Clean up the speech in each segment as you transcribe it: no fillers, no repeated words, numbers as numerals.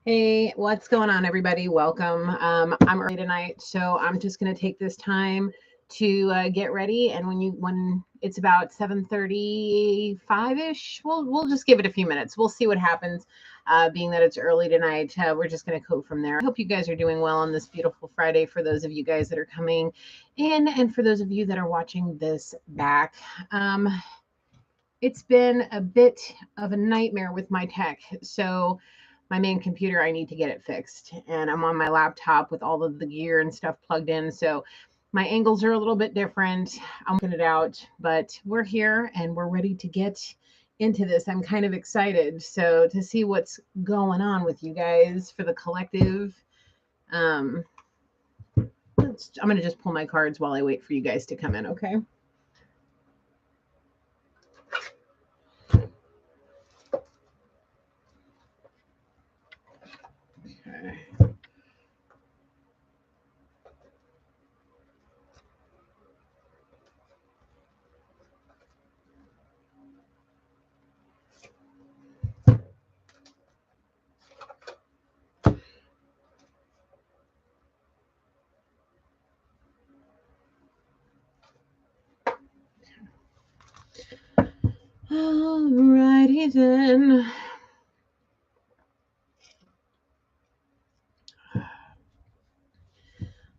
Hey, what's going on, everybody? Welcome. I'm early tonight, so I'm just going to take this time to get ready. And when it's about 7:35 ish, we'll just give it a few minutes. We'll see what happens. Being that it's early tonight, we're just going to go from there. I hope you guys are doing well on this beautiful Friday. For those of you guys that are coming in, and for those of you that are watching this back. It's been a bit of a nightmare with my tech. So my main computer, I need to get it fixed. And I'm on my laptop with all of the gear and stuff plugged in. So my angles are a little bit different. I'm working it out, but we're here and we're ready to get into this. I'm kind of excited. So to see what's going on with you guys for the collective. Um, I'm going to just pull my cards while I wait for you guys to come in. Okay. Okay. Alrighty then. I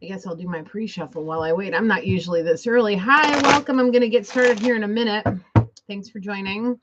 guess I'll do my pre-shuffle while I wait. I'm not usually this early. Hi, welcome. I'm going to get started here in a minute. Thanks for joining.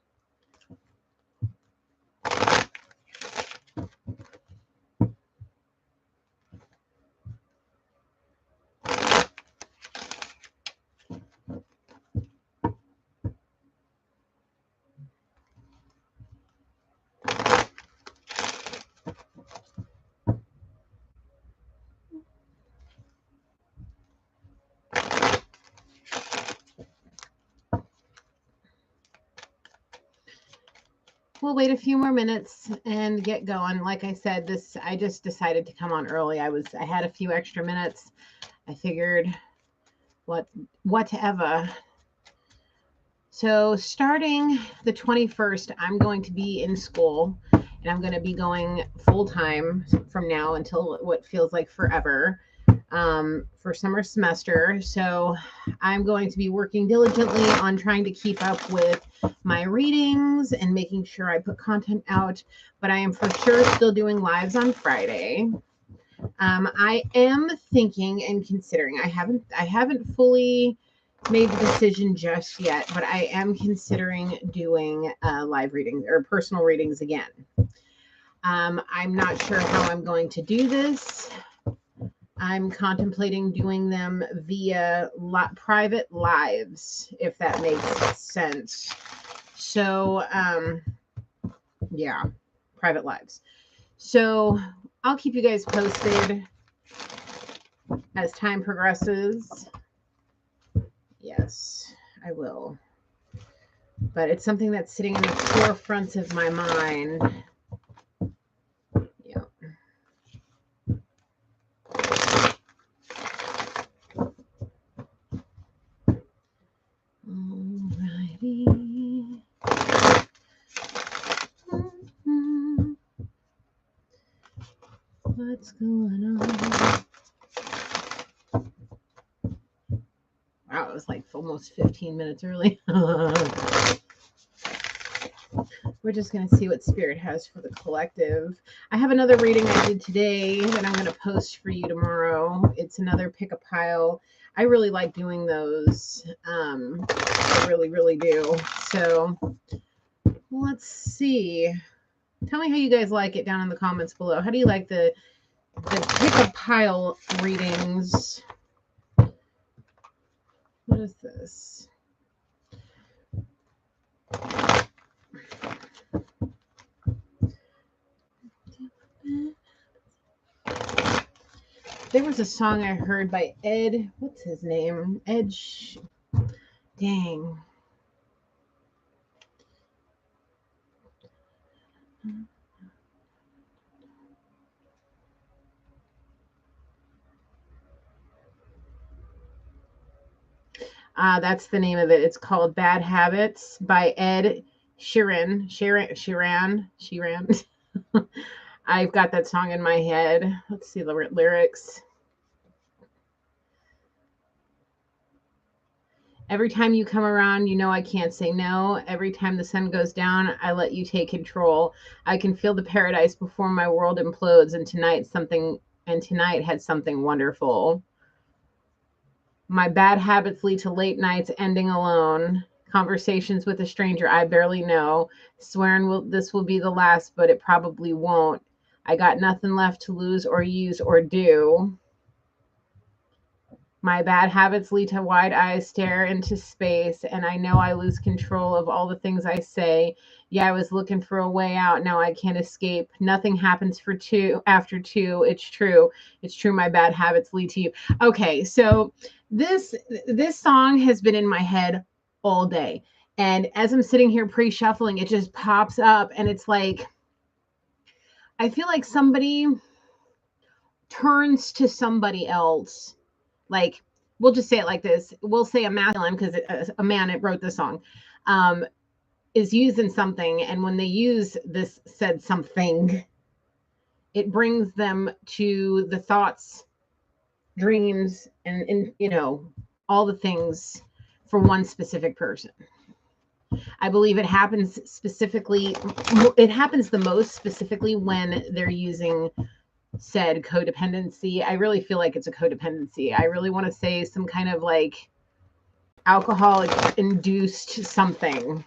We'll wait a few more minutes and get going. Like I said, I just decided to come on early. I had a few extra minutes. I figured whatever. So starting the 21st, I'm going to be in school and I'm going to be going full time from now until what feels like forever. For summer semester. So I'm going to be working diligently on trying to keep up with my readings and making sure I put content out. But I am for sure still doing lives on Friday. I am thinking and considering. I haven't fully made the decision just yet, but I am considering doing live readings or personal readings again. I'm not sure how I'm going to do this. I'm contemplating doing them via private lives, if that makes sense. So, yeah, private lives. So I'll keep you guys posted as time progresses. Yes, I will. But it's something that's sitting in the forefront of my mind. Yeah. Alrighty. What's going on? Wow, it was like almost 15 minutes early. We're just going to see what Spirit has for the collective. I have another reading I did today that I'm going to post for you tomorrow. It's another pick a pile. I really like doing those. I really, really do. So let's see. Tell me how you guys like it down in the comments below. How do you like the pick a pile readings? What is this? There was a song I heard by Ed. What's his name? Dang. That's the name of it. It's called Bad Habits by Ed Sheeran. I've got that song in my head. Let's see the lyrics. Every time you come around, you know I can't say no. Every time the sun goes down, I let you take control. I can feel the paradise before my world implodes, and tonight had something wonderful. My bad habits lead to late nights ending alone. Conversations with a stranger I barely know. Swearing this will be the last, but it probably won't. I got nothing left to lose or use or do. My bad habits lead to wide eyes stare into space, and I know I lose control of all the things I say. Yeah, I was looking for a way out. Now I can't escape. Nothing happens for two after two. It's true. It's true. My bad habits lead to you. Okay, so this song has been in my head all day. And as I'm sitting here pre-shuffling, it just pops up and it's like I feel like somebody turns to somebody else, like we'll just say it like this, we'll say a masculine because a man wrote the song, um, is using something, and when they use this said something, it brings them to the thoughts, dreams, and you know, all the things for one specific person. I believe it happens specifically, it happens the most specifically when they're using said codependency. I really feel like it's a codependency. I really want to say some kind of like alcoholic induced something.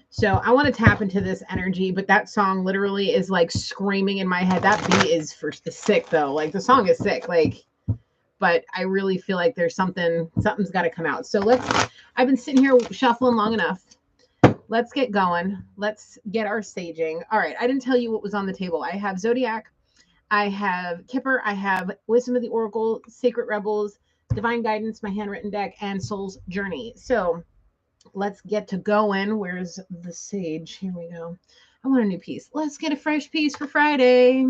So I want to tap into this energy, but that song literally is like screaming in my head. That beat is sick though. Like the song is sick. Like, but I really feel like there's something's got to come out. So I've been sitting here shuffling long enough. Let's get going. Let's get our saging. All right. I didn't tell you what was on the table. I have Zodiac, I have Kipper, I have Wisdom of the Oracle, Sacred Rebels, Divine Guidance, my handwritten deck, and Soul's Journey. So let's get to going. Where's the sage? Here we go. I want a new piece. Let's get a fresh piece for Friday.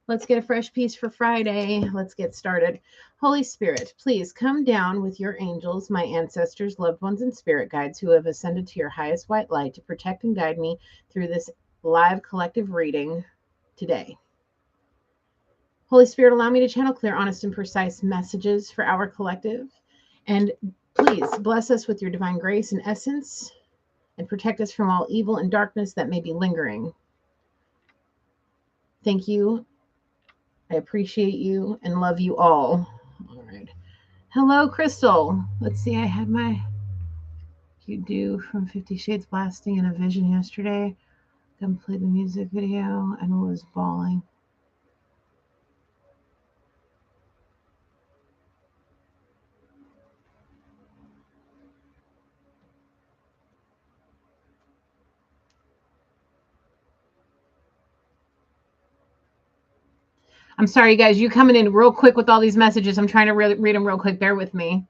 Let's get a fresh piece for Friday. Let's get started. Holy Spirit, please come down with your angels, my ancestors, loved ones, and spirit guides who have ascended to your highest white light to protect and guide me through this live collective reading today. Holy Spirit, allow me to channel clear, honest, and precise messages for our collective. And please bless us with your divine grace and essence and protect us from all evil and darkness that may be lingering. Thank you. I appreciate you and love you all. All right. Hello, Crystal. Let's see. I had my you do from 50 Shades blasting in a vision yesterday. Come play the music video and was bawling. I'm sorry, guys. You coming in real quick with all these messages. I'm trying to read them real quick. Bear with me.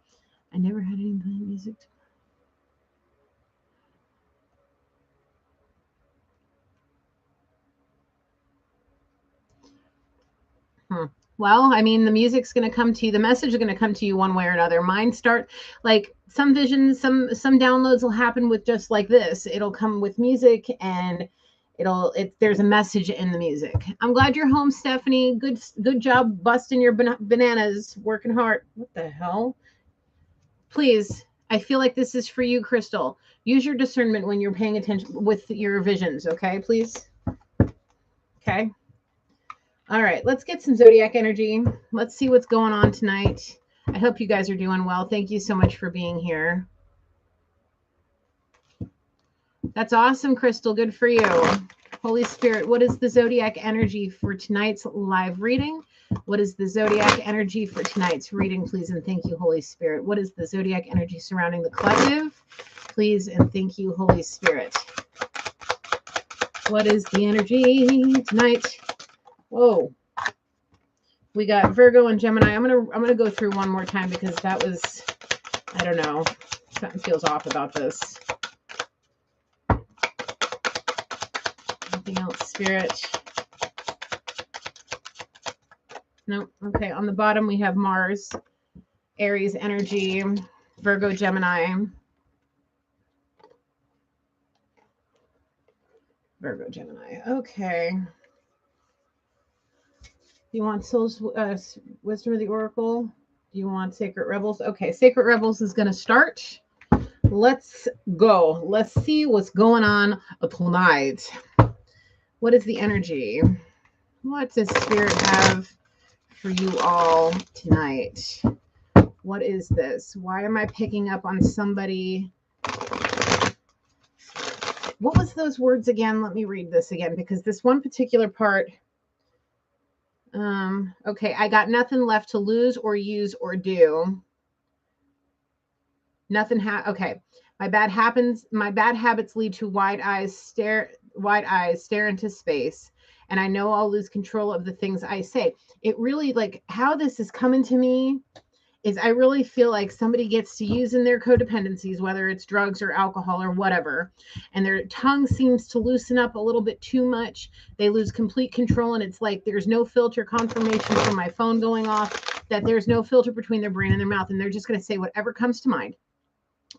I never had any music. Well, I mean, the music's going to come to you. The message is going to come to you one way or another. Mine start like some visions, some downloads will happen with just like this. It'll come with music and there's a message in the music. I'm glad you're home, Stephanie. Good job busting your bananas, working hard. What the hell? Please, I feel like this is for you, Crystal. Use your discernment when you're paying attention with your visions, okay? Please. Okay. All right, let's get some zodiac energy. Let's see what's going on tonight. I hope you guys are doing well. Thank you so much for being here. That's awesome, Crystal. Good for you. Holy Spirit, what is the zodiac energy for tonight's live reading? What is the zodiac energy for tonight's reading, please? And thank you, Holy Spirit. What is the zodiac energy surrounding the collective? Please and thank you, Holy Spirit. What is the energy tonight? Whoa. We got Virgo and Gemini. I'm gonna go through one more time because that was, I don't know, something feels off about this. Anything else, Spirit? No. Okay. On the bottom we have Mars, Aries energy, Virgo, Gemini. Virgo, Gemini. Okay. Do you want Soul's Wisdom of the Oracle? Do you want Sacred Rebels? Okay, Sacred Rebels is going to start. Let's go. Let's see what's going on tonight. What is the energy? What does Spirit have for you all tonight? What is this? Why am I picking up on somebody? What was those words again? Let me read this again because this one particular part. Okay, I got nothing left to lose or use or do. Nothing okay. My bad habits lead to wide eyes stare into space. And I know I'll lose control of the things I say. It really, like, how this is coming to me is I really feel like somebody gets to use in their codependencies, whether it's drugs or alcohol or whatever, and their tongue seems to loosen up a little bit too much. They lose complete control, and it's like there's no filter. Confirmation from my phone going off that there's no filter between their brain and their mouth, and they're just going to say whatever comes to mind.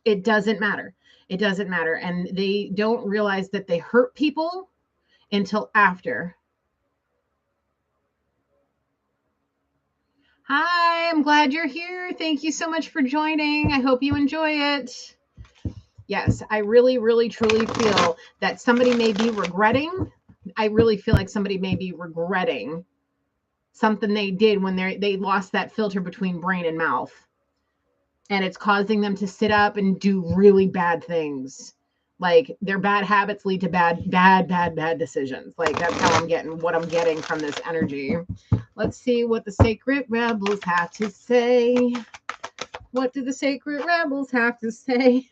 It doesn't matter. It doesn't matter. And they don't realize that they hurt people until after. Hi, I'm glad you're here. Thank you so much for joining. I hope you enjoy it. Yes, I really, really, truly feel that somebody may be regretting. I really feel like somebody may be regretting something they did when they lost that filter between brain and mouth. And it's causing them to sit up and do really bad things. Like their bad habits lead to bad decisions. Like that's how what I'm getting from this energy. Let's see what the Sacred Rebels have to say. What do the Sacred Rebels have to say?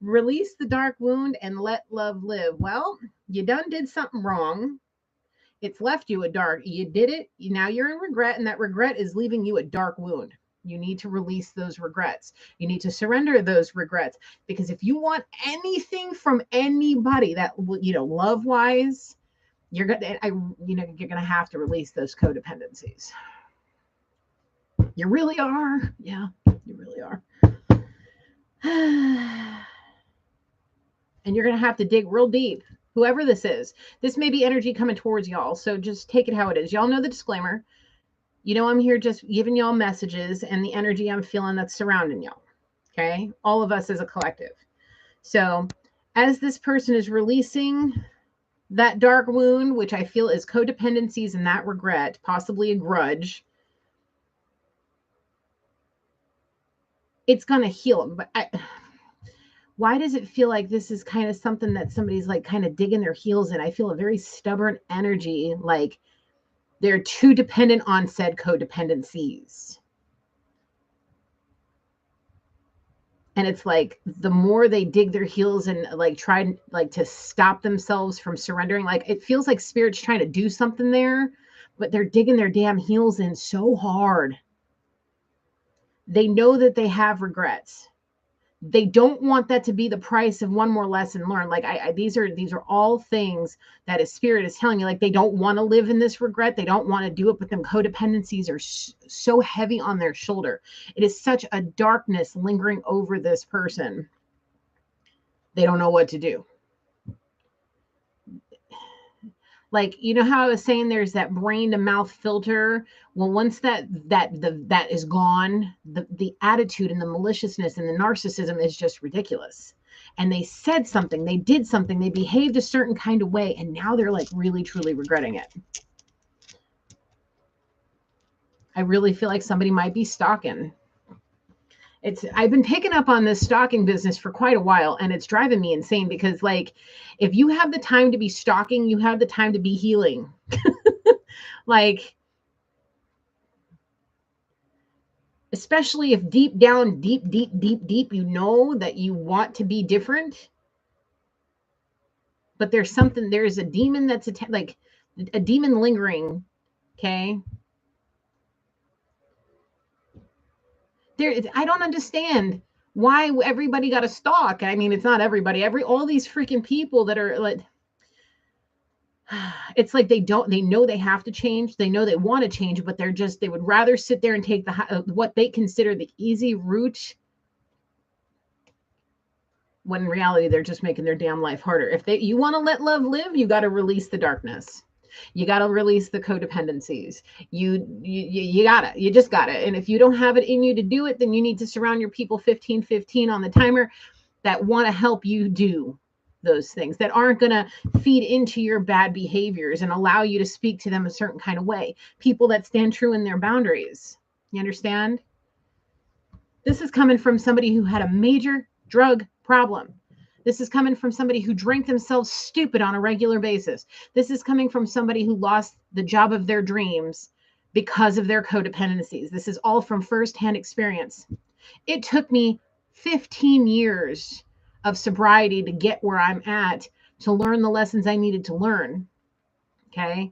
Release the dark wound and let love live. Well, you done did something wrong. It's left you a dark. You did it. Now you're in regret, and that regret is leaving you a dark wound. You need to release those regrets. You need to surrender those regrets, because if you want anything from anybody that, love wise, you're gonna have to release those codependencies. You really are. Yeah, you really are. And you're gonna have to dig real deep. Whoever this is, this may be energy coming towards y'all. So just take it how it is. Y'all know the disclaimer. I'm here just giving y'all messages and the energy I'm feeling that's surrounding y'all. Okay. All of us as a collective. So as this person is releasing that dark wound, which I feel is codependencies and that regret, possibly a grudge, it's going to heal them. But why does it feel like this is kind of something that somebody's like kind of digging their heels in? I feel a very stubborn energy, like they're too dependent on said codependencies. And it's like the more they dig their heels and like try like to stop themselves from surrendering, like it feels like Spirit's trying to do something there, but they're digging their damn heels in so hard. They know that they have regrets. They don't want that to be the price of one more lesson learned. Like these are all things that a Spirit is telling you, like they don't want to live in this regret. They don't want to do it, but them codependencies are so heavy on their shoulder. It is such a darkness lingering over this person. They don't know what to do. Like, how I was saying there's that brain to mouth filter. Well, once that is gone, the attitude and the maliciousness and the narcissism is just ridiculous. And they said something, they did something, they behaved a certain kind of way, and now they're like really, truly regretting it. I really feel like somebody might be stalking. I've been picking up on this stalking business for quite a while, and it's driving me insane because, like, if you have the time to be stalking, you have the time to be healing. Like, especially if deep down, deep, you know that you want to be different, but there's a demon that's like a demon lingering. Okay. I don't understand why everybody got a stalk. I mean, it's not everybody, all these freaking people that are like, it's like they know they have to change. They know they want to change, but they would rather sit there and take what they consider the easy route, when in reality, they're just making their damn life harder. If you want to let love live, you got to release the darkness. You got to release the codependencies. You just got to. And if you don't have it in you to do it, then you need to surround your people 15-15 on the timer that want to help you do those things, that aren't going to feed into your bad behaviors and allow you to speak to them a certain kind of way. People that stand true in their boundaries. You understand? This is coming from somebody who had a major drug problem. This is coming from somebody who drank themselves stupid on a regular basis. This is coming from somebody who lost the job of their dreams because of their codependencies. This is all from firsthand experience. It took me 15 years of sobriety to get where I'm at, to learn the lessons I needed to learn. Okay.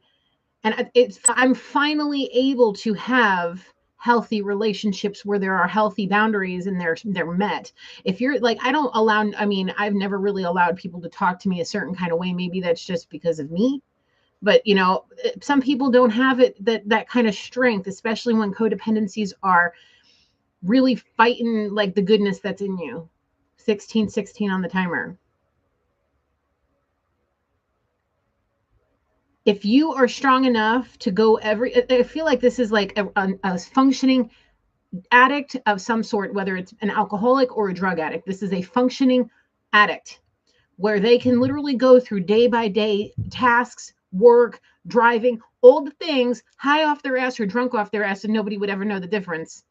And I'm finally able to have healthy relationships where there are healthy boundaries and they're met. If you're like, I've never really allowed people to talk to me a certain kind of way. Maybe that's just because of me, but some people don't have it, that kind of strength, especially when codependencies are really fighting like the goodness that's in you. 16-16 on the timer. If you are strong enough to go I feel like this is like a functioning addict of some sort, whether it's an alcoholic or a drug addict. This is a functioning addict where they can literally go through day by day tasks, work, driving, all the things, high off their ass or drunk off their ass, and nobody would ever know the difference.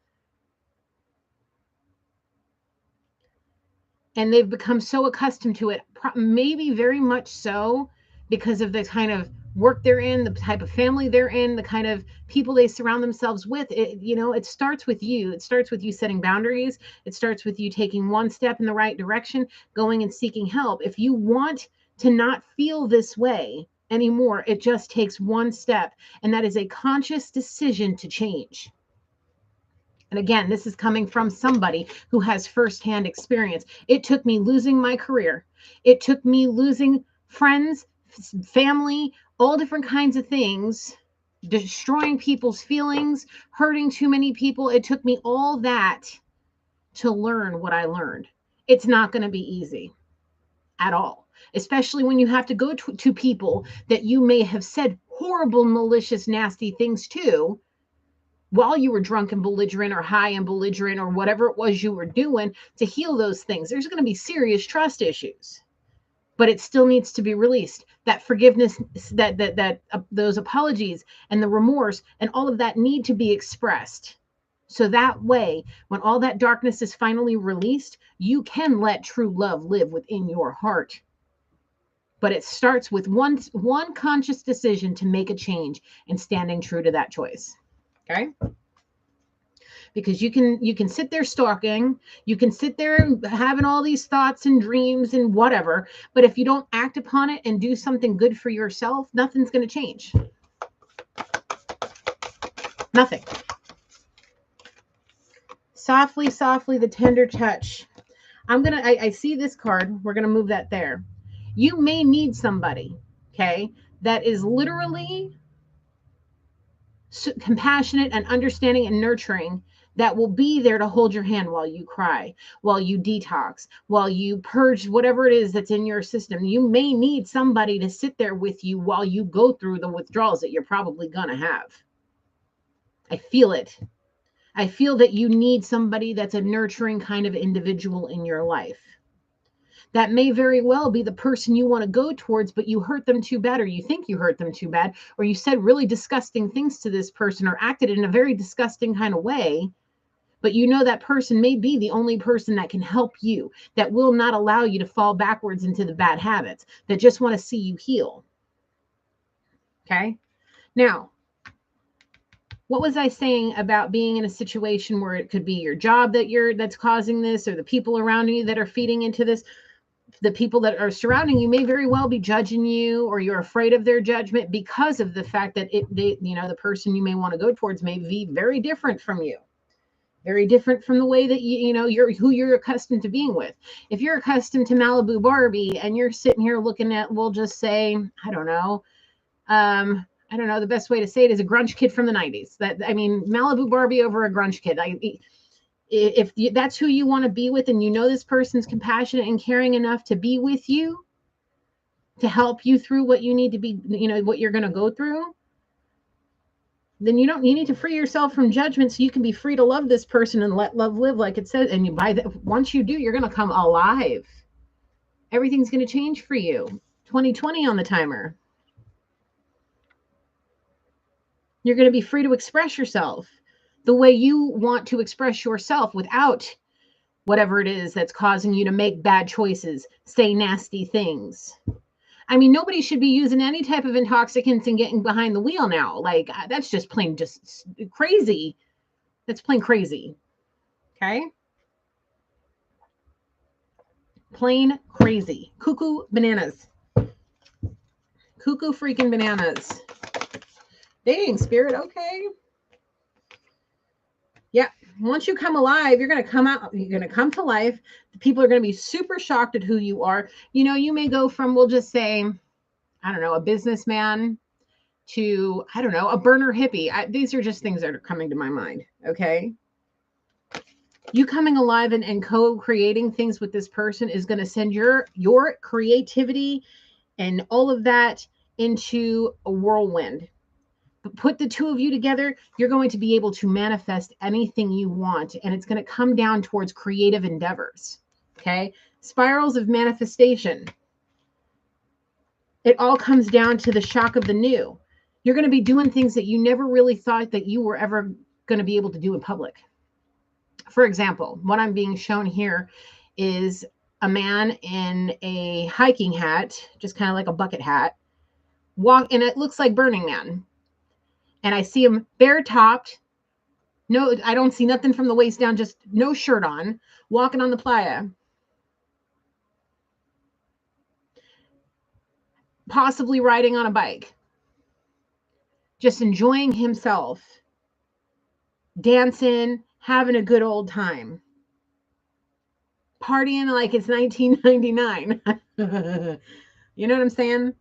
And they've become so accustomed to it, maybe very much so because of the kind of work they're in, the type of family they're in, the kind of people they surround themselves with. It starts with you. It starts with you setting boundaries. It starts with you taking one step in the right direction, going and seeking help. If you want to not feel this way anymore, it just takes one step, and that is a conscious decision to change. And again, this is coming from somebody who has firsthand experience. It took me losing my career. It took me losing friends, family, all different kinds of things, destroying people's feelings, hurting too many people. It took me all that to learn what I learned. It's not going to be easy at all, especially when you have to go to people that you may have said horrible, malicious, nasty things to while you were drunk and belligerent or high and belligerent or whatever it was you were doing to heal those things. There's going to be serious trust issues, but it still needs to be released. That forgiveness, those apologies and the remorse and all of that need to be expressed. So that way, when all that darkness is finally released, you can let true love live within your heart. But it starts with one conscious decision to make a change and standing true to that choice. Okay? Because you can sit there stalking, you can sit there having all these thoughts and dreams and whatever, but if you don't act upon it and do something good for yourself, nothing's going to change. Nothing. Softly, softly, the tender touch. I see this card. We're going to move that there. You may need somebody, okay, that is literally compassionate and understanding and nurturing, that will be there to hold your hand while you cry, while you detox, while you purge whatever it is that's in your system. You may need somebody to sit there with you while you go through the withdrawals that you're probably going to have. I feel it. I feel that you need somebody that's a nurturing kind of individual in your life. That may very well be the person you want to go towards, but you hurt them too bad, or you think you hurt them too bad, or you said really disgusting things to this person or acted in a very disgusting kind of way. But you know that person may be the only person that can help you, that will not allow you to fall backwards into the bad habits, that just want to see you heal. Okay? Now, what was I saying about being in a situation where it could be your job that's causing this, or the people around you that are feeding into this? The people that are surrounding you may very well be judging you, or you're afraid of their judgment because of the fact that the person you may want to go towards may be very different from you. Very different from the way that you're accustomed to being with. If you're accustomed to Malibu Barbie and you're sitting here looking at, we'll just say, I don't know, the best way to say it is a grunge kid from the 90s. Malibu Barbie over a grunge kid. If that's who you want to be with, and you know this person's compassionate and caring enough to be with you, to help you through what you need to be, what you're going to go through, then you need to free yourself from judgment so you can be free to love this person and let love live, like it says. And once you do, you're going to come alive. Everything's going to change for you. 2020 on the timer. You're going to be free to express yourself the way you want to express yourself without whatever it is that's causing you to make bad choices, say nasty things. I mean, nobody should be using any type of intoxicants and getting behind the wheel now. Like, that's just plain just crazy. That's plain crazy. Okay? Plain crazy. Cuckoo bananas. Cuckoo freaking bananas. Dating spirit, okay. Yeah. Once you come alive, you're going to come out, you're going to come to life. People are going to be super shocked at who you are. You may go from, we'll just say, I don't know, a businessman to, I don't know, a burner hippie. These are just things that are coming to my mind. Okay. You coming alive and co-creating things with this person is going to send your creativity and all of that into a whirlwind. Put the two of you together, you're going to be able to manifest anything you want, and it's going to come down towards creative endeavors. Okay? Spirals of manifestation. It all comes down to the shock of the new. You're going to be doing things that you never really thought that you were ever going to be able to do in public. For example, what I'm being shown here is a man in a hiking hat, just kind of like a bucket hat, and it looks like Burning Man. And I see him bare topped. No, I don't see nothing from the waist down, just no shirt on, walking on the playa. Possibly riding on a bike. Just enjoying himself. Dancing, having a good old time. Partying like it's 1999. You know what I'm saying?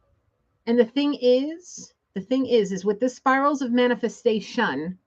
And the thing is with the spirals of manifestation,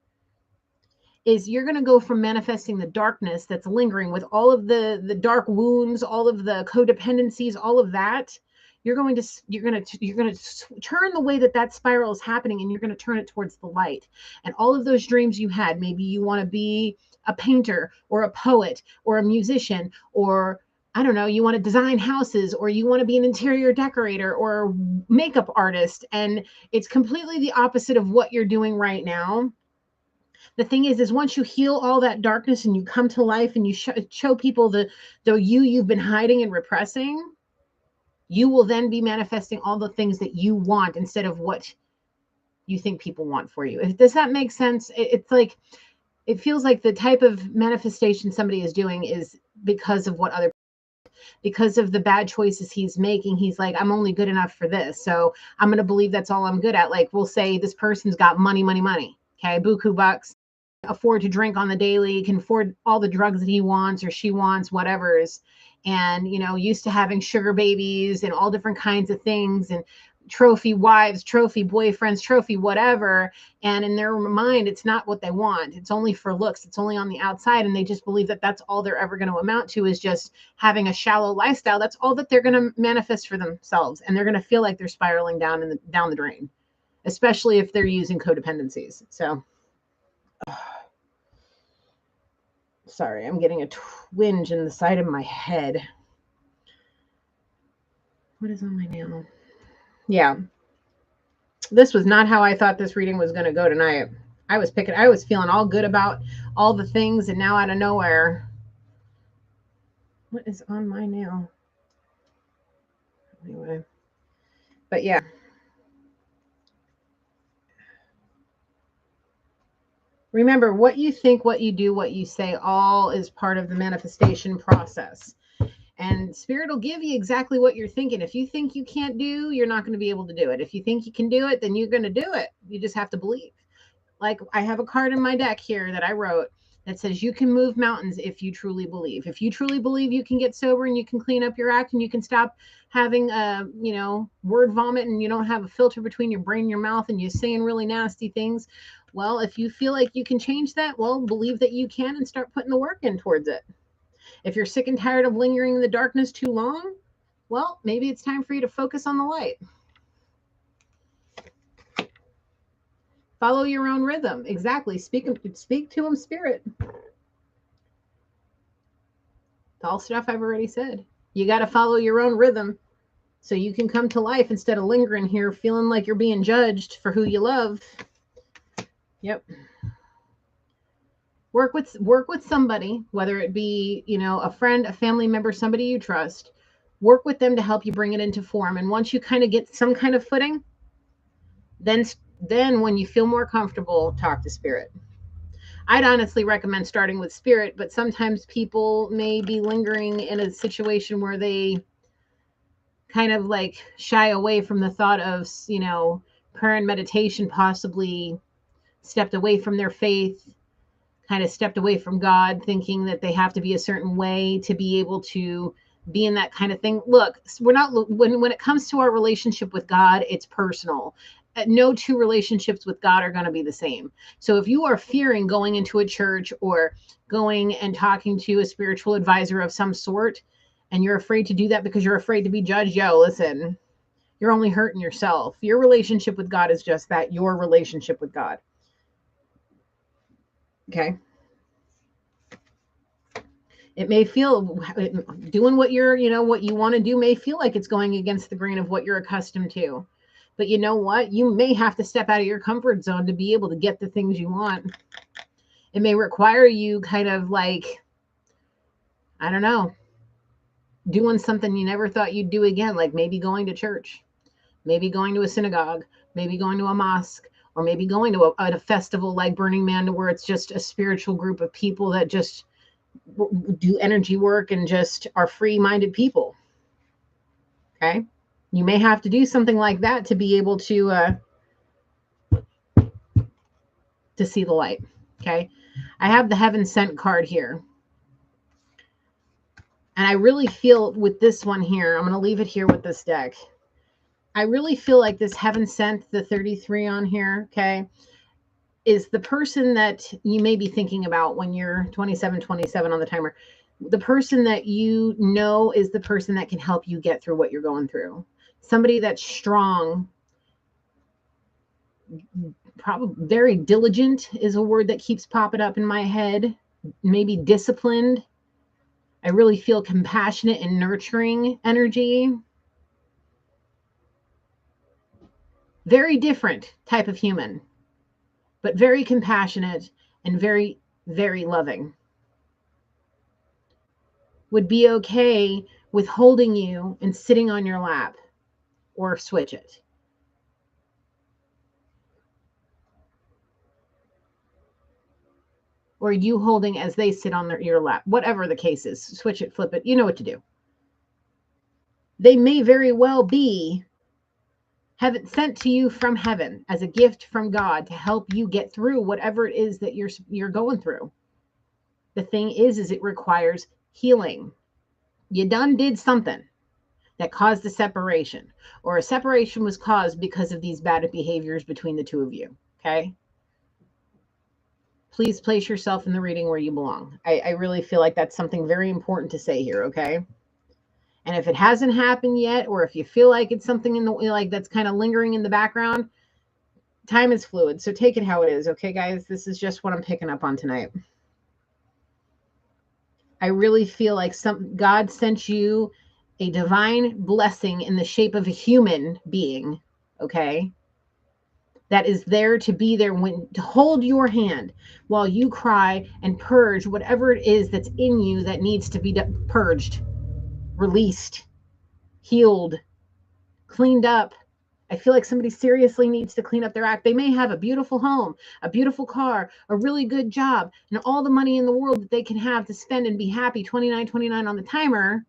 is you're going to go from manifesting the darkness that's lingering with all of the dark wounds, all of the codependencies, all of that. You're going to turn the way that spiral is happening, and you're going to turn it towards the light. And all of those dreams you had, maybe you want to be a painter or a poet or a musician, or I don't know, you want to design houses, or you want to be an interior decorator or makeup artist, and it's completely the opposite of what you're doing right now. The thing is once you heal all that darkness and you come to life and you show people the you've been hiding and repressing, you will then be manifesting all the things that you want instead of what you think people want for you. Does that make sense? It's like, it feels like the type of manifestation somebody is doing is because of because of the bad choices he's making. He's like, I'm only good enough for this, so I'm going to believe that's all I'm good at. Like, we'll say this person's got money. Okay, buku bucks, afford to drink on the daily, can afford all the drugs that he wants or she wants, whatever's, and used to having sugar babies and all different kinds of things, and trophy wives, trophy boyfriends, trophy whatever. And in their mind, it's not what they want. It's only for looks. It's only on the outside. And they just believe that that's all they're ever going to amount to, is just having a shallow lifestyle. That's all that they're going to manifest for themselves. And they're going to feel like they're spiraling down the drain, especially if they're using codependencies. So sorry, I'm getting a twinge in the side of my head. What is on my nail? Yeah. This was not how I thought this reading was going to go tonight. I was feeling all good about all the things, and now out of nowhere, what is on my nail? Anyway, but yeah. Remember, what you think, what you do, what you say, all is part of the manifestation process. And Spirit will give you exactly what you're thinking. If you think you can't do, you're not going to be able to do it. If you think you can do it, then you're going to do it. You just have to believe. Like, I have a card in my deck here that I wrote that says you can move mountains if you truly believe. If you truly believe you can get sober and you can clean up your act and you can stop having word vomit, and you don't have a filter between your brain and your mouth and you're saying really nasty things. Well, if you feel like you can change that, well, believe that you can and start putting the work in towards it. If you're sick and tired of lingering in the darkness too long, Well, maybe it's time for you to focus on the light. Follow your own rhythm. Exactly. Speak to them, spirit. It's all stuff I've already said. You got to follow your own rhythm so you can come to life instead of lingering here feeling like you're being judged for who you love. Yep. Work with somebody, whether it be, a friend, a family member, somebody you trust. Work with them to help you bring it into form. And once you kind of get some kind of footing, then when you feel more comfortable, talk to spirit. I'd honestly recommend starting with spirit, but sometimes people may be lingering in a situation where they kind of like shy away from the thought of, prayer and meditation, possibly stepped away from their faith, kind of stepped away from God, thinking that they have to be a certain way to be able to be in that kind of thing. Look, we're not, when it comes to our relationship with God, it's personal. No two relationships with God are going to be the same. So if you are fearing going into a church or going and talking to a spiritual advisor of some sort, and you're afraid to do that because you're afraid to be judged, listen, you're only hurting yourself. Your relationship with God is just that, your relationship with God. Okay. It may feel, doing what what you want to do may feel like it's going against the grain of what you're accustomed to. But you know what? You may have to step out of your comfort zone to be able to get the things you want. It may require you kind of like, I don't know, doing something you never thought you'd do again, like maybe going to church, maybe going to a synagogue, maybe going to a mosque, or maybe going to a festival like Burning Man, where it's just a spiritual group of people that just do energy work and just are free-minded people. Okay. You may have to do something like that to be able to see the light. Okay. I have the heaven sent card here. And I really feel with this one here, I'm going to leave it here with this deck. I really feel like this heaven sent, the 33 on here, okay, is the person that you may be thinking about when you're 27 on the timer. The person that you know is the person that can help you get through what you're going through. Somebody that's strong, probably very diligent is a word that keeps popping up in my head. Maybe disciplined. I really feel compassionate and nurturing energy. Very different type of human, but very compassionate and very, very loving. Would be okay with holding you and sitting on your lap, or switch it. Or you holding as they sit on your lap, whatever the case is, switch it, flip it, you know what to do. They may very well be heaven sent to you from heaven as a gift from God to help you get through whatever it is that you're going through. The thing is it requires healing. You done did something that caused a separation, or a separation was caused because of these bad behaviors between the two of you. Okay. Please place yourself in the reading where you belong. I really feel like that's something very important to say here. Okay. And if it hasn't happened yet, or if you feel like it's something in the like that's kind of lingering in the background, time is fluid. So take it how it is. Okay, guys, this is just what I'm picking up on tonight. I really feel like God sent you a divine blessing in the shape of a human being, okay, that is there to be there to hold your hand while you cry and purge whatever it is that's in you that needs to be purged, released, healed, cleaned up. I feel like somebody seriously needs to clean up their act. They may have a beautiful home, a beautiful car, a really good job, and all the money in the world that they can have to spend and be happy, 29.29 on the timer.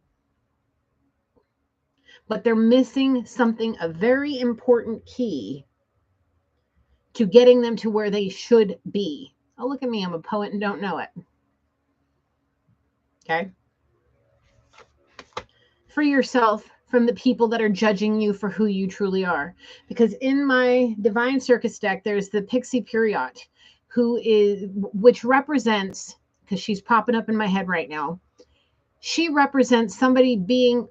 But they're missing something, a very important key to getting them to where they should be. Oh, look at me. I'm a poet and don't know it. Okay. Free yourself from the people that are judging you for who you truly are. Because in my Divine Circus deck, there's the Pixie Period, which represents, because she's popping up in my head right now, She represents somebody being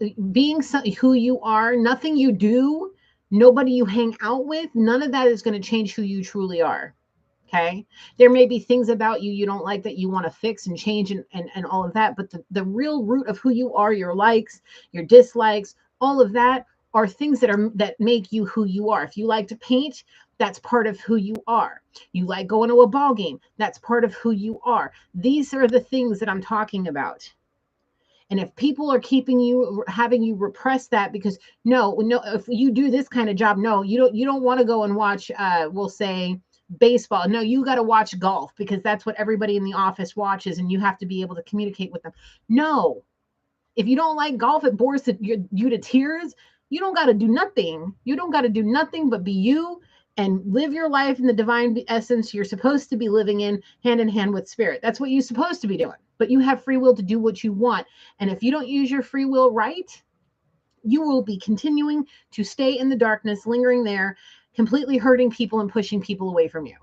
who you are. Nothing you do, nobody you hang out with, none of that is going to change who you truly are. Okay. There may be things about you you don't like that you want to fix and change and all of that. But the real root of who you are, your likes, your dislikes, all of that are things that make you who you are. If you like to paint, that's part of who you are. You like going to a ball game, that's part of who you are. These are the things that I'm talking about. And if people are keeping you, having you repress that because no, if you do this kind of job, no, you don't want to go and watch, we'll say baseball. No, you got to watch golf because that's what everybody in the office watches and you have to be able to communicate with them. No, if you don't like golf, it bores you to tears. You don't got to do nothing. You don't got to do nothing but be you and live your life in the divine essence you're supposed to be living in hand with spirit. That's what you're supposed to be doing. But you have free will to do what you want. And if you don't use your free will right, you will be continuing to stay in the darkness, lingering there, completely hurting people and pushing people away from you.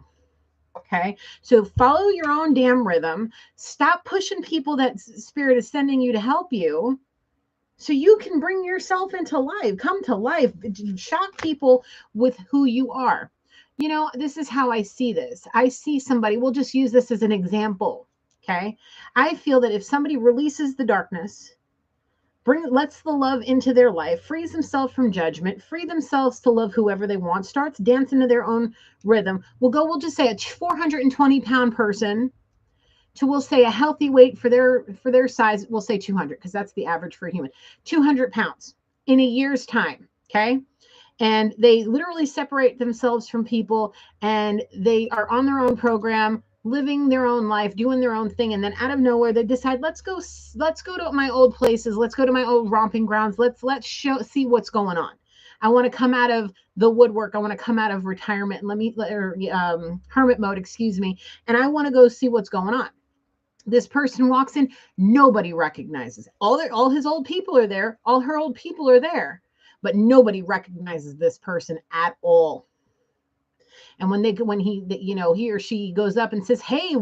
Okay. So follow your own damn rhythm. Stop pushing people that spirit is sending you to help you so you can bring yourself into life, come to life, shock people with who you are. You know, this is how I see this. I see somebody, we'll just use this as an example. Okay. I feel that if somebody releases the darkness, lets the love into their life, frees themselves from judgment, free themselves to love whoever they want, starts dancing to their own rhythm. We'll just say a 420-pound person to, we'll say, a healthy weight for their size, we'll say 200 because that's the average for a human. 200 pounds in a year's time. Okay. And they literally separate themselves from people and they are on their own program, living their own life, doing their own thing. And then out of nowhere, they decide, let's go to my old places. Let's go to my old romping grounds. Let's see what's going on. I want to come out of the woodwork. I want to come out of retirement and hermit mode, excuse me. And I want to go see what's going on. This person walks in, nobody recognizes. All his old people are there. All her old people are there. But nobody recognizes this person at all. And when he or she goes up and says, "Hey,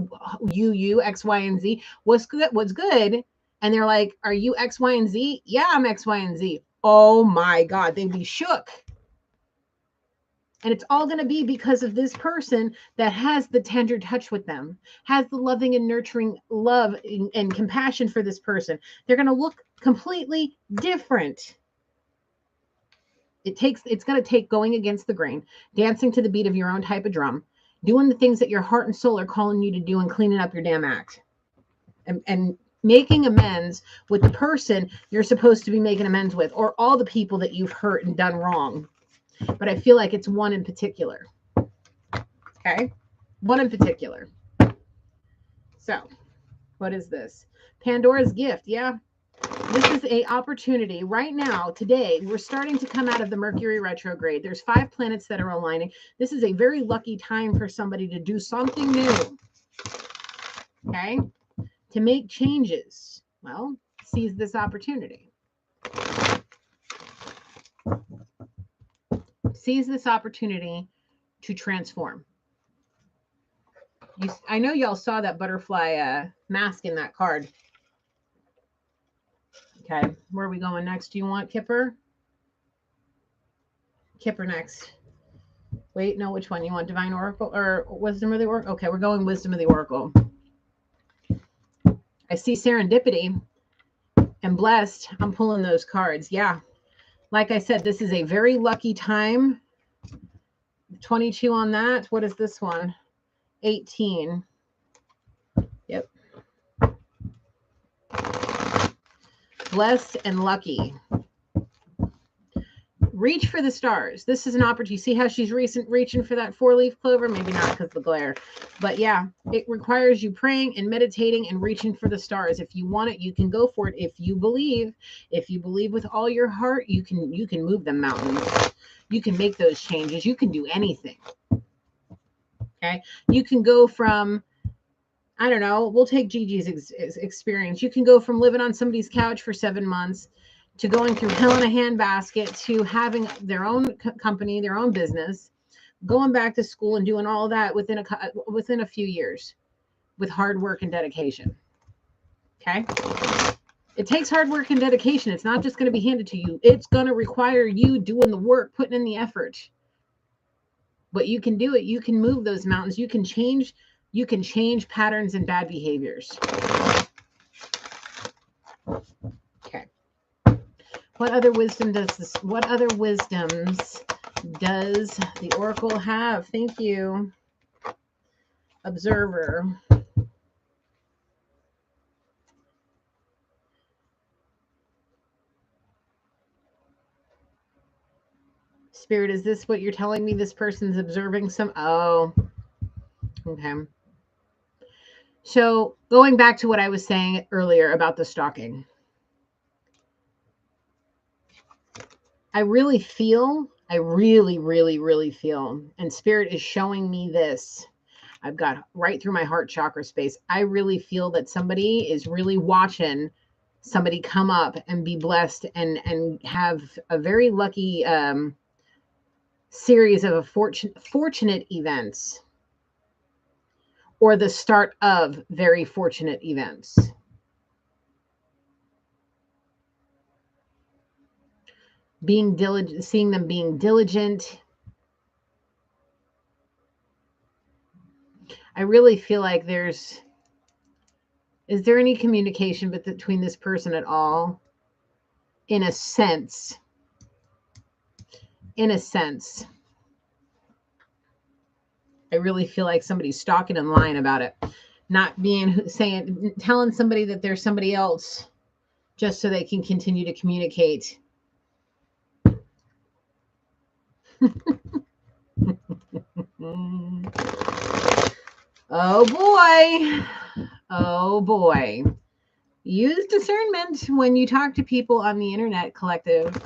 you X, Y, and Z, what's good?" And they're like, "Are you X, Y, and Z?" "Yeah, I'm X, Y, and Z." Oh my God, they'd be shook. And it's all going to be because of this person that has the tender touch with them, has the loving and nurturing love and compassion for this person. They're going to look completely different. It's going to take going against the grain, dancing to the beat of your own type of drum, doing the things that your heart and soul are calling you to do and cleaning up your damn act and making amends with the person you're supposed to be making amends with, or all the people that you've hurt and done wrong. But I feel like it's one in particular. Okay. One in particular. So what is this? Pandora's gift. Yeah. This is an opportunity right now, today. We're starting to come out of the Mercury retrograde. There's 5 planets that are aligning. This is a very lucky time for somebody to do something new. Okay. To make changes. Well, seize this opportunity. Seize this opportunity to transform. I know y'all saw that butterfly mask in that card. Okay, where are we going next? Do you want Kipper? Kipper next. Wait, no, which one? You want Divine Oracle or Wisdom of the Oracle? Okay, we're going Wisdom of the Oracle. I see serendipity and blessed. I'm pulling those cards. Yeah. Like I said, this is a very lucky time. 22 on that. What is this one? 18. Yep. Blessed and lucky. Reach for the stars. This is an opportunity. See how she's reaching for that 4-leaf clover? Maybe not because of the glare. But yeah, it requires you praying and meditating and reaching for the stars. If you want it, you can go for it. If you believe with all your heart, you can move them mountains. You can make those changes. You can do anything. Okay? You can go from, I don't know, we'll take Gigi's experience. You can go from living on somebody's couch for 7 months to going through hell in a handbasket to having their own company, their own business, going back to school and doing all that within a few years with hard work and dedication. Okay. It takes hard work and dedication. It's not just going to be handed to you. It's going to require you doing the work, putting in the effort. But you can do it. You can move those mountains. You can change patterns and bad behaviors. Okay. What other wisdoms does the Oracle have? Thank you. Observer. Spirit, is this what you're telling me? This person's observing some... Oh, okay. So going back to what I was saying earlier about the stalking. I really feel, and Spirit is showing me this. I've got right through my heart chakra space. I really feel that somebody is really watching somebody come up and be blessed and have a very lucky series of fortunate events, or the start of very fortunate events. Being diligent, seeing them being diligent. I really feel like is there any communication between this person at all? In a sense. I really feel like somebody's stalking and lying about it. Not telling somebody that there's somebody else just so they can continue to communicate. Oh boy. Use discernment when you talk to people on the internet, collective.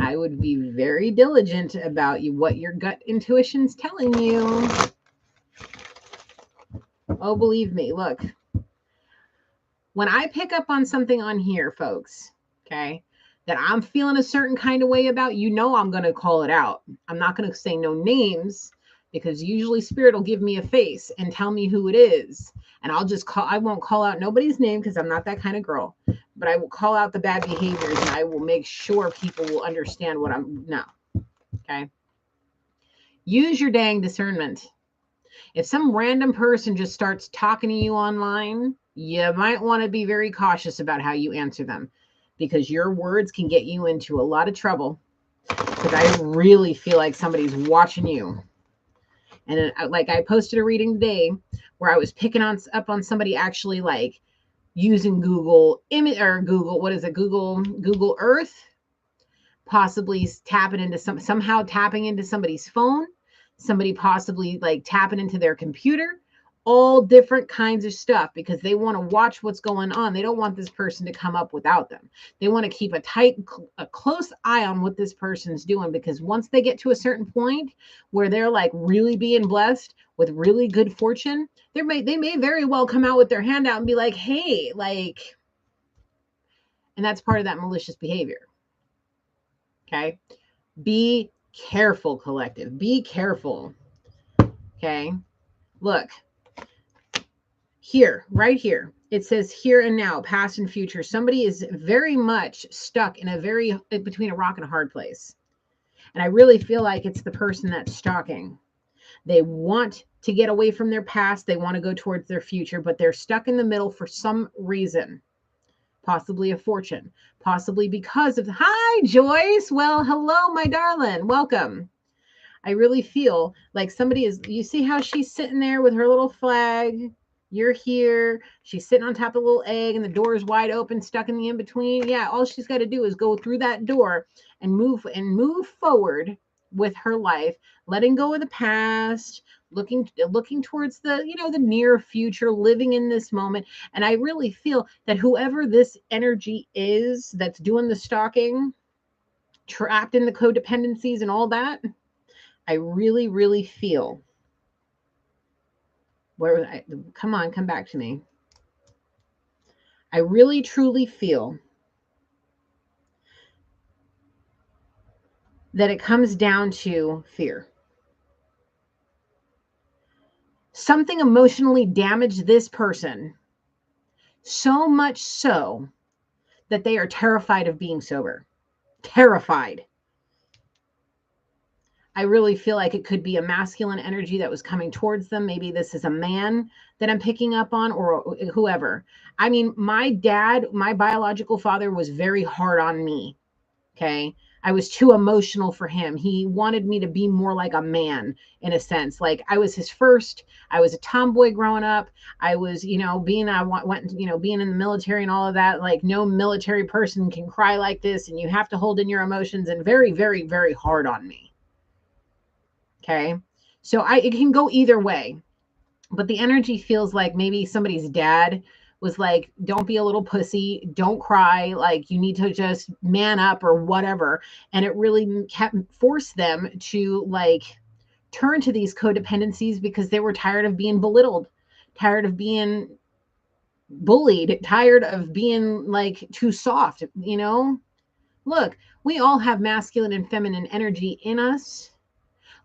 I would be very diligent about what your gut intuition's telling you. Oh, believe me, look. When I pick up on something on here, folks, okay, that I'm feeling a certain kind of way about, I'm going to call it out. I'm not going to say no names, because usually Spirit will give me a face and tell me who it is. And I won't call out nobody's name because I'm not that kind of girl. But I will call out the bad behaviors, and I will make sure people will understand what okay? Use your dang discernment. If some random person just starts talking to you online, you might want to be very cautious about how you answer them, because your words can get you into a lot of trouble. Because I really feel like somebody's watching you. And like I posted a reading today where I was picking up on somebody actually like using Google Earth, possibly somehow tapping into somebody's phone, somebody possibly like tapping into their computer, all different kinds of stuff, because they want to watch what's going on. They don't want this person to come up without them. They want to keep a close eye on what this person's doing, because once they get to a certain point where they're like really being blessed with really good fortune, they may very well come out with their hand out and be like, hey, like, and that's part of that malicious behavior. Okay. Be careful, collective. Be careful. Okay. Look. Here, right here, it says here and now, past and future. Somebody is very much stuck in between a rock and a hard place. And I really feel like it's the person that's stalking. They want to get away from their past. They want to go towards their future, but they're stuck in the middle for some reason. Possibly a fortune, possibly because of, hi, Joyce. Well, hello, my darling. Welcome. I really feel like you see how she's sitting there with her little flag. You're here. She's sitting on top of a little egg and the door is wide open, stuck in the in-between. Yeah, all she's got to do is go through that door and move forward with her life, letting go of the past, looking towards the near future, living in this moment. And I really feel that whoever this energy is that's doing the stalking, trapped in the codependencies and all that, I really, really feel come back to me. I really, truly feel that it comes down to fear. Something emotionally damaged this person So much so that they are terrified of being sober. Terrified. I really feel like it could be a masculine energy that was coming towards them. Maybe this is a man that I'm picking up on, or whoever. I mean, my dad, my biological father, was very hard on me. Okay. I was too emotional for him. He wanted me to be more like a man in a sense. Like I was his first. I was a tomboy growing up. I was, being in the military and all of that. Like no military person can cry like this, and you have to hold in your emotions, and very, very, very hard on me. Okay. So it can go either way, but the energy feels like maybe somebody's dad was like, don't be a little pussy, don't cry, like you need to just man up or whatever. And it really kept forced them to like turn to these codependencies because they were tired of being belittled, tired of being bullied, tired of being like too soft, Look, we all have masculine and feminine energy in us.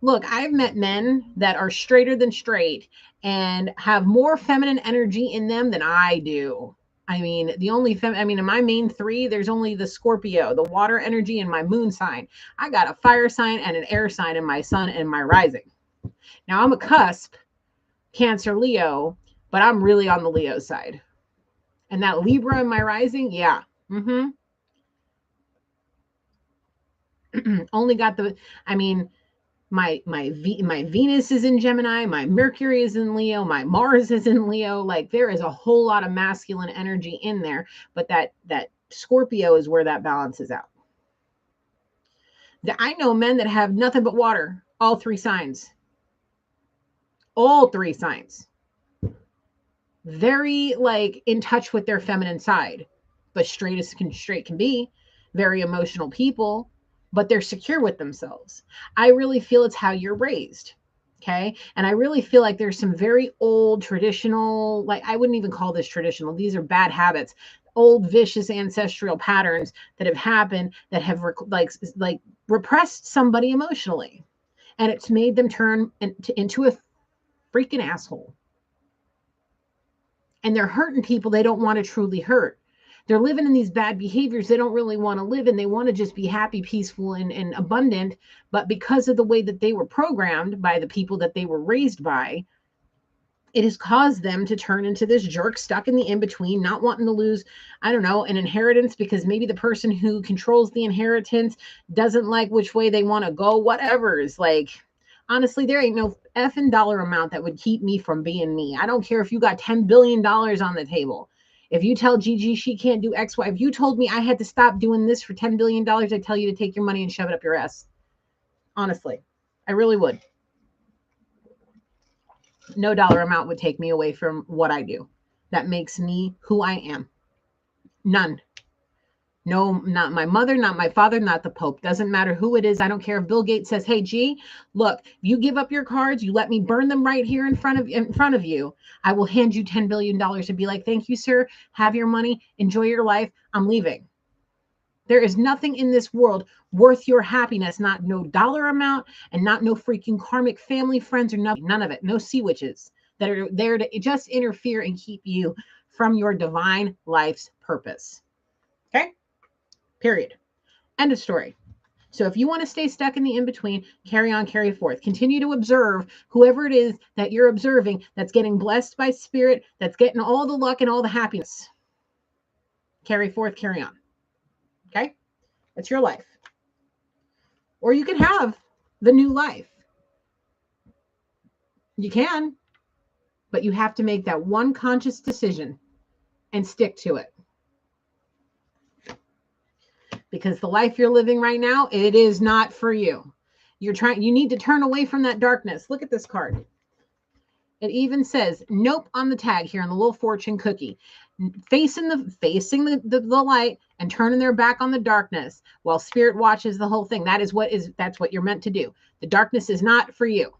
Look, I've met men that are straighter than straight and have more feminine energy in them than I do. I mean, in my main three, there's only the Scorpio, the water energy, and my moon sign. I got a fire sign and an air sign in my sun and my rising. Now I'm a cusp, Cancer, Leo, but I'm really on the Leo side. And that Libra in my rising, yeah. Only got my Venus is in Gemini, my Mercury is in Leo, my Mars is in Leo. Like there is a whole lot of masculine energy in there, but that Scorpio is where that balances out. I know men that have nothing but water, all three signs. All three signs. Very like in touch with their feminine side, but straight can be. Very emotional people, but they're secure with themselves. I really feel it's how you're raised. Okay. And I really feel like there's some very old traditional, like I wouldn't even call this traditional. These are bad habits, old vicious ancestral patterns that have happened that have like repressed somebody emotionally. And it's made them turn into a freaking asshole. And they're hurting people they don't want to truly hurt. They're living in these bad behaviors they don't really want to live in. They want to just be happy, peaceful, and abundant. But because of the way that they were programmed by the people that they were raised by, it has caused them to turn into this jerk stuck in the in-between, not wanting to lose, I don't know, an inheritance because maybe the person who controls the inheritance doesn't like which way they want to go, whatever. Is like, honestly, there ain't no effing dollar amount that would keep me from being me. I don't care if you got $10 billion on the table. If you tell Gigi she can't do X, Y, if you told me I had to stop doing this for $10 billion, I'd tell you to take your money and shove it up your ass. Honestly, I really would. No dollar amount would take me away from what I do. That makes me who I am. None. No, not my mother, not my father, not the Pope. Doesn't matter who it is. I don't care if Bill Gates says, "Hey, G, look, you give up your cards, you let me burn them right here in front of you. I will hand you $10 billion and be like, thank you, sir. Have your money. Enjoy your life. I'm leaving." There is nothing in this world worth your happiness, not no dollar amount and not no freaking karmic family, friends, or nothing, none of it. No sea witches that are there to just interfere and keep you from your divine life's purpose. Okay? Period. End of story. So if you want to stay stuck in the in-between, carry on, carry forth. Continue to observe whoever it is that you're observing that's getting blessed by spirit, that's getting all the luck and all the happiness. Carry forth, carry on. Okay? It's your life. Or you can have the new life. You can, but you have to make that one conscious decision and stick to it. Because the life you're living right now, it is not for you. You need to turn away from that darkness. Look at this card. It even says nope on the tag here on the little fortune cookie. Facing the light and turning their back on the darkness while spirit watches the whole thing. That's what you're meant to do. The darkness is not for you.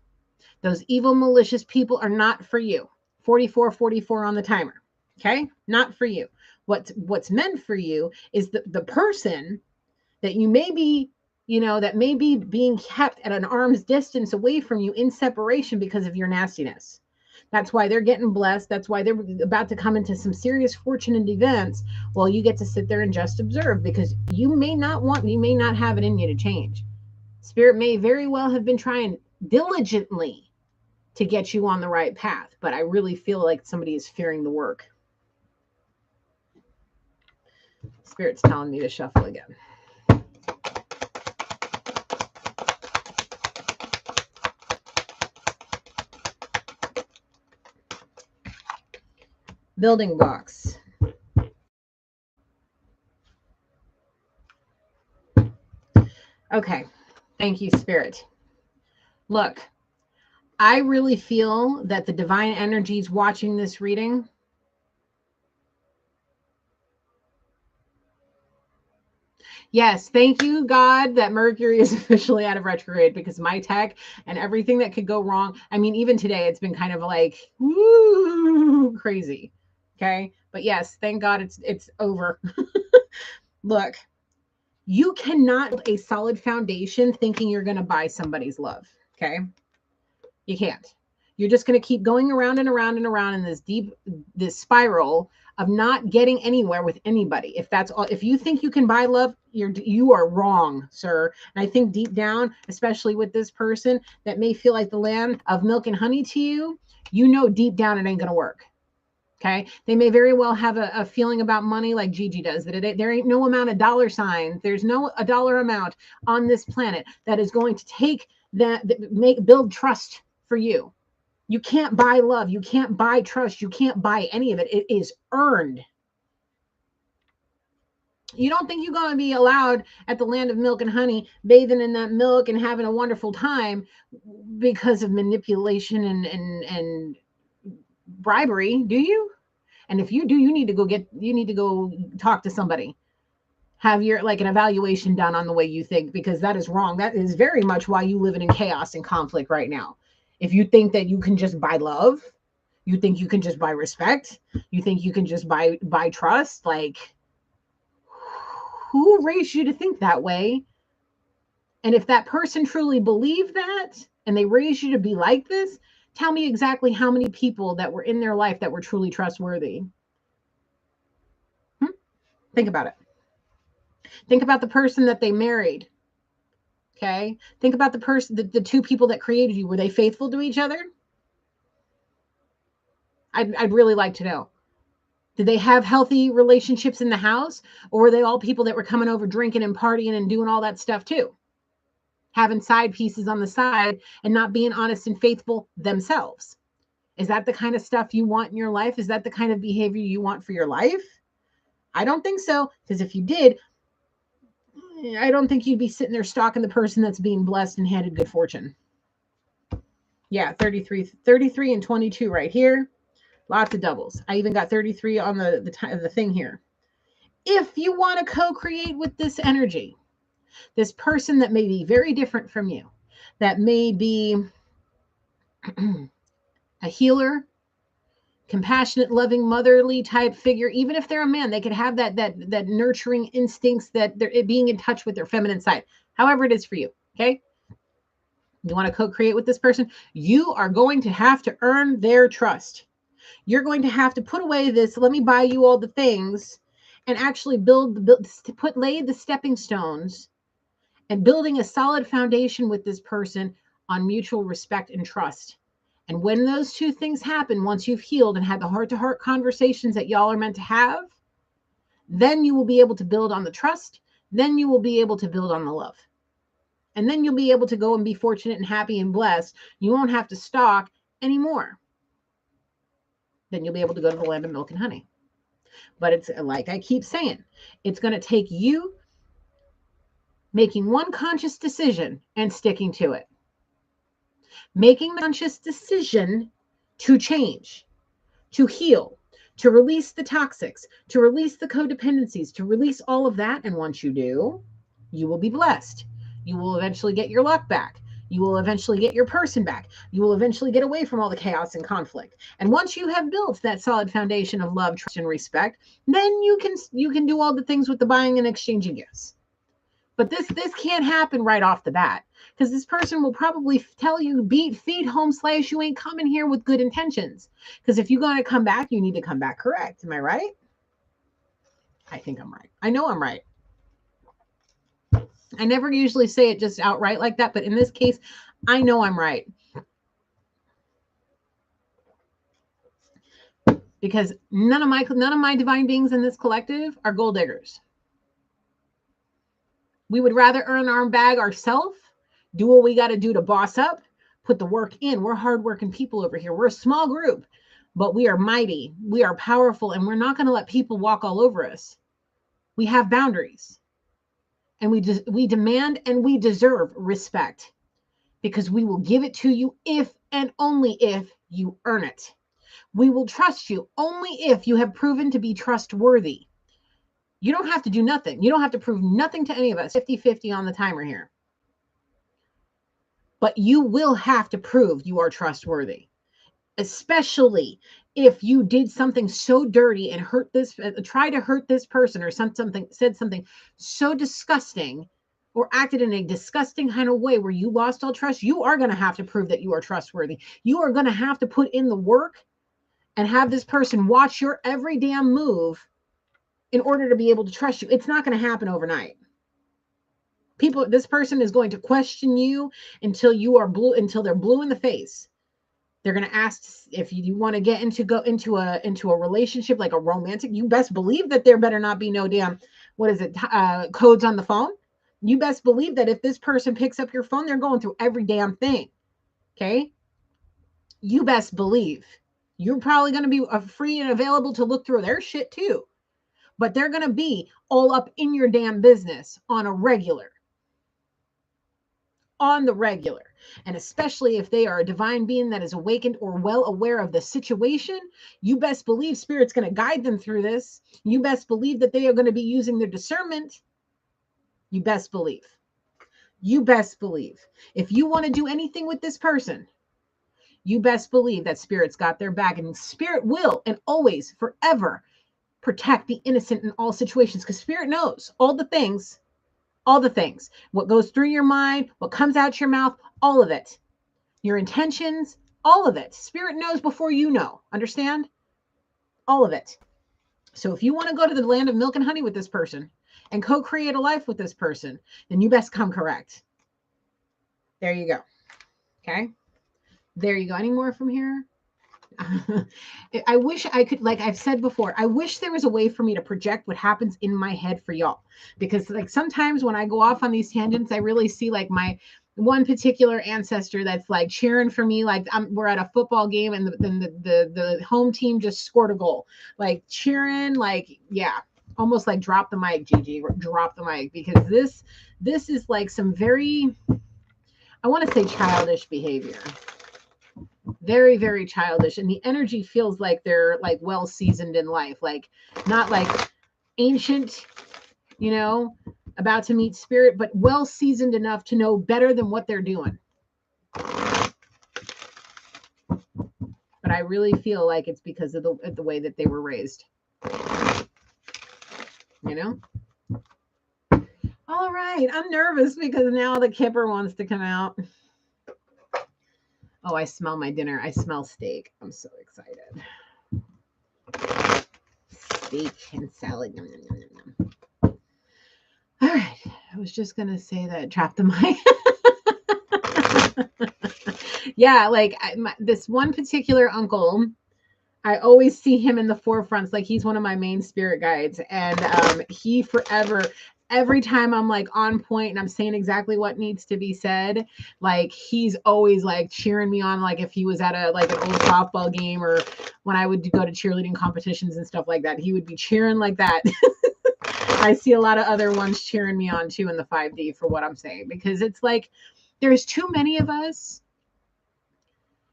Those evil, malicious people are not for you. 44 on the timer. Okay? Not for you. What's meant for you is the person that you may be, that may be being kept at an arm's distance away from you in separation because of your nastiness. That's why they're getting blessed. That's why they're about to come into some serious fortunate events. Well, you get to sit there and just observe, because you may not have it in you to change. Spirit may very well have been trying diligently to get you on the right path, but I really feel like somebody is fearing the work. Spirit's telling me to shuffle again. Building blocks. Okay. Thank you, Spirit. Look, I really feel that the divine energies watching this reading Yes, thank you, God, that Mercury is officially out of retrograde, because my tech and everything that could go wrong. I mean, even today, it's been kind of like woo, crazy. Okay. But yes, thank God it's over. Look, you cannot build a solid foundation thinking you're going to buy somebody's love. Okay. You can't. You're just going to keep going around and around and around in this spiral of not getting anywhere with anybody. If that's all, if you think you can buy love, you are wrong, sir. And I think deep down, especially with this person that may feel like the land of milk and honey to you, you know deep down it ain't going to work. Okay. They may very well have a feeling about money like Gigi does, that there ain't no amount of dollar signs. There's no a dollar amount on this planet that is going to take build trust for you. You can't buy love. You can't buy trust. You can't buy any of it. It is earned. You don't think you're going to be allowed at the land of milk and honey, bathing in that milk and having a wonderful time because of manipulation and bribery, do you? And if you do, you need to go talk to somebody. Have your an evaluation done on the way you think, because that is wrong. That is very much why you live in chaos and conflict right now. If you think that you can just buy love, you think you can just buy respect, you think you can just buy trust, like, who raised you to think that way? And if that person truly believed that and they raised you to be like this, tell me exactly how many people that were in their life that were truly trustworthy. Think about it. Think about the person that they married. Okay. Think about the two people that created you. Were they faithful to each other? I'd really like to know. Did they have healthy relationships in the house, or were they all people that were coming over drinking and partying and doing all that stuff too? Having side pieces on the side and not being honest and faithful themselves. Is that the kind of stuff you want in your life? Is that the kind of behavior you want for your life? I don't think so, because if you did, I don't think you'd be sitting there stalking the person that's being blessed and handed good fortune. Yeah, 33 and 22 right here. Lots of doubles. I even got 33 on the thing here. If you want to co-create with this energy, this person that may be very different from you, that may be a healer, compassionate, loving, motherly type figure, even if they're a man, they could have that nurturing instincts, that they're being in touch with their feminine side. However it is for you, okay? You want to co-create with this person, you are going to have to earn their trust. You're going to have to put away this, let me buy you all the things, and actually lay the stepping stones and building a solid foundation with this person on mutual respect and trust. And when those two things happen, once you've healed and had the heart-to-heart conversations that y'all are meant to have, then you will be able to build on the trust. Then you will be able to build on the love. And then you'll be able to go and be fortunate and happy and blessed. You won't have to stalk anymore. Then you'll be able to go to the land of milk and honey. But it's like I keep saying, it's going to take you making one conscious decision and sticking to it. Making the conscious decision to change, to heal, to release the toxics, to release the codependencies, to release all of that. And once you do, you will be blessed. You will eventually get your luck back. You will eventually get your person back. You will eventually get away from all the chaos and conflict. And once you have built that solid foundation of love, trust, and respect, then you can do all the things with the buying and exchanging gifts. But this can't happen right off the bat, because this person will probably tell you, feed home slash, you ain't coming here with good intentions. Because if you're going to come back, you need to come back correct. Am I right? I think I'm right. I know I'm right. I never usually say it just outright like that, but in this case, I know I'm right. Because none of my divine beings in this collective are gold diggers. We would rather earn our bag ourselves, do what we got to do to boss up, put the work in. We're hardworking people over here. We're a small group, but we are mighty. We are powerful, and we're not going to let people walk all over us. We have boundaries, and we demand and we deserve respect, because we will give it to you if and only if you earn it. We will trust you only if you have proven to be trustworthy. You don't have to do nothing. You don't have to prove nothing to any of us. 50-50 on the timer here. But you will have to prove you are trustworthy, especially if you did something so dirty and try to hurt this person, or said something so disgusting, or acted in a disgusting kind of way where you lost all trust. You are going to have to prove that you are trustworthy. You are going to have to put in the work and have this person watch your every damn move in order to be able to trust you. It's not going to happen overnight. This person is going to question you until they're blue in the face. They're going to ask if you want to go into a relationship, like a romantic. You best believe that there better not be no damn, codes on the phone. You best believe that if this person picks up your phone, they're going through every damn thing. Okay? You best believe. You're probably going to be free and available to look through their shit too. But they're going to be all up in your damn business on the regular. And especially if they are a divine being that is awakened or well aware of the situation, you best believe Spirit's going to guide them through this. You best believe that they are going to be using their discernment. You best believe. If you want to do anything with this person, you best believe that Spirit's got their back, and Spirit will and always forever protect the innocent in all situations, because Spirit knows all the things, what goes through your mind, what comes out your mouth, all of it, your intentions, all of it. Spirit knows before you know. Understand? All of it. So if you want to go to the land of milk and honey with this person and co-create a life with this person, then you best come correct. There you go. Okay. There you go. Any more from here? I wish I could, like I've said before, I wish there was a way for me to project what happens in my head for y'all. Because like sometimes when I go off on these tangents, I really see like my one particular ancestor that's like cheering for me. Like we're at a football game and the home team just scored a goal. Like cheering, like, yeah, almost like drop the mic, Gigi, drop the mic. Because this is like some very, I want to say childish behavior. Very, very childish. And the energy feels like they're like well seasoned in life, like not like ancient, about to meet Spirit, but well seasoned enough to know better than what they're doing. But I really feel like it's because of the way that they were raised. All right. I'm nervous because now the kipper wants to come out. Oh, I smell my dinner. I smell steak. I'm so excited. Steak and salad. Yum, yum, yum, yum, yum. All right. I was just going to say that. Drop the mic. Yeah, like this one particular uncle, I always see him in the forefronts. Like he's one of my main spirit guides. And he forever... Every time I'm like on point and I'm saying exactly what needs to be said, like he's always like cheering me on. Like if he was at an old softball game, or when I would go to cheerleading competitions and stuff like that, he would be cheering like that. I see a lot of other ones cheering me on too in the 5D for what I'm saying, because it's like there's too many of us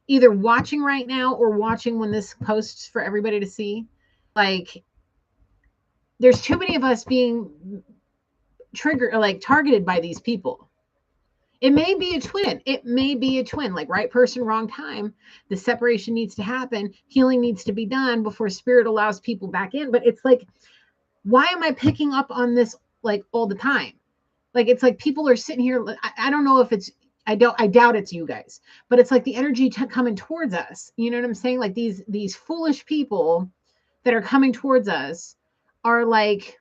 either watching right now or watching when this posts for everybody to see. Like there's too many of us being targeted by these people. It may be a twin, like right person, wrong time. The separation needs to happen. Healing needs to be done before Spirit allows people back in. But it's like, why am I picking up on this like all the time? Like, it's like people are sitting here. I don't know if it's, I doubt it's you guys, but it's like the energy coming towards us. You know what I'm saying? Like these foolish people that are coming towards us are like,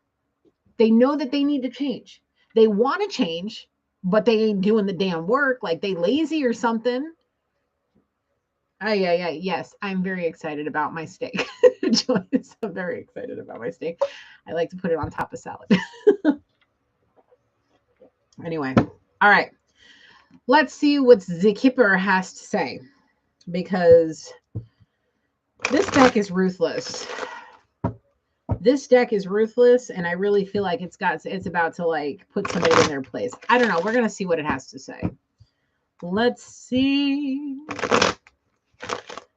they know that they need to change. They want to change, but they ain't doing the damn work. Like they lazy or something. Yeah. Yes, I'm very excited about my steak. Joyce, I'm very excited about my steak. I like to put it on top of salad. Anyway, all right. Let's see what the Kipper has to say, because this deck is ruthless. This deck is ruthless, and I really feel like it's about to like put somebody in their place. I don't know. We're gonna see what it has to say. Let's see.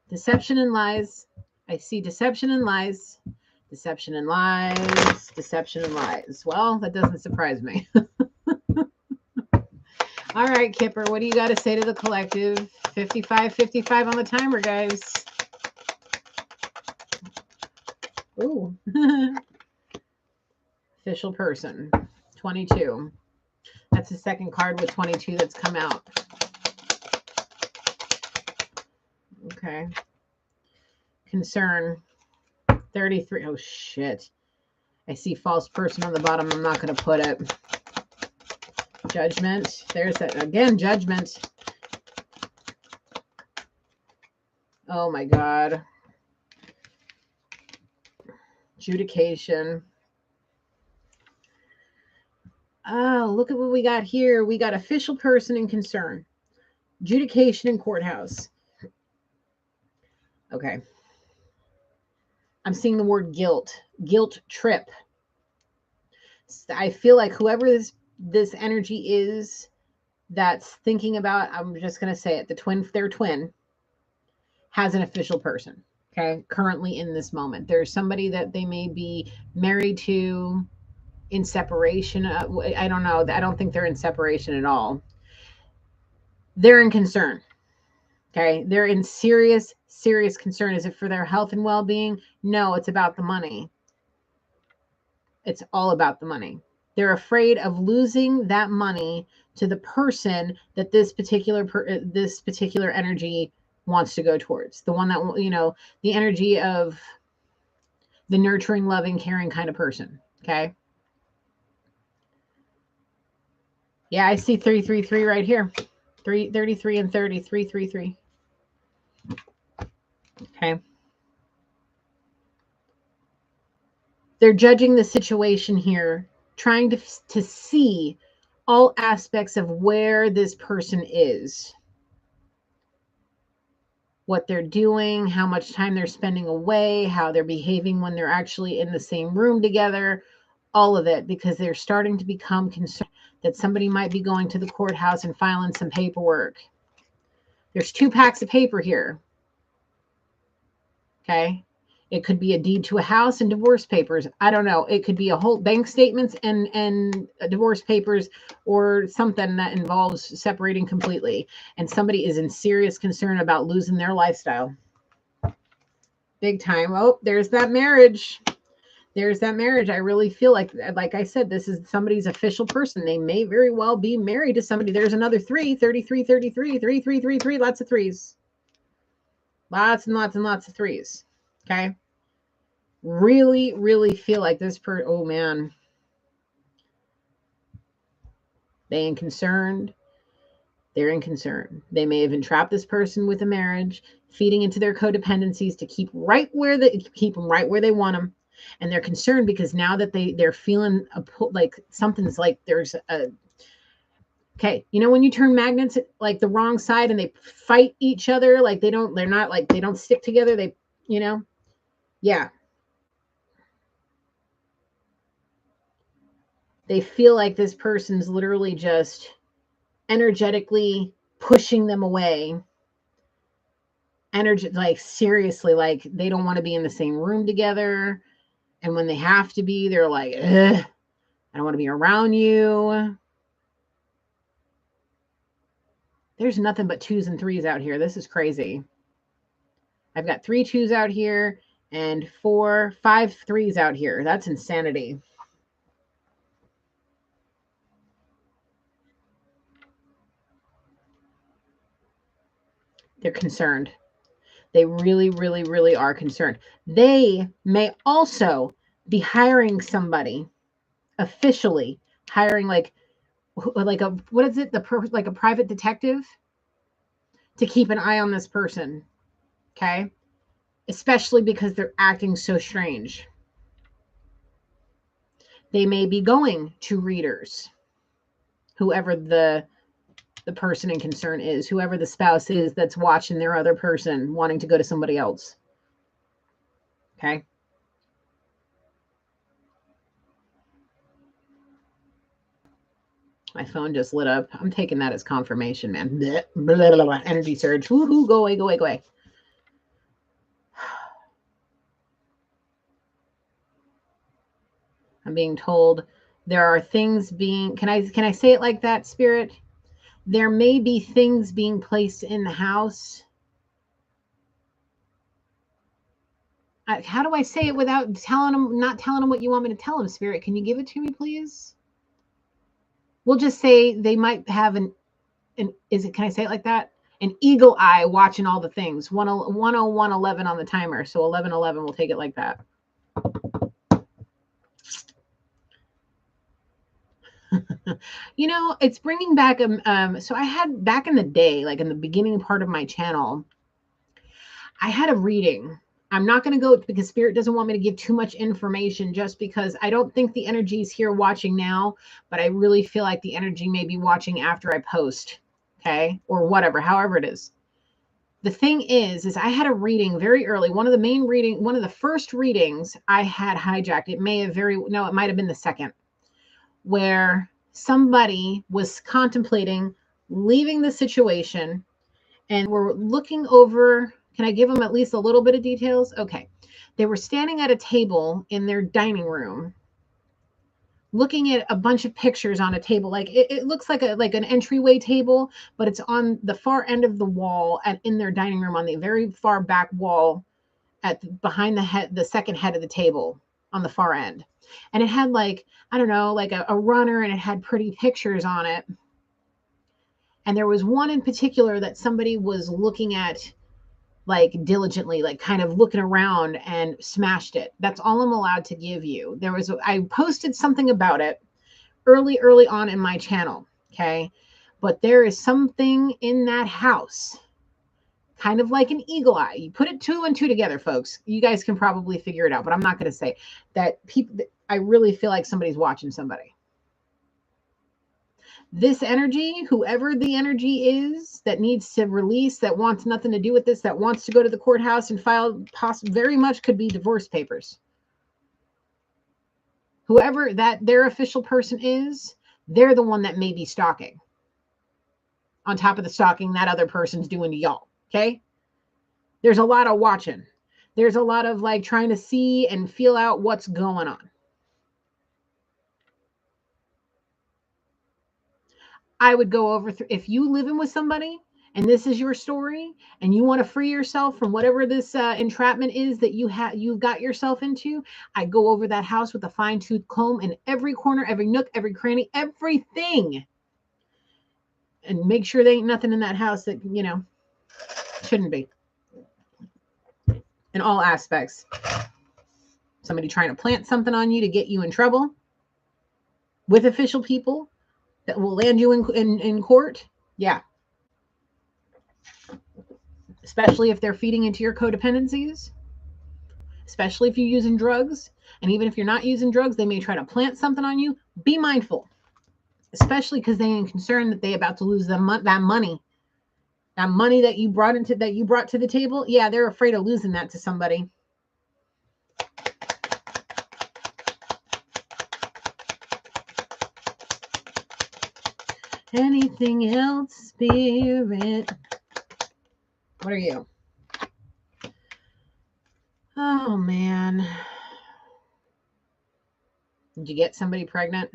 Deception and lies. I see deception and lies. Deception and lies. Deception and lies. Well, that doesn't surprise me. All right, Kipper, what do you got to say to the collective? 55 on the timer, guys. Ooh. Official person. 22. That's the second card with 22 that's come out. Okay. Concern. 33. Oh, shit. I see false person on the bottom. I'm not going to put it. Judgment. There's that. Again, judgment. Oh, my God. Adjudication. Oh, look at what we got here. We got official person and concern. Adjudication and courthouse. Okay. I'm seeing the word guilt. Guilt trip. I feel like whoever this energy is that's thinking about, I'm just going to say it, their twin, has an official person. Okay. Currently in this moment. There's somebody that they may be married to, in separation. I don't know. I don't think they're in separation at all. They're in concern. Okay. They're in serious concern. Is it for their health and well-being? No, it's about the money. It's all about the money. They're afraid of losing that money to the person that this particular energy wants to go towards. The one that, you know, the energy of the nurturing, loving, caring kind of person. Okay. Yeah, I see 333 right here. 33 and 30, 333. Okay. They're judging the situation here, trying to see all aspects of where this person is, what they're doing, how much time they're spending away, how they're behaving when they're actually in the same room together, all of it, because they're starting to become concerned that somebody might be going to the courthouse and filing some paperwork. There's 2 packs of paper here. Okay. It could be a deed to a house and divorce papers. I don't know. It could be a whole bank statements and divorce papers, or something that involves separating completely. And somebody is in serious concern about losing their lifestyle. Big time. Oh, there's that marriage. There's that marriage. I really feel like I said, this is somebody's official person. They may very well be married to somebody. There's another 3, 33, 33, 3, 3, 3, 3, lots of threes. Lots and lots and lots of threes. Okay. Really feel like this oh man. They ain't concerned. They're in concern. They may have entrapped this person with a marriage, feeding into their codependencies to keep them right where they want them. And they're concerned because now that they're feeling like something's like there's a, okay, you know, when you turn magnets like the wrong side and they fight each other, like they don't stick together. They, you know, yeah. They feel like this person's literally just energetically pushing them away. Like seriously, like they don't want to be in the same room together. And when they have to be, they're like, ugh, I don't want to be around you. There's nothing but 2s and 3s out here. This is crazy. I've got 3 2s out here and 5 3s out here. That's insanity. They're concerned. They really, really, really are concerned. They may also be hiring somebody officially, hiring like a, what is it? Like a private detective to keep an eye on this person. Okay. Especially because they're acting so strange. They may be going to readers, whoever the person in concern is, whoever the spouse is that's watching their other person wanting to go to somebody else. Okay. My phone just lit up. I'm taking that as confirmation, man. Blah, blah, blah, blah. Energy surge. Woohoo, go away, go away, go away. I'm being told there are things being, can I say it like that, Spirit? There may be things being placed in the house. How do I say it without not telling them what you want me to tell them, Spirit? Can you give it to me, please? We'll just say they might have can I say it like that? An eagle eye watching all the things. 101:11 on the timer. So 11:11, we'll take it like that. You know, it's bringing back so I had back in the day, like in the beginning part of my channel, I had a reading. I'm not going to go because Spirit doesn't want me to give too much information, just because I don't think the energy is here watching now, but I really feel like the energy may be watching after I post. Okay. Or whatever, however it is. The thing is I had a reading very early. One of the first readings I had hijacked. It might have been the second, where somebody was contemplating leaving the situation and were looking over. Can I give them at least a little bit of details? Okay. They were standing at a table in their dining room, looking at a bunch of pictures on a table. Like it looks like an entryway table, but it's on the far end of the wall in their dining room, on the very far back wall behind the second head of the table on the far end. And it had I don't know, like a runner, and it had pretty pictures on it. And there was one in particular that somebody was looking at diligently, kind of looking around, and smashed it. That's all I'm allowed to give you. I posted something about it early on in my channel. Okay. But there is something in that house, kind of like an eagle eye. You put it 2 and 2 together, folks. You guys can probably figure it out, but I'm not going to say that. I really feel like somebody's watching somebody. This energy, whoever the energy is that needs to release, that wants nothing to do with this, that wants to go to the courthouse and file, very much could be divorce papers. Whoever their official person is, they're the one that may be stalking. On top of the stalking that other person's doing to y'all. Okay. There's a lot of watching. There's a lot of trying to see and feel out what's going on. I would go over if you live in with somebody and this is your story and you want to free yourself from whatever this entrapment is that you've got yourself into. I go over that house with a fine-tooth comb in every corner, every nook, every cranny, everything, and make sure there ain't nothing in that house that shouldn't be, in all aspects. Somebody trying to plant something on you to get you in trouble with official people that will land you in court. Yeah. Especially if they're feeding into your codependencies. Especially if you're using drugs. And even if you're not using drugs, they may try to plant something on you. Be mindful. Especially because they ain't concerned that they about to lose that money. That money that you brought to the table. Yeah, they're afraid of losing that to somebody. Anything else, Spirit? What are you? Oh, man. Did you get somebody pregnant?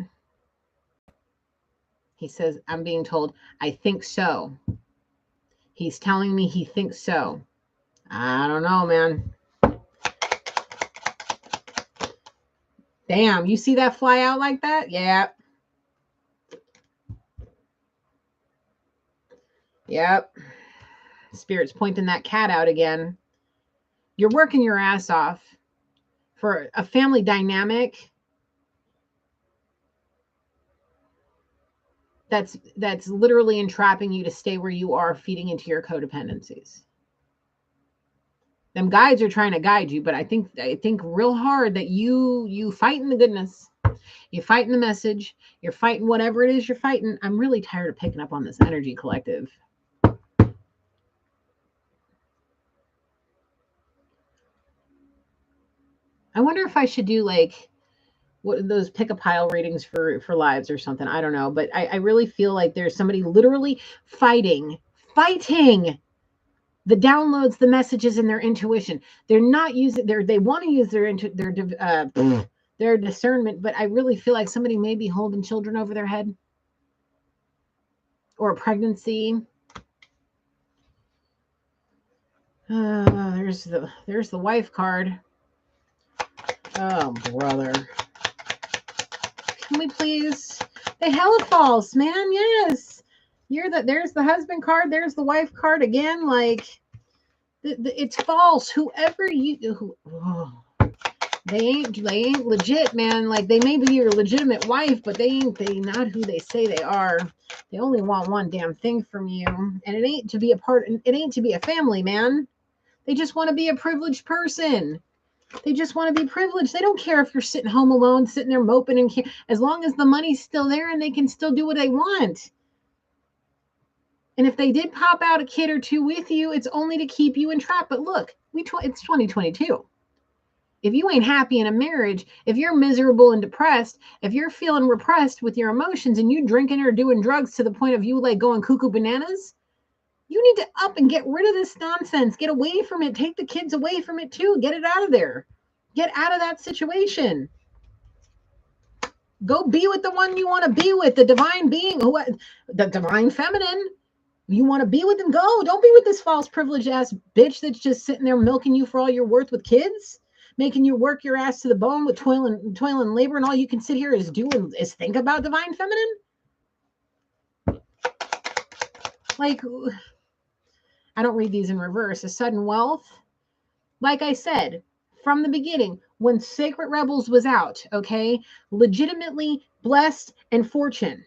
He says, I'm being told, I think so. He's telling me he thinks so. I don't know, man. Damn, you see that fly out like that? Yeah. Yep. Spirit's pointing that cat out again. You're working your ass off for a family dynamic that's literally entrapping you to stay where you are, feeding into your codependencies. Them guides are trying to guide you, but I think real hard that you fighting the goodness. You're fighting the message. You're fighting whatever it is you're fighting. I'm really tired of picking up on this energy collective. I wonder if I should do like what those pick a pile readings for lives or something. I don't know, but I really feel like there's somebody literally fighting the downloads, the messages, and their intuition. They're not using they want to use their discernment, but I really feel like somebody may be holding children over their head or a pregnancy. There's the wife card. Oh, brother. Can we please? The hella false, man. Yes. There's the husband card. There's the wife card again. Like, it's false. Whoever they ain't legit, man. Like, they may be your legitimate wife, but they not who they say they are. They only want one damn thing from you. And it ain't to be a family, man. They just want to be a privileged person. They just want to be privileged. They don't care if you're sitting home alone, sitting there moping, and as long as the money's still there and they can still do what they want. And if they did pop out a kid or two with you, it's only to keep you entrapped. But look, it's 2022. If you ain't happy in a marriage, if you're miserable and depressed, if you're feeling repressed with your emotions and you drinking or doing drugs to the point of you like going cuckoo bananas, you need to up and get rid of this nonsense. Get away from it. Take the kids away from it too. Get it out of there. Get out of that situation. Go be with the one you want to be with, the divine being, the divine feminine. You want to be with them, go. Don't be with this false privileged ass bitch that's just sitting there milking you for all you're worth with kids, making you work your ass to the bone with toil and labor, and all you can sit here is think about divine feminine. Like, I don't read these in reverse. A sudden wealth. Like I said, from the beginning, when Sacred Rebels was out, okay, legitimately blessed and fortune.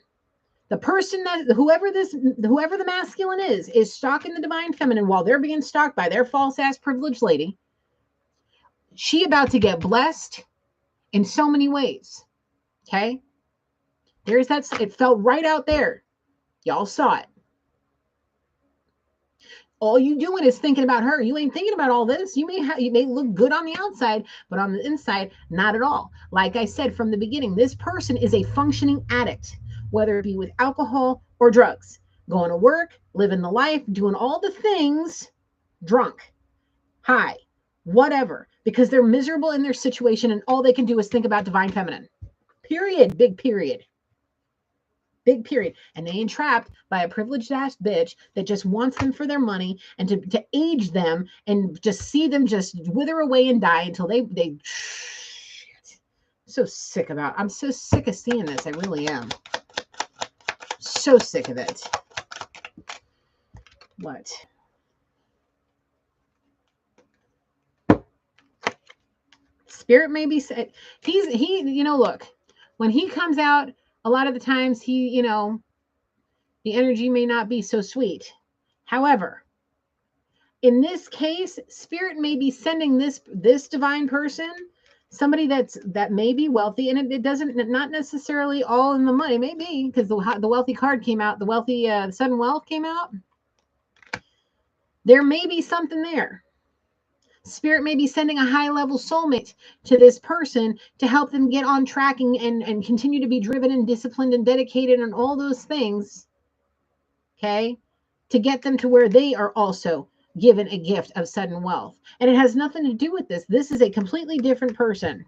The person whoever the masculine is stalking the divine feminine while they're being stalked by their false ass privileged lady. She about to get blessed in so many ways. Okay. There's that. It felt right out there. Y'all saw it. All you doing is thinking about her. You ain't thinking about all this. You may look good on the outside, but on the inside, not at all. Like I said from the beginning, this person is a functioning addict, whether it be with alcohol or drugs, going to work, living the life, doing all the things, drunk, high, whatever, because they're miserable in their situation and all they can do is think about divine feminine. Period. Big period. Big period. And they ain't trapped by a privileged ass bitch that just wants them for their money and to age them and just see them just wither away and die until they so sick about. I'm so sick of seeing this. I really am. So sick of it. What? Spirit maybe said look, when he comes out, a lot of the times the energy may not be so sweet. However, in this case, Spirit may be sending this divine person, somebody that may be wealthy, and it doesn't, not necessarily all in the money, maybe because the wealthy card came out, the sudden wealth came out. There may be something there. Spirit may be sending a high-level soulmate to this person to help them get on track and continue to be driven and disciplined and dedicated and all those things, okay, to get them to where they are also given a gift of sudden wealth. And it has nothing to do with this. This is a completely different person.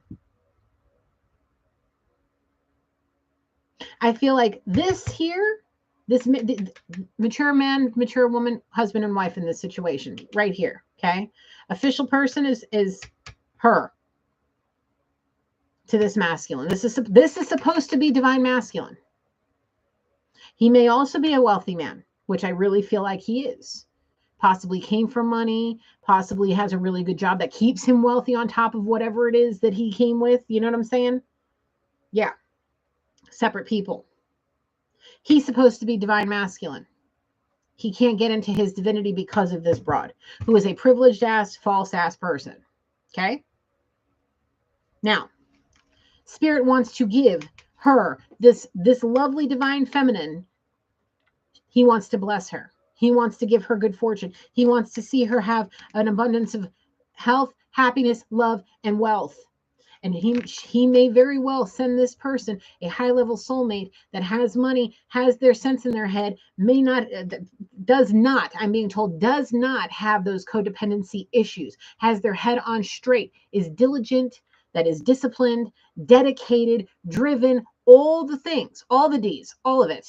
I feel like this mature man, mature woman, husband and wife in this situation right here, okay? Official person is her to this masculine. This is supposed to be divine masculine. He may also be a wealthy man, which I really feel like he is. possibly came from money, possibly has a really good job that keeps him wealthy on top of whatever it is that he came with. You know what I'm saying? Yeah. Separate people. He's supposed to be divine masculine. He can't get into his divinity because of this broad, who is a privileged ass, false ass person. Okay? Now, Spirit wants to give her this lovely divine feminine. He wants to bless her. He wants to give her good fortune. He wants to see her have an abundance of health, happiness, love, and wealth. And he may very well send this person a high-level soulmate that has money, has their sense in their head, may not, does not, I'm being told, does not have those codependency issues, has their head on straight, is diligent, that is disciplined, dedicated, driven, all the things, all the D's, all of it.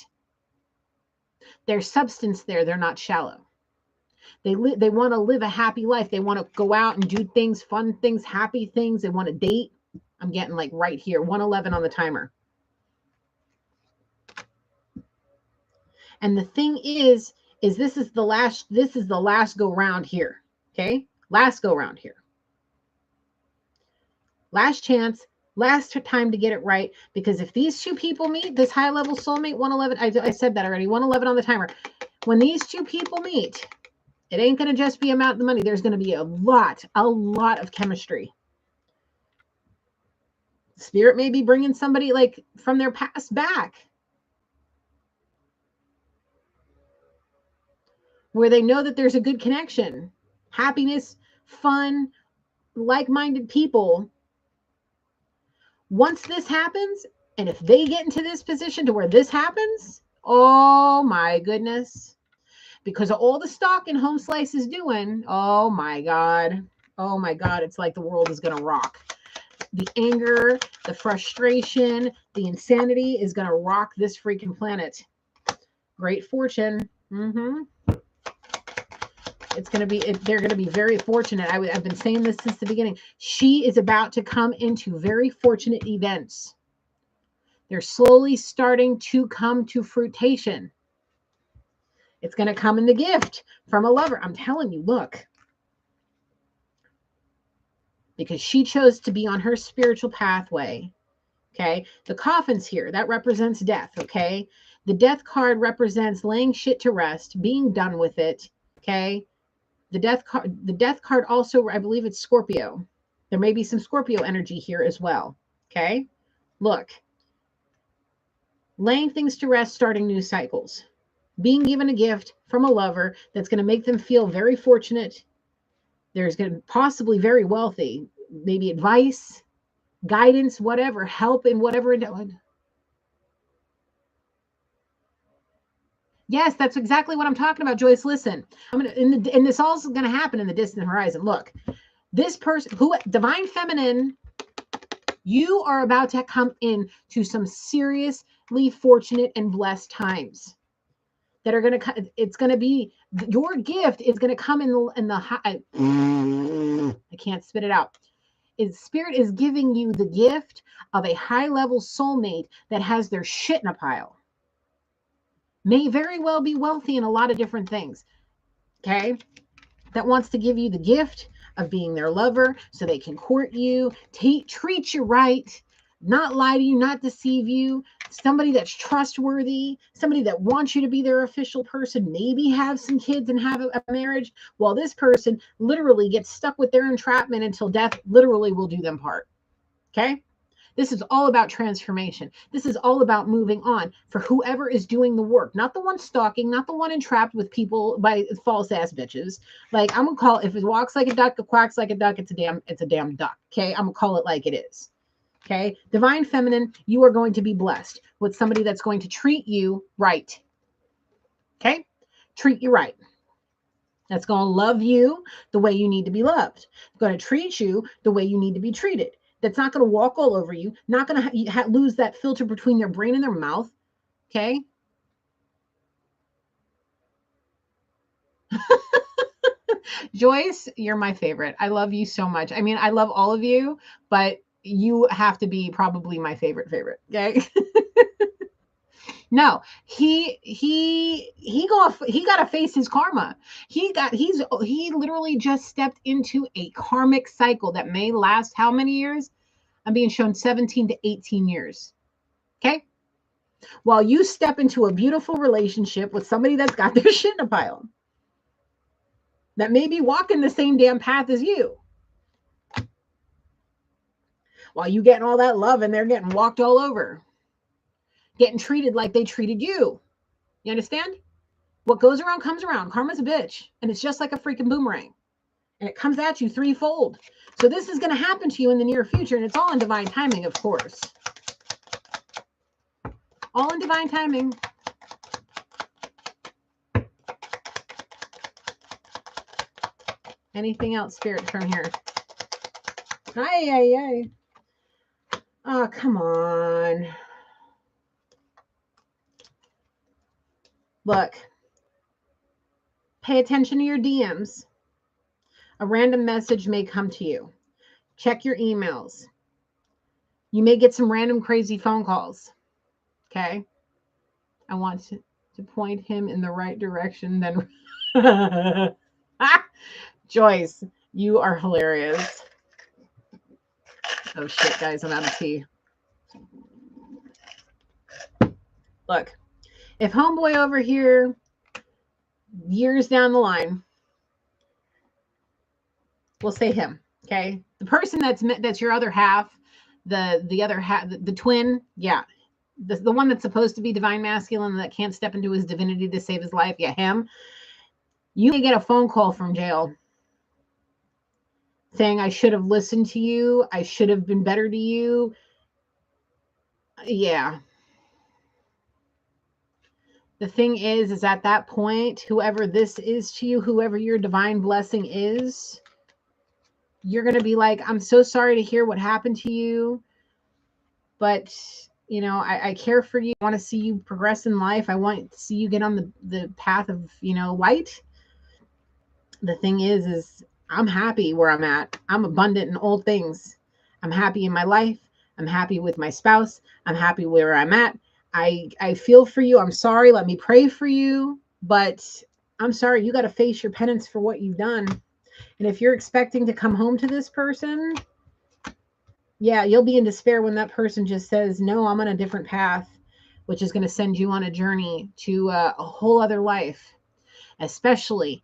There's substance there. They're not shallow. They want to live a happy life. They want to go out and do things, fun things, happy things. They want to date. I'm getting like right here, 111 on the timer. And the thing is this is the last go round here. Okay? Last go round here. Last chance, last time to get it right. Because if these two people meet, this high level soulmate, 111, I said that already, 111 on the timer. When these two people meet, it ain't going to just be about the money. There's going to be a lot of chemistry. Spirit may be bringing somebody like from their past back, where they know that there's a good connection, happiness, fun, like-minded people. Once this happens, and if they get into this position to where this happens, oh my goodness, because of all the stalking Home Slice is doing, oh my God, it's like the world is going to rock. The anger, the frustration, the insanity is going to rock this freaking planet. Great fortune. It's going to be, they're going to be very fortunate. I've been saying this since the beginning. She is about to come into very fortunate events. They're slowly starting to come to fruition. It's going to come in the gift from a lover. I'm telling you, look. Because she chose to be on her spiritual pathway. Okay. The coffin's here. That represents death. Okay. The death card represents laying shit to rest, being done with it. Okay. The death card also, I believe it's Scorpio. There may be some Scorpio energy here as well. Okay. Look. Laying things to rest, starting new cycles. Being given a gift from a lover that's going to make them feel very fortunate. There's going to possibly very wealthy, maybe advice, guidance, whatever, help in whatever. Yes, that's exactly what I'm talking about, Joyce. Listen, I'm gonna, and this all is going to happen in the distant horizon. Look, this person, who divine feminine, you are about to come in to some seriously fortunate and blessed times. That are going to, it's going to be, your gift is going to come in the high. I can't spit it out. Spirit is giving you the gift of a high level soulmate that has their shit in a pile. May very well be wealthy in a lot of different things. Okay. That wants to give you the gift of being their lover so they can court you, treat you right, not lie to you, not deceive you, somebody that's trustworthy, somebody that wants you to be their official person, maybe have some kids and have a marriage, while this person literally gets stuck with their entrapment until death literally will do them part. Okay? This is all about transformation. This is all about moving on for whoever is doing the work, not the one stalking, not the one entrapped with people by false ass bitches. Like, I'm gonna call it, if it walks like a duck, it quacks like a duck, it's a damn duck. Okay? I'm gonna call it like it is. Okay, divine feminine, you are going to be blessed with somebody that's going to treat you right. Okay, treat you right. That's going to love you the way you need to be loved. Going to treat you the way you need to be treated. That's not going to walk all over you. Not going to lose that filter between their brain and their mouth. Okay. Joyce, you're my favorite. I love you so much. I mean, I love all of you, but you have to be probably my favorite. Okay. No, he got to face his karma. He literally just stepped into a karmic cycle that may last how many years? I'm being shown 17 to 18 years. Okay? While you step into a beautiful relationship with somebody that's got their shit in a pile, that may be walking the same damn path as you. While you getting all that love and they're getting walked all over, getting treated like they treated you. You understand? What goes around comes around. Karma's a bitch. And it's just like a freaking boomerang. And it comes at you threefold. So this is going to happen to you in the near future. And it's all in divine timing, of course. All in divine timing. Anything else, Spirit, from here? Hi. Oh, come on. Look. Pay attention to your DMs. A random message may come to you. Check your emails. You may get some random crazy phone calls. Okay? I want to point him in the right direction. Then, Joyce, you are hilarious. Oh shit, guys, I'm out of tea. Look, if homeboy over here, years down the line, we'll say him, okay? The person that's your other half, the other half, the twin, yeah. The one that's supposed to be divine masculine that can't step into his divinity to save his life, yeah, him. You may get a phone call from jail saying, I should have listened to you. I should have been better to you. Yeah. The thing is at that point, whoever this is to you, whoever your divine blessing is, you're going to be like, I'm so sorry to hear what happened to you, but you know, I care for you. I want to see you progress in life. I want to see you get on the path of, you know, light. The thing is I'm happy where I'm at. I'm abundant in all things. I'm happy in my life. I'm happy with my spouse. I'm happy where I'm at. I feel for you. I'm sorry. Let me pray for you. But I'm sorry. You got to face your penance for what you've done. And if you're expecting to come home to this person, yeah, you'll be in despair when that person just says, no, I'm on a different path, which is going to send you on a journey to a whole other life. Especially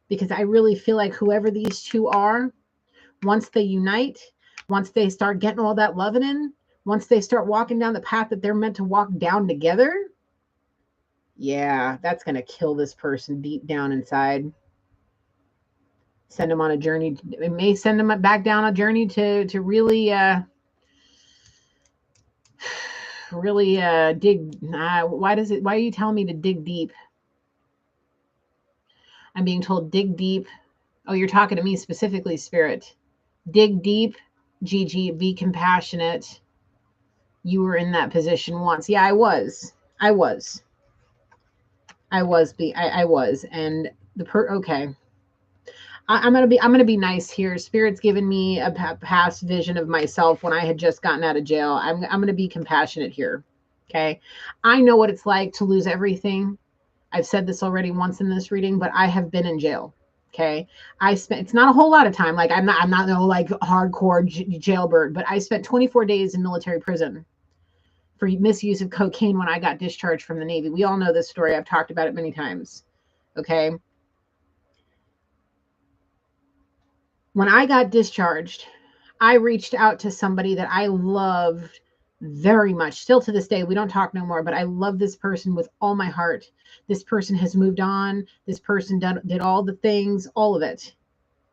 because I really feel like whoever these two are, once they unite, once they start getting all that loving in, once they start walking down the path that they're meant to walk down together, yeah, that's going to kill this person deep down inside. Send them on a journey. It may send them back down a journey to really dig. Why are you telling me to dig deep? I'm being told dig deep. Oh, you're talking to me specifically, Spirit. Dig deep, Gigi, be compassionate. You were in that position once. Yeah, I was. And okay. I'm gonna be nice here. Spirit's given me a past vision of myself when I had just gotten out of jail. I'm gonna be compassionate here. Okay. I know what it's like to lose everything. I've said this already once in this reading, but I have been in jail. Okay. It's not a whole lot of time. Like I'm not no like hardcore jailbird, but I spent 24 days in military prison for misuse of cocaine when I got discharged from the Navy. We all know this story. I've talked about it many times. Okay. When I got discharged, I reached out to somebody that I loved very much. Still to this day, we don't talk no more, but I love this person with all my heart. This person has moved on. This person did all the things, all of it.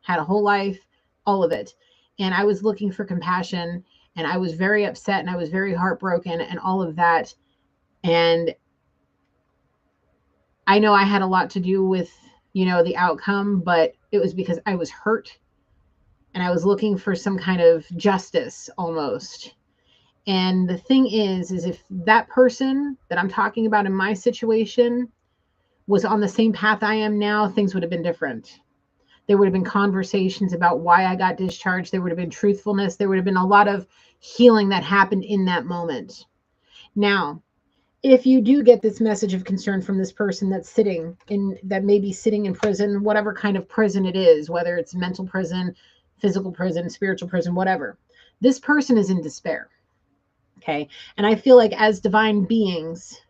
Had a whole life, all of it. And I was looking for compassion, and I was very upset, and I was very heartbroken, and all of that. And I know I had a lot to do with, you know, the outcome, but it was because I was hurt. And I was looking for some kind of justice almost. And the thing is if that person that I'm talking about in my situation was on the same path I am now, things would have been different. There would have been conversations about why I got discharged. There would have been truthfulness. There would have been a lot of healing that happened in that moment. Now, if you do get this message of concern from this person that may be sitting in prison, whatever kind of prison it is, whether it's mental prison, physical prison, spiritual prison, whatever, this person is in despair. Okay. And I feel like as divine beings,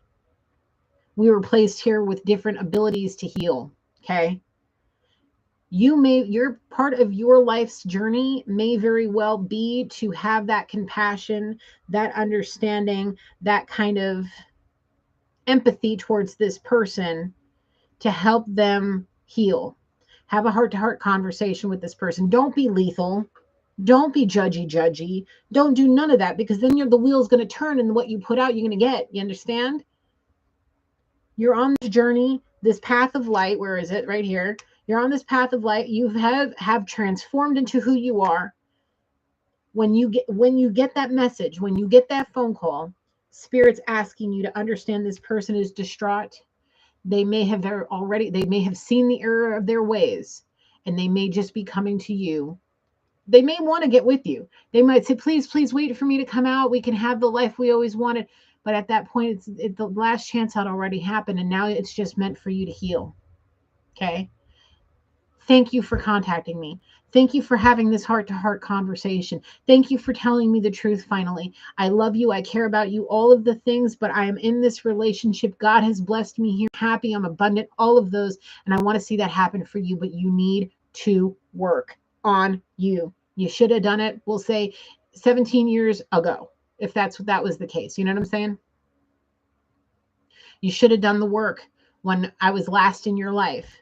we were placed here with different abilities to heal. Okay. Your part of your life's journey may very well be to have that compassion, that understanding, that kind of empathy towards this person to help them heal. Have a heart-to-heart conversation with this person. Don't be lethal. Don't be judgy. Don't do none of that, because then the wheel's going to turn, and what you put out, you're going to get. You understand? You're on this journey, this path of light. Where is it? Right here. You're on this path of light. You have transformed into who you are. When you get that message, when you get that phone call, Spirit's asking you to understand this person is distraught. They may have seen the error of their ways, and they may just be coming to you. They may want to get with you. They might say, please wait for me to come out. We can have the life we always wanted. But at that point, it's the last chance had already happened, and now it's just meant for you to heal. Okay? Thank you for contacting me. Thank you for having this heart-to-heart conversation. Thank you for telling me the truth finally. I love you. I care about you, all of the things, but I am in this relationship. God has blessed me here. I'm happy. I'm abundant, all of those. And I want to see that happen for you, but you need to work on you. You should have done it, we'll say 17 years ago, if that was the case. You know what I'm saying? You should have done the work when I was last in your life.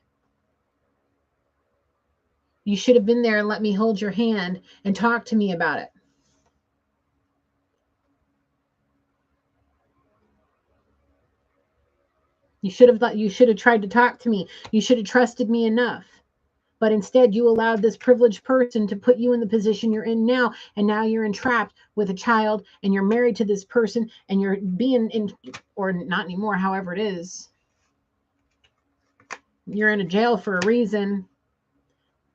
You should have been there and let me hold your hand and talk to me about it. You should have tried to talk to me. You should have trusted me enough. But instead, you allowed this privileged person to put you in the position you're in now. And now you're entrapped with a child, and you're married to this person, and you're being in, or not anymore, however it is. You're in a jail for a reason.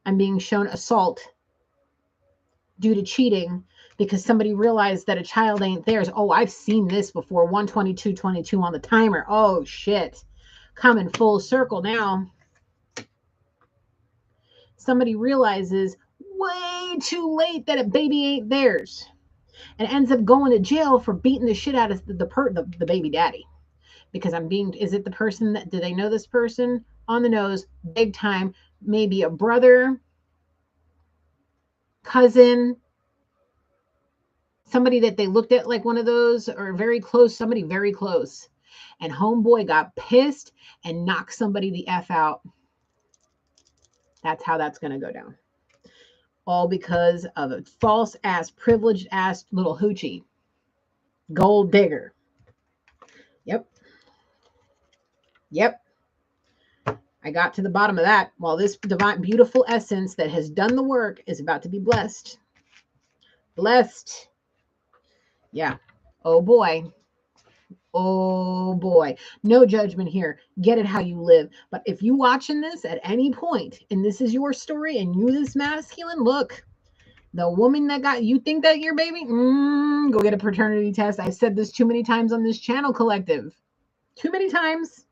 I'm being shown assault due to cheating because somebody realized that a child ain't theirs. Oh, I've seen this before. 122:22 on the timer. Oh, shit. Coming full circle now. Somebody realizes way too late that a baby ain't theirs and ends up going to jail for beating the shit out of the baby daddy. Because is it the person do they know this person? On the nose, big time, maybe a brother, cousin, somebody that they looked at like one of those, or very close, somebody very close. And homeboy got pissed and knocked somebody the F out. That's how that's going to go down. All because of a false ass, privileged ass little hoochie. Gold digger. Yep. I got to the bottom of that. While this divine, beautiful essence that has done the work is about to be blessed. Blessed. Yeah. Oh boy. Oh boy. No judgment here. Get it how you live. But if you watching this at any point and this is your story and you this masculine, look, the woman that got you think that your baby, go get a paternity test. I've said this too many times on this channel, collective. Too many times.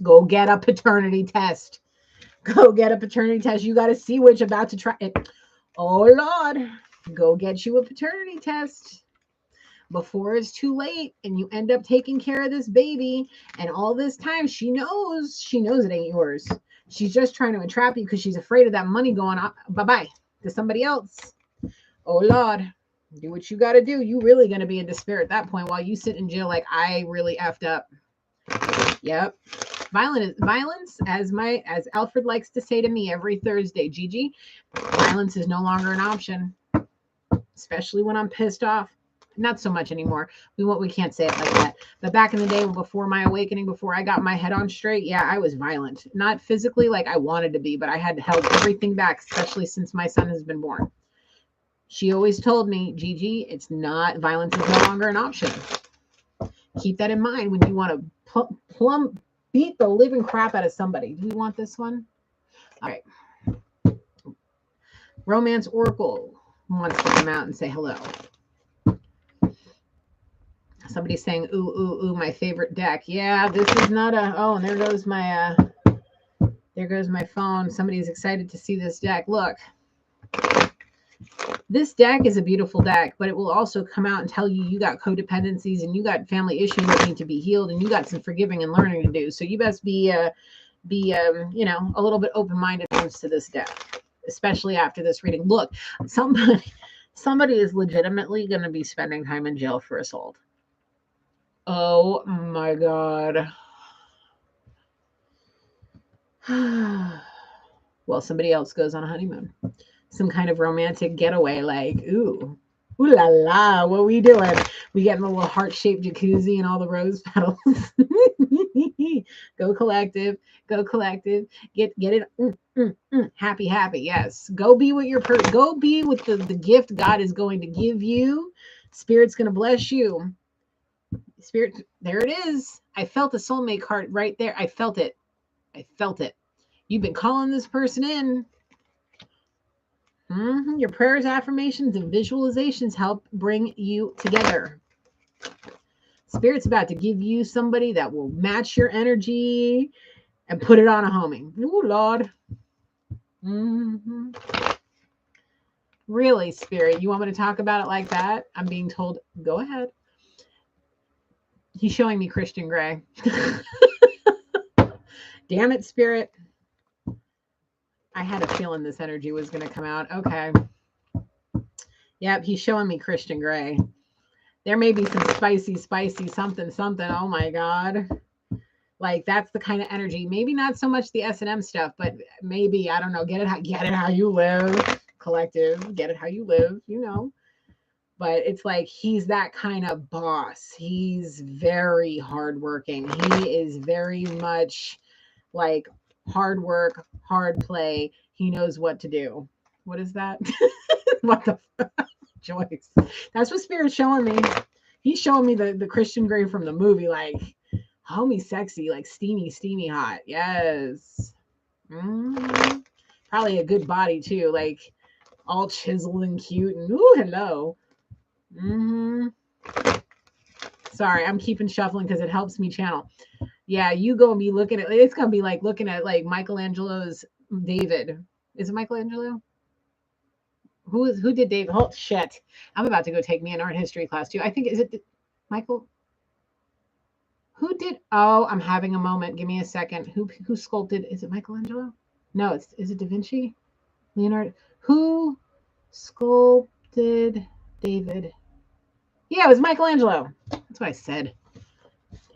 Go get a paternity test. Go get a paternity test. You got to see which about to try it. Oh Lord, go get you a paternity test before it's too late and you end up taking care of this baby. And all this time she knows it ain't yours. She's just trying to entrap you because she's afraid of that money going bye-bye to somebody else. Oh Lord, do what you got to do. You really going to be in despair at that point while you sit in jail like I really effed up. Yep. Violence, as Alfred likes to say to me every Thursday, Gigi, violence is no longer an option, especially when I'm pissed off. Not so much anymore. We can't say it like that. But back in the day, before my awakening, before I got my head on straight, yeah, I was violent. Not physically like I wanted to be, but I had held everything back, especially since my son has been born. She always told me, Gigi, violence is no longer an option. Keep that in mind when you want to beat the living crap out of somebody. Do we want this one? All right. Romance Oracle wants to come out and say hello. Somebody's saying, ooh, ooh, ooh, my favorite deck. Yeah, this is not a, oh, and there goes my phone. Somebody's excited to see this deck. Look, this deck is a beautiful deck, but it will also come out and tell you you got codependencies and you got family issues that need to be healed and you got some forgiving and learning to do. So you best be a little bit open-minded to this deck, especially after this reading. Look, somebody is legitimately going to be spending time in jail for assault. Oh my God. Well, somebody else goes on a honeymoon. Some kind of romantic getaway, like, ooh la la, what we doing? We getting a little heart-shaped jacuzzi and all the rose petals. Go collective. Get it. Happy. Yes. Go be with go be with the gift God is going to give you. Spirit's going to bless you. Spirit, there it is. I felt the soulmate card right there. I felt it. You've been calling this person in. Your prayers, affirmations, and visualizations help bring you together. Spirit's about to give you somebody that will match your energy and put it on a homing. Ooh, Lord. Really, Spirit? You want me to talk about it like that? I'm being told, go ahead. He's showing me Christian Grey. Damn it, Spirit. I had a feeling this energy was going to come out. Okay. Yep, he's showing me Christian Grey. There may be some spicy something. Oh my God. Like, that's the kind of energy. Maybe not so much the S&M stuff, but maybe, I don't know, get it how you live. Collective, get it how you live, But it's like he's that kind of boss. He's very hardworking. He is very much like hard work, hard play. He knows what to do. What is that? What the fuck? Joyce. That's what Spirit's showing me. He's showing me the Christian Grey from the movie, like homie sexy, like steamy hot. Yes. Probably a good body too, like all chiseled and cute and ooh, hello. Sorry, I'm keeping shuffling because it helps me channel. Yeah, you go and be looking at it's gonna be like looking at like Michelangelo's David. Is it Michelangelo? Who did David? Oh shit! I'm about to go take me an art history class too. I think is it Michael? Who did? Oh, I'm having a moment. Give me a second. Who sculpted? Is it Michelangelo? No, is it Da Vinci? Leonardo? Who sculpted David? Yeah, it was Michelangelo. That's what I said.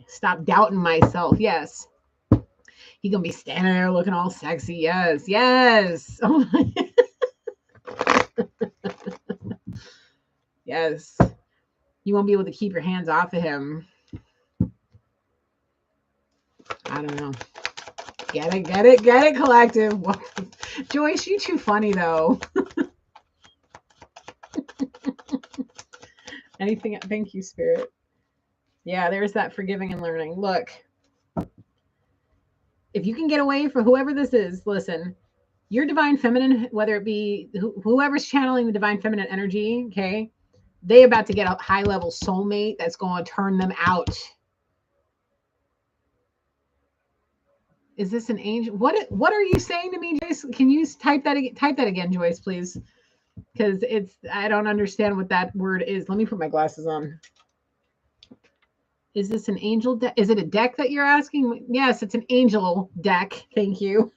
Stop doubting myself. Yes. He gonna be standing there looking all sexy. Yes. Oh my. Yes. You won't be able to keep your hands off of him. I don't know. Get it, collective. Joyce, you too funny though. Anything? Thank you, Spirit. Yeah, there's that forgiving and learning. Look, if you can get away from whoever this is, listen, your divine feminine, whether it be whoever's channeling the divine feminine energy, okay, they about to get a high level soulmate that's going to turn them out. Is this an angel? What are you saying to me, Joyce? Can you type that again, Joyce, please? Because I don't understand what that word is. Let me put my glasses on. Is this an angel deck? Is it a deck that you're asking? Yes, it's an angel deck. Thank you.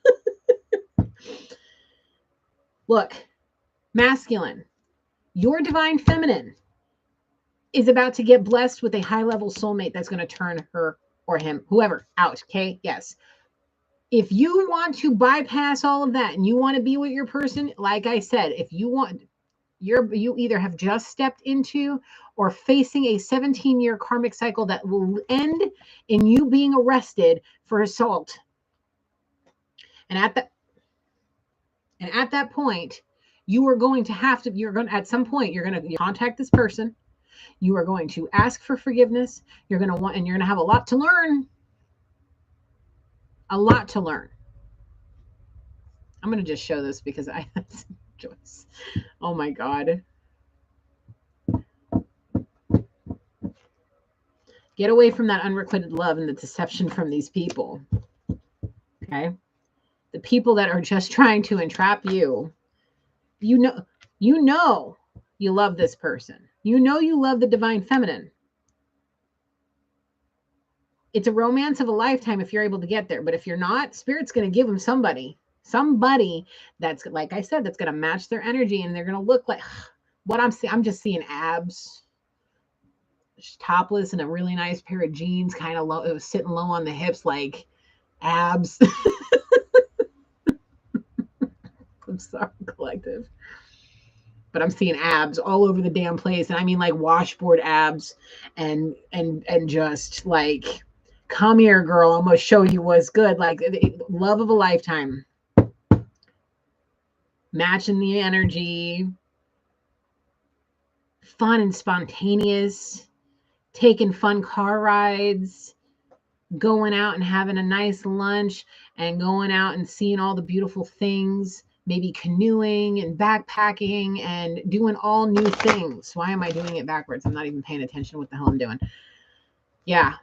Look, masculine, your divine feminine is about to get blessed with a high-level soulmate that's going to turn her or him, whoever, out. Okay? Yes. If you want to bypass all of that and you want to be with your person, like I said, if you want, you either have just stepped into or facing a 17-year karmic cycle that will end in you being arrested for assault. And at that point, you are going to have to, at some point, you're going to contact this person. You are going to ask for forgiveness. You're going to have a lot to learn. A lot to learn. I'm going to just show this because I Joyce. Oh my God. Get away from that unrequited love and the deception from these people. Okay? The people that are just trying to entrap you. You know you love this person. You know you love the divine feminine. It's a romance of a lifetime if you're able to get there. But if you're not, Spirit's going to give them somebody that's, like I said, that's going to match their energy, and they're going to look like what I'm seeing. I'm just seeing abs, topless, and a really nice pair of jeans, kind of low. It was sitting low on the hips, like abs. I'm sorry, collective. But I'm seeing abs all over the damn place. And I mean like washboard abs and just like, come here, girl, I'm gonna show you what's good. Like love of a lifetime. Matching the energy, fun and spontaneous, taking fun car rides, going out and having a nice lunch and going out and seeing all the beautiful things, maybe canoeing and backpacking and doing all new things. Why am I doing it backwards? I'm not even paying attention to what the hell I'm doing. Yeah.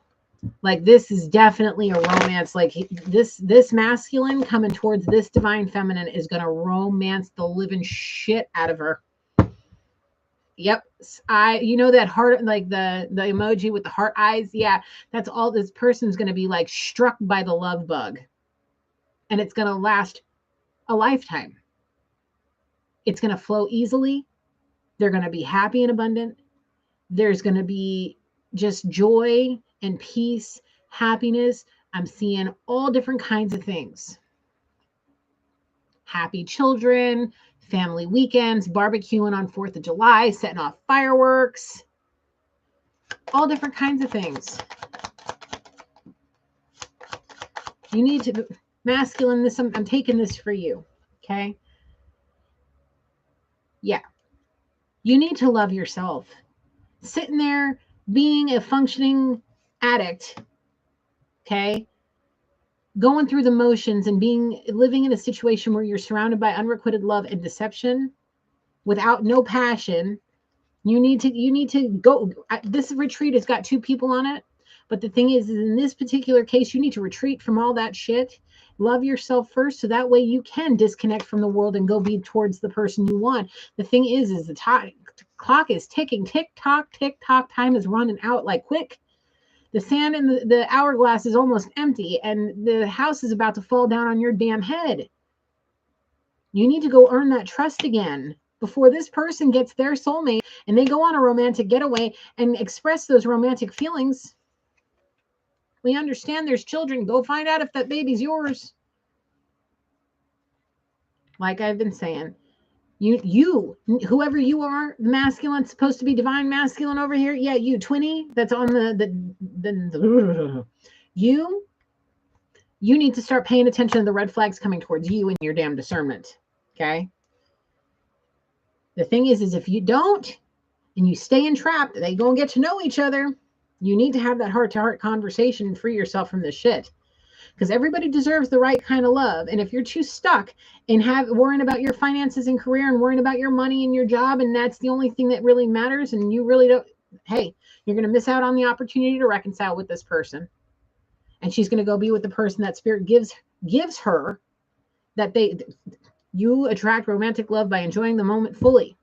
Like this is definitely a romance. Like this masculine coming towards this divine feminine is going to romance the living shit out of her. Yep. You know that heart, like the emoji with the heart eyes. Yeah. That's all this person's going to be like struck by the love bug. And it's going to last a lifetime. It's going to flow easily. They're going to be happy and abundant. There's going to be just joy and peace, happiness. I'm seeing all different kinds of things. Happy children, family weekends, barbecuing on 4th of July, setting off fireworks, all different kinds of things. You need to, masculine, this, I'm taking this for you, okay? Yeah. You need to love yourself. Sitting there being a functioning addict, okay? Going through the motions and living in a situation where you're surrounded by unrequited love and deception without no passion. You need to go. This retreat has got 2 people on it. But the thing is in this particular case, you need to retreat from all that shit. Love yourself first, so that way you can disconnect from the world and go be towards the person you want. The thing is the clock is ticking. Tick tock, tick tock. Time is running out like quick. The sand in the hourglass is almost empty, and the house is about to fall down on your damn head. You need to go earn that trust again before this person gets their soulmate and they go on a romantic getaway and express those romantic feelings. We understand there's children. Go find out if that baby's yours. Like I've been saying, you, whoever you are, the masculine, supposed to be divine masculine over here. Yeah, you, twinny, that's on the you need to start paying attention to the red flags coming towards you and your damn discernment. Okay. The thing is if you don't and you stay entrapped, they gonna get to know each other. You need to have that heart-to-heart conversation and free yourself from this shit. Because everybody deserves the right kind of love. And if you're too stuck in worrying about your finances and career and worrying about your money and your job, and that's the only thing that really matters, and you really don't, hey, you're going to miss out on the opportunity to reconcile with this person. And she's going to go be with the person that Spirit gives her, that you attract romantic love by enjoying the moment fully.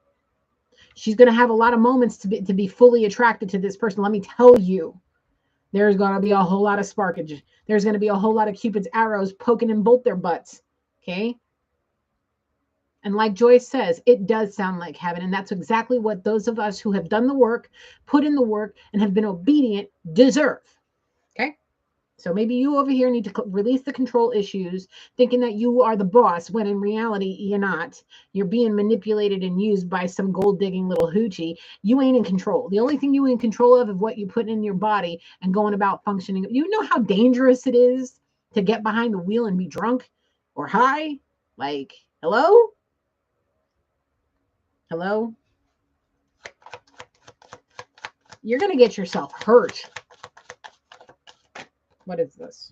She's going to have a lot of moments to be fully attracted to this person. Let me tell you. There's going to be a whole lot of sparkage. There's going to be a whole lot of Cupid's arrows poking in both their butts. Okay. And like Joyce says, it does sound like heaven. And that's exactly what those of us who have done the work, put in the work, and have been obedient deserve. Okay. So maybe you over here need to release the control issues, thinking that you are the boss, when in reality, you're not. You're being manipulated and used by some gold-digging little hoochie. You ain't in control. The only thing you in control of is what you put in your body and going about functioning. You know how dangerous it is to get behind the wheel and be drunk or high? Like, hello? Hello? You're going to get yourself hurt. What is this?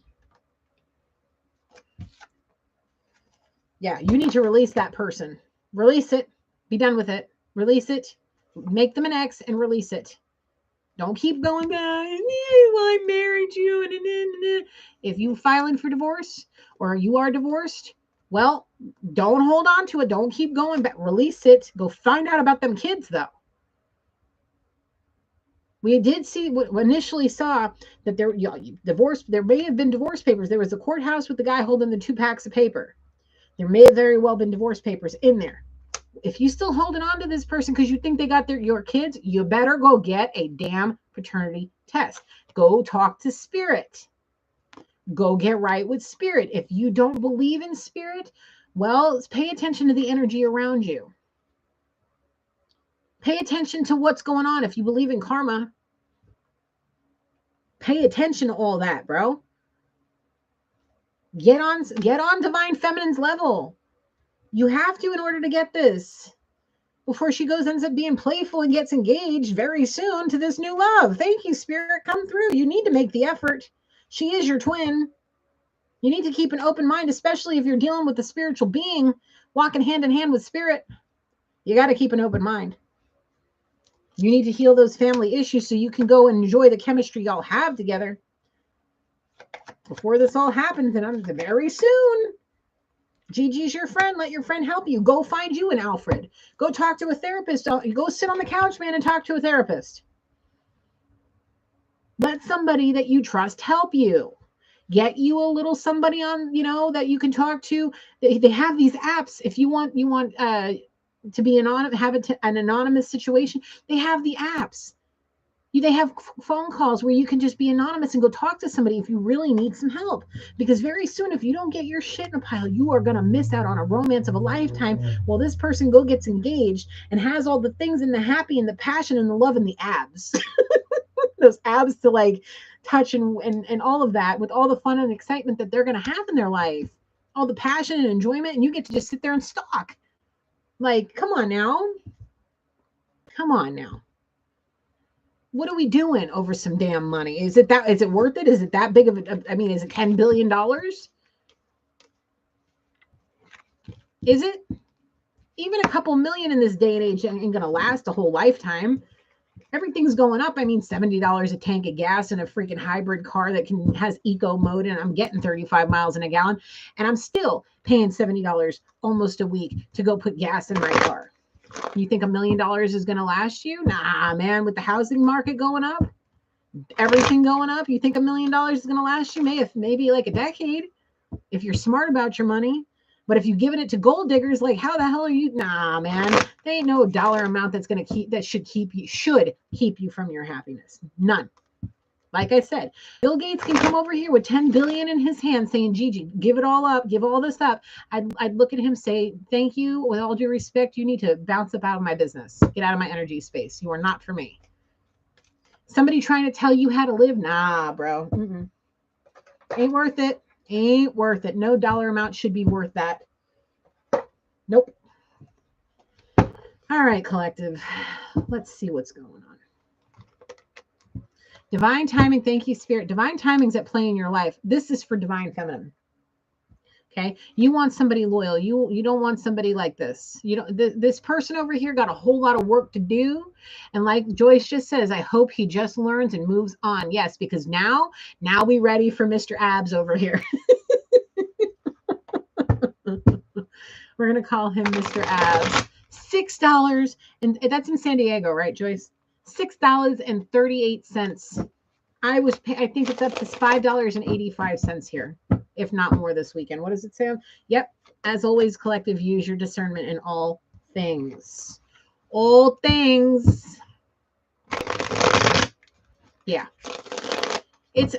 Yeah, you need to release that person. Release it. Be done with it. Release it. Make them an ex and release it. Don't keep going back. I married you. If you filing for divorce or you are divorced, well, don't hold on to it. Don't keep going back. Release it. Go find out about them kids, though. We did see, we initially saw that there, divorce. There may have been divorce papers. There was a courthouse with the guy holding the 2 packs of paper. There may have very well been divorce papers in there. If you still holding on to this person because you think they got your kids, you better go get a damn paternity test. Go talk to spirit. Go get right with spirit. If you don't believe in spirit, well, pay attention to the energy around you. Pay attention to what's going on. If you believe in karma, pay attention to all that, bro. Get on divine feminine's level. You have to in order to get this. Before she ends up being playful and gets engaged very soon to this new love. Thank you, spirit. Come through. You need to make the effort. She is your twin. You need to keep an open mind, especially if you're dealing with a spiritual being walking hand in hand with spirit. You got to keep an open mind. You need to heal those family issues so you can go and enjoy the chemistry y'all have together. Before this all happens, and very soon. Gigi's your friend. Let your friend help you. Go find you an Alfred. Go talk to a therapist. Go sit on the couch, man, and talk to a therapist. Let somebody that you trust help you. Get you a little somebody on, that you can talk to. They have these apps. If you want to be anonymous, have an anonymous situation, they have the apps. They have phone calls where you can just be anonymous and go talk to somebody if you really need some help. Because very soon, if you don't get your shit in a pile, you are going to miss out on a romance of a lifetime while this person gets engaged and has all the things and the happy and the passion and the love and the abs. Those abs to like touch and all of that with all the fun and excitement that they're going to have in their life. All the passion and enjoyment, and you get to just sit there and stalk. Like, come on now. Come on now. What are we doing over some damn money? Is it worth it? Is it that big of is it $10 billion? Is it? Even a couple million in this day and age ain't going to last a whole lifetime. Everything's going up. $70 a tank of gas in a freaking hybrid car that has eco mode, and I'm getting 35 miles in a gallon, and I'm still paying $70 almost a week to go put gas in my car. You think $1 million is going to last you? Nah, man, with the housing market going up, everything going up, you think $1 million is going to last you? Maybe like a decade if you're smart about your money. But if you've given it to gold diggers, like how the hell are you? Nah, man, there ain't no dollar amount that should keep you from your happiness. None. Like I said, Bill Gates can come over here with 10 billion in his hand saying, Gigi, give it all up, give all this up. I'd look at him, say, thank you. With all due respect, you need to bounce up out of my business. Get out of my energy space. You are not for me. Somebody trying to tell you how to live? Nah, bro. Ain't worth it. Ain't worth it. No dollar amount should be worth that. Nope. All right, collective. Let's see what's going on. Divine timing. Thank you, spirit. Divine timing's at play in your life. This is for divine feminine. Okay. You want somebody loyal. You don't want somebody like this. This person over here got a whole lot of work to do. And like Joyce just says, I hope he just learns and moves on. Yes, because now we ready for Mr. Abs over here. We're going to call him Mr. Abs. $6. And that's in San Diego, right, Joyce? $6.38. I think it's up to $5.85 here, if not more this weekend. What does it say? Yep. As always, collective, use your discernment in all things. All things. Yeah.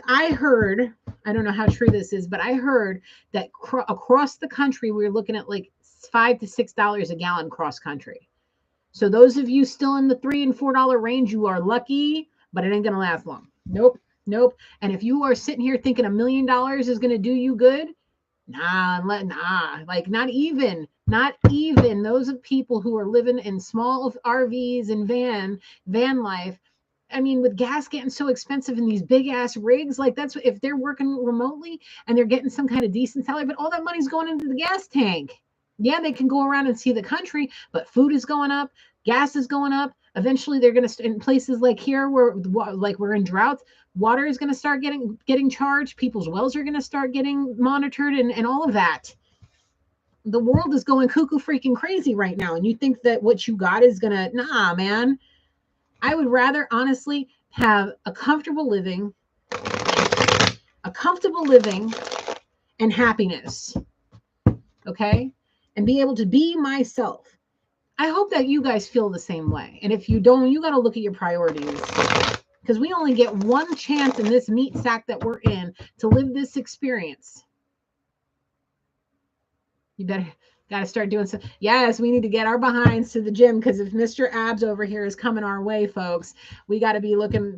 I heard, I don't know how true this is, but I heard that across the country, we're looking at like $5 to $6 a gallon cross country. So those of you still in the $3 and $4 range, you are lucky, but it ain't going to last long. Nope. And if you are sitting here thinking $1 million is going to do you good, nah, like not even those of people who are living in small RVs and van life. With gas getting so expensive in these big ass rigs, like that's if they're working remotely and they're getting some kind of decent salary, but all that money's going into the gas tank. Yeah, they can go around and see the country, but food is going up, gas is going up. Eventually, they're going to in places like here where like we're in droughts, water is going to start getting charged. People's wells are going to start getting monitored, and all of that. The world is going cuckoo freaking crazy right now, and you think that what you got is gonna, nah, man. I would rather honestly have a comfortable living and happiness, okay, and be able to be myself. I hope that you guys feel the same way, and if you don't, you got to look at your priorities, because we only get one chance in this meat sack that we're in to live this experience. You better got to start doing some. Yes, we need to get our behinds to the gym, because if Mr. Abs over here is coming our way, folks, we got to be looking,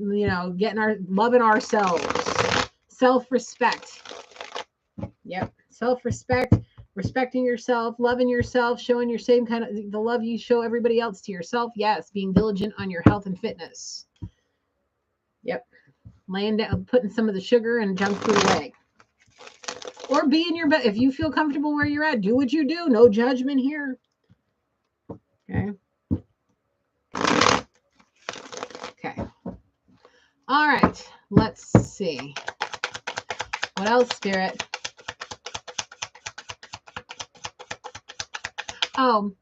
getting loving ourselves. Self-respect. Yep. Self-respect, respecting yourself, loving yourself, showing your same kind of the love you show everybody else to yourself. Yes, being diligent on your health and fitness. Yep. Laying down, putting some of the sugar and junk food away. Or be in your bed. If you feel comfortable where you're at, do what you do. No judgment here. Okay. Okay. All right. Let's see. What else, Spirit? Oh,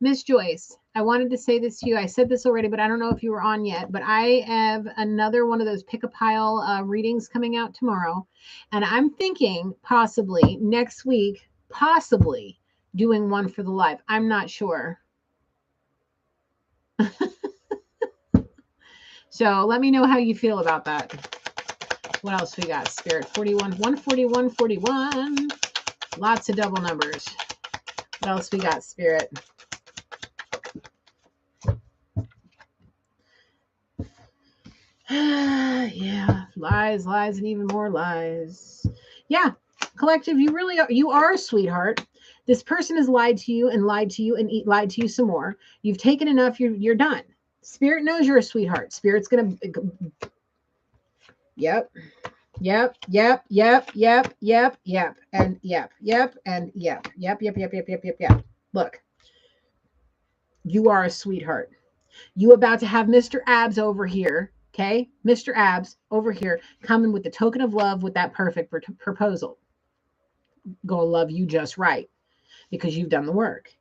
Miss Joyce, I wanted to say this to you. I said this already, but I don't know if you were on yet. But I have another one of those pick a pile readings coming out tomorrow. And I'm thinking possibly next week, possibly doing one for the live. I'm not sure. So let me know how you feel about that. What else we got? Spirit 41, 141, 41. Lots of double numbers. What else we got, Spirit? Yeah, lies, and even more lies. Yeah, collective, you are a sweetheart. This person has lied to you and lied to you and lied to you some more. You've taken enough. You're done. Spirit knows you're a sweetheart. Spirit's gonna. Yep. Yep. And yep. Look, you are a sweetheart. You about to have Mr. Abs over here. Okay, Mr. Abs over here coming with the token of love with that perfect proposal. Gonna love you just right because you've done the work.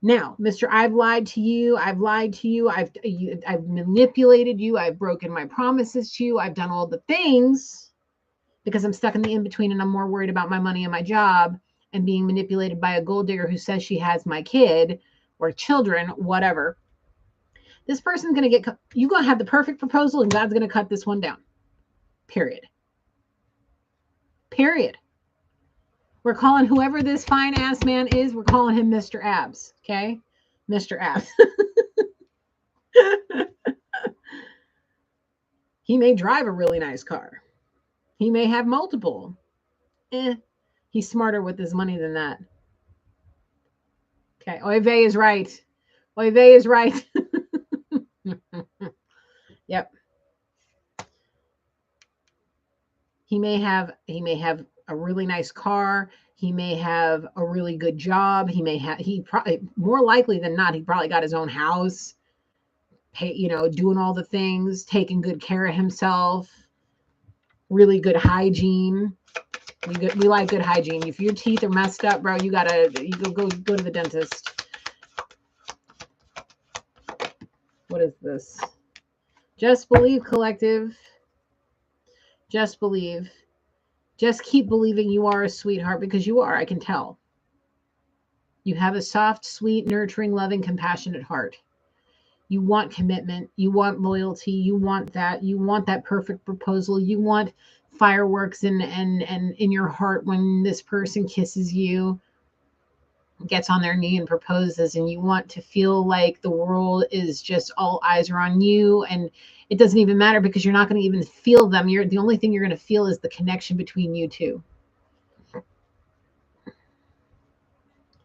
Now, Mr. I've lied to you. I've manipulated you. I've broken my promises to you. I've done all the things because I'm stuck in the in-between and I'm more worried about my money and my job and being manipulated by a gold digger who says she has my kid or children, whatever. This person's going to you're going to have the perfect proposal and God's going to cut this one down. Period. We're calling whoever this fine ass man is, we're calling him Mr. Abs. Okay? Mr. Abs. He may drive a really nice car. He may have multiple. He's smarter with his money than that. Okay. Oy vey is right. Yep. He may have a really nice car. He may have a really good job. He probably, more likely than not, he probably got his own house, doing all the things, taking good care of himself, really good hygiene. We like good hygiene. If your teeth are messed up, bro, you go to the dentist. What is this? Just believe, collective. Just believe. Just keep believing you are a sweetheart because you are. I can tell. You have a soft, sweet, nurturing, loving, compassionate heart. You want commitment. You want loyalty. You want that. You want that perfect proposal. You want fireworks and in your heart when this person kisses you, gets on their knee and proposes, and you want to feel like the world is just all eyes are on you, and it doesn't even matter because you're not going to even feel them. The only thing you're going to feel is the connection between you two.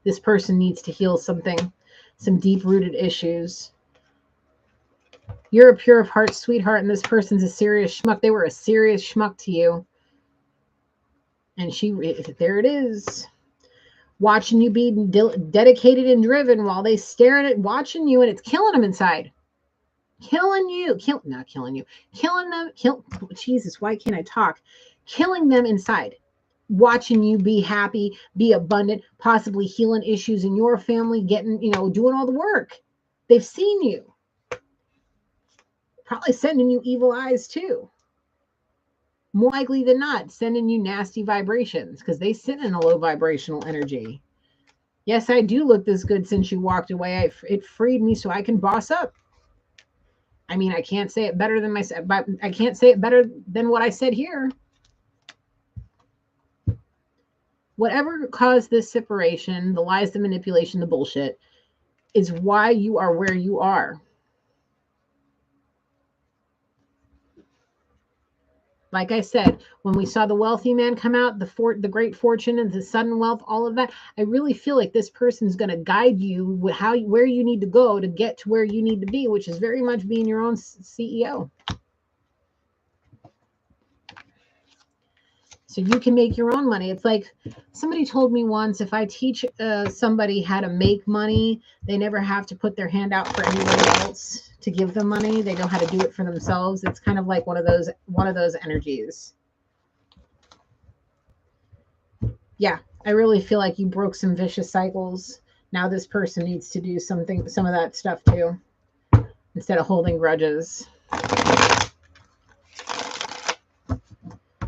This person needs to heal something, some deep-rooted issues. You're a pure of heart sweetheart, and this person's a serious schmuck. They were a serious schmuck to you. And there it is. watching you be dedicated and driven while they staring at watching you, and it's killing them inside. Killing you, not killing you, killing them, Jesus, why can't I talk? Killing them inside. Watching you be happy, be abundant, possibly healing issues in your family, getting, doing all the work. They've seen you. Probably sending you evil eyes too. More likely than not, sending you nasty vibrations because they sit in a low vibrational energy. Yes, I do look this good since you walked away. It freed me so I can boss up. I mean, I can't say it better than myself, but I can't say it better than what I said here. Whatever caused this separation, the lies, the manipulation, the bullshit, is why you are where you are. Like I said, when we saw the wealthy man come out, the great fortune and the sudden wealth, all of that, I really feel like this person's going to guide you with where you need to go to get to where you need to be, which is very much being your own CEO. So you can make your own money. It's like somebody told me once, if I teach somebody how to make money, they never have to put their hand out for anybody else to give them money. They know how to do it for themselves. It's kind of like one of those energies. Yeah, I really feel like you broke some vicious cycles. Now this person needs to do some of that stuff too, instead of holding grudges.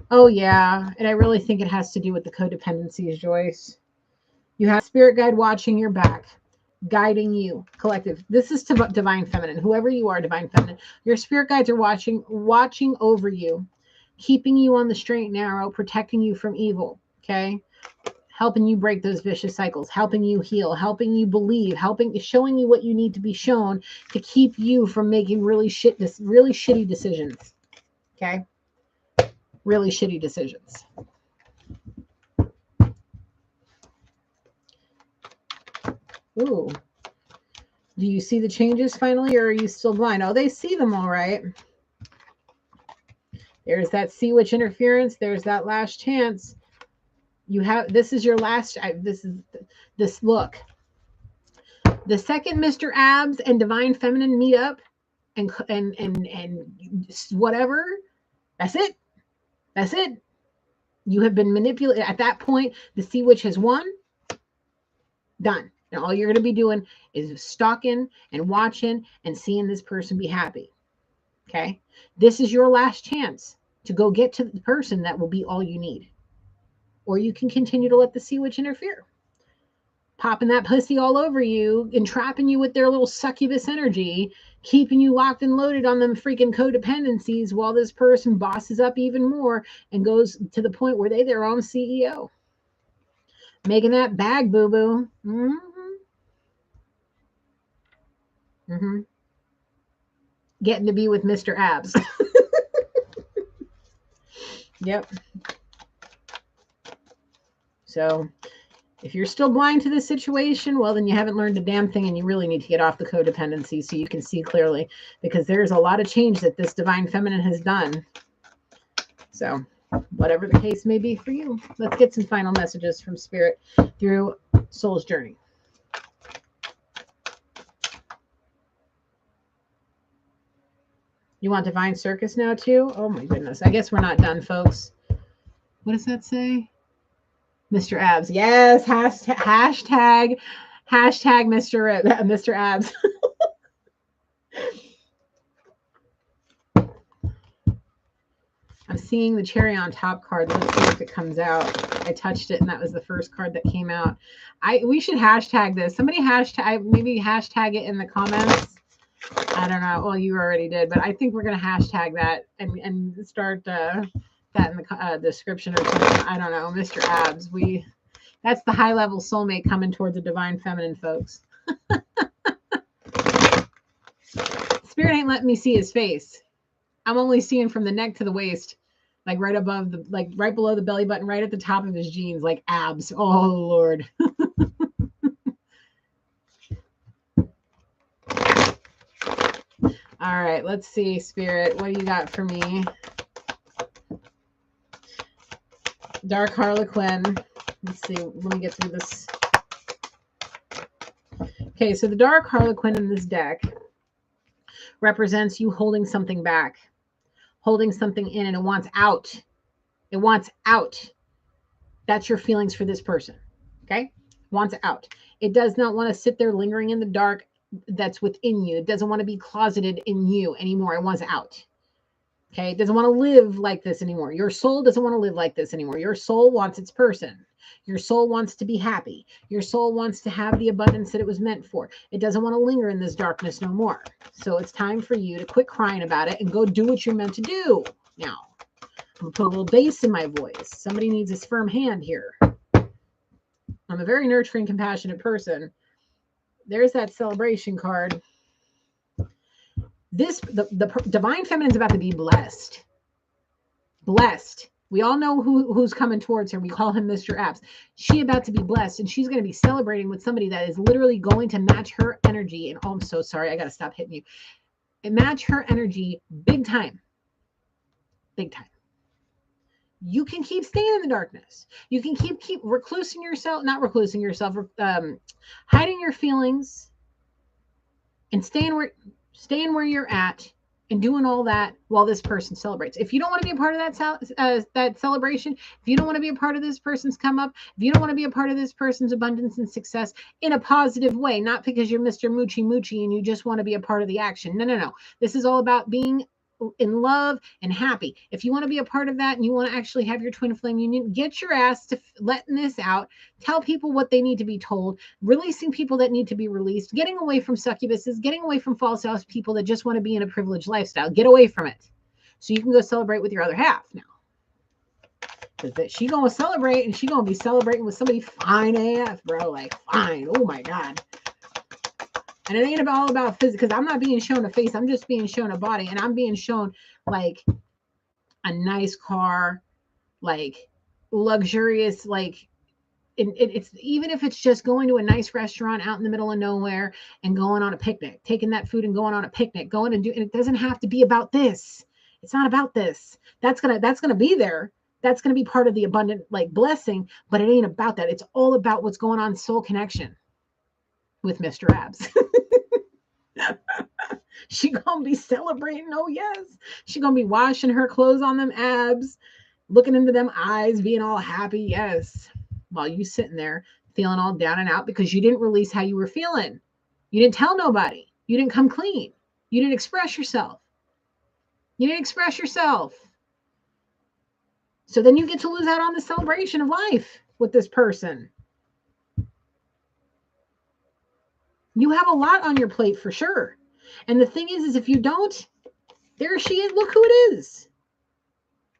Oh, yeah. And I really think it has to do with the codependencies, Joyce. You have spirit guide watching your back, guiding you, collective. This is to divine feminine. Whoever you are, divine feminine. Your spirit guides are watching over you, keeping you on the straight and narrow, protecting you from evil. Okay? Helping you break those vicious cycles, helping you heal, helping you believe, showing you what you need to be shown to keep you from making really shitty decisions. Okay? Really shitty decisions. Ooh. Do you see the changes finally, or are you still blind? Oh, they see them all right. There's that sea witch interference. There's that last chance. This is your last, this look. The second Mr. Abs and Divine Feminine meet up and whatever, that's it. That's it. You have been manipulated. At that point, the sea witch has won. Done. And all you're going to be doing is stalking and watching and seeing this person be happy. Okay? This is your last chance to go get to the person that will be all you need. Or you can continue to let the sea witch interfere. Popping that pussy all over you, entrapping you with their little succubus energy, keeping you locked and loaded on them freaking codependencies while this person bosses up even more and goes to the point where they're their own CEO. Making that bag, boo-boo. Getting to be with Mr. Abs. Yep. So if you're still blind to this situation, well, then you haven't learned a damn thing, and you really need to get off the codependency so you can see clearly, because there's a lot of change that this divine feminine has done. So whatever the case may be for you, let's get some final messages from Spirit through Soul's Journey. You want Divine Circus now too? Oh my goodness. I guess we're not done, folks. What does that say? Mr. Abs. Yes. Hashtag Mr. Abs. I'm seeing the cherry on top card. Let's see if it comes out. I touched it and that was the first card that came out. We should hashtag this. Somebody maybe hashtag it in the comments. I don't know. Well, you already did, but I think we're going to hashtag that and start that in the description or something. I don't know. Mr. Abs. That's the high level soulmate coming towards the divine feminine, folks. Spirit ain't letting me see his face. I'm only seeing from the neck to the waist, like right above right below the belly button, right at the top of his jeans, like abs. Oh, Lord. All right, let's see, Spirit. What do you got for me? Dark Harlequin. Let's see. Let me get through this Okay, so the Dark Harlequin in this deck represents you holding something back, holding something in, and it wants out. It wants out. That's your feelings for this person. Okay? Wants out. It does not want to sit there lingering in the dark that's within you. It doesn't want to be closeted in you anymore. It wants out. Okay? It doesn't want to live like this anymore. Your soul doesn't want to live like this anymore. Your soul wants its person. Your soul wants to be happy. Your soul wants to have the abundance that it was meant for. It doesn't want to linger in this darkness no more. So it's time for you to quit crying about it and go do what you're meant to do. Now, I'm going to put a little bass in my voice. Somebody needs a firm hand here. I'm a very nurturing, compassionate person. There's that celebration card. The divine feminine is about to be blessed. Blessed. We all know who's coming towards her. We call him Mr. Apps. She's about to be blessed, and she's going to be celebrating with somebody that is literally going to match her energy. And oh, I'm so sorry. I got to stop hitting you. And match her energy big time. Big time. You can keep staying in the darkness. You can keep reclusing yourself, not reclusing yourself, hiding your feelings and staying where you're at and doing all that while this person celebrates. If you don't want to be a part of that celebration, if you don't want to be a part of this person's come up, if you don't want to be a part of this person's abundance and success in a positive way, not because you're Mr. Moochie Moochie and you just want to be a part of the action. No. This is all about being in love and happy. If you want to be a part of that and you want to actually have your twin flame union, get your ass to letting this out. Tell people what they need to be told, releasing people that need to be released, getting away from succubuses, getting away from false house people that just want to be in a privileged lifestyle. Get away from it so you can go celebrate with your other half now. Because she gonna celebrate and she gonna be celebrating with somebody fine AF, bro. Like fine. Oh my God. And it ain't all about physics, because I'm not being shown a face. I'm just being shown a body. And I'm being shown like a nice car, like luxurious, like it's even if it's just going to a nice restaurant out in the middle of nowhere and going on a picnic, taking that food and going on a picnic, and it doesn't have to be about this. It's not about this. That's gonna be there. That's gonna be part of the abundant like blessing, but it ain't about that. It's all about what's going on soul connection with Mr. Abs. She gonna be celebrating. Oh yes, she gonna be washing her clothes on them abs, looking into them eyes, being all happy. Yes, while you sitting there feeling all down and out because you didn't release how you were feeling. You didn't tell nobody. You didn't come clean. You didn't express yourself. So then you get to lose out on the celebration of life with this person. You have a lot on your plate for sure. And the thing is if you don't, there she is. Look who it is.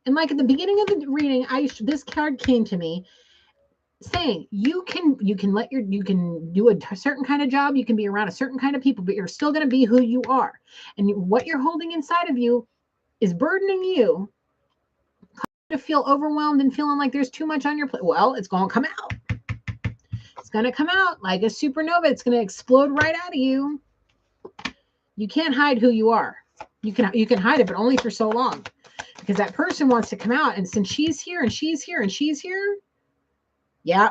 And like at the beginning of the reading, this card came to me saying you can do a certain kind of job. You can be around a certain kind of people, but you're still going to be who you are. And what you're holding inside of you is burdening you to feel overwhelmed and feeling like there's too much on your plate. Well, it's going to come out. It's going to come out like a supernova. It's going to explode right out of you. You can't hide who you are. You can hide it, but only for so long, because that person wants to come out. And since she's here and she's here and she's here, yeah.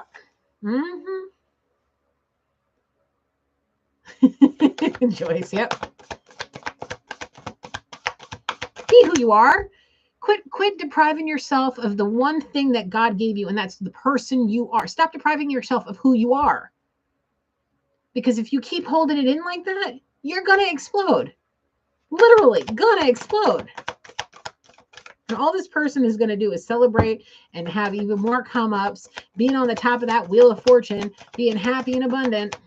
Joyce, yep. Be who you are. Quit depriving yourself of the one thing that God gave you, and that's the person you are. Stop depriving yourself of who you are. Because if you keep holding it in like that, you're going to explode. Literally going to explode. And all this person is going to do is celebrate and have even more come-ups, being on the top of that wheel of fortune, being happy and abundant.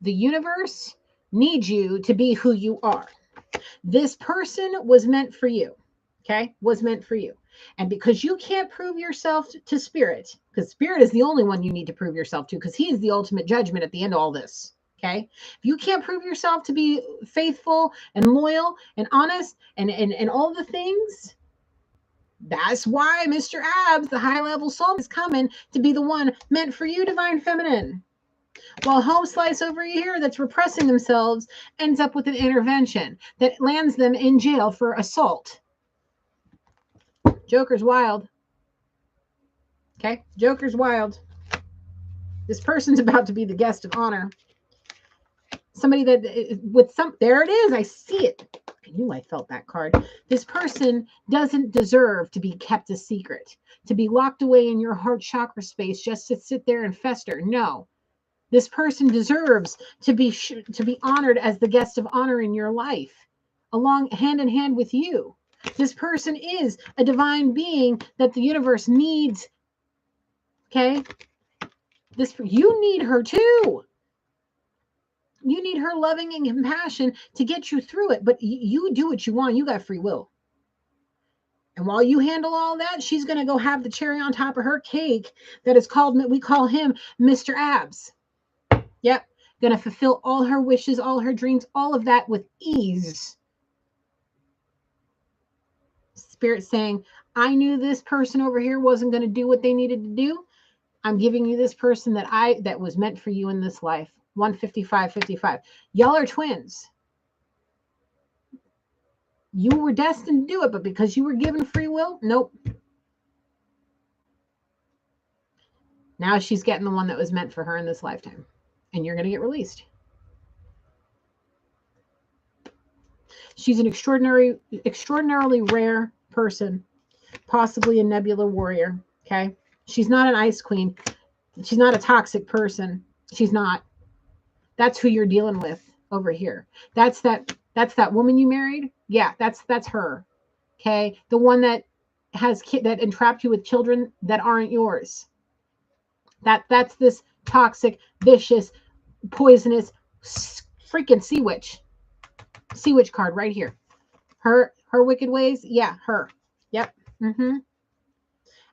The universe needs you to be who you are. This person was meant for you, okay? Was meant for you. And because you can't prove yourself to Spirit, because Spirit is the only one you need to prove yourself to, because he is the ultimate judgment at the end of all this, okay? If you can't prove yourself to be faithful and loyal and honest and all the things, that's why Mr. Abs, the high-level soul, is coming to be the one meant for you, Divine Feminine. While home slice over here that's repressing themselves ends up with an intervention that lands them in jail for assault. Joker's wild. Okay, Joker's wild. This person's about to be the guest of honor. Somebody that with some, there it is. I see it. I knew I felt that card. This person doesn't deserve to be kept a secret, to be locked away in your heart chakra space just to sit there and fester. No, this person deserves to be honored as the guest of honor in your life, along hand in hand with you. This person is a divine being that the universe needs. Okay, you need her too. You need her loving and compassion to get you through it. But you do what you want. You got free will. And while you handle all that, she's going to go have the cherry on top of her cake that is called, we call him Mr. Abs. Yep. Going to fulfill all her wishes, all her dreams, all of that with ease. Spirit saying, I knew this person over here wasn't going to do what they needed to do. I'm giving you this person that was meant for you in this life. 155-55. Y'all are twins. You were destined to do it, but because you were given free will, nope. Now she's getting the one that was meant for her in this lifetime. And you're going to get released. She's an extraordinarily rare person, possibly a nebula warrior. Okay. She's not an ice queen. She's not a toxic person. She's not. That's who you're dealing with over here. That's that woman you married. Yeah, that's her. Okay. The one that that entrapped you with children that aren't yours. That's this toxic, vicious, poisonous, freaking sea witch. Sea witch card right here. Her wicked ways. Yeah, her. Yep.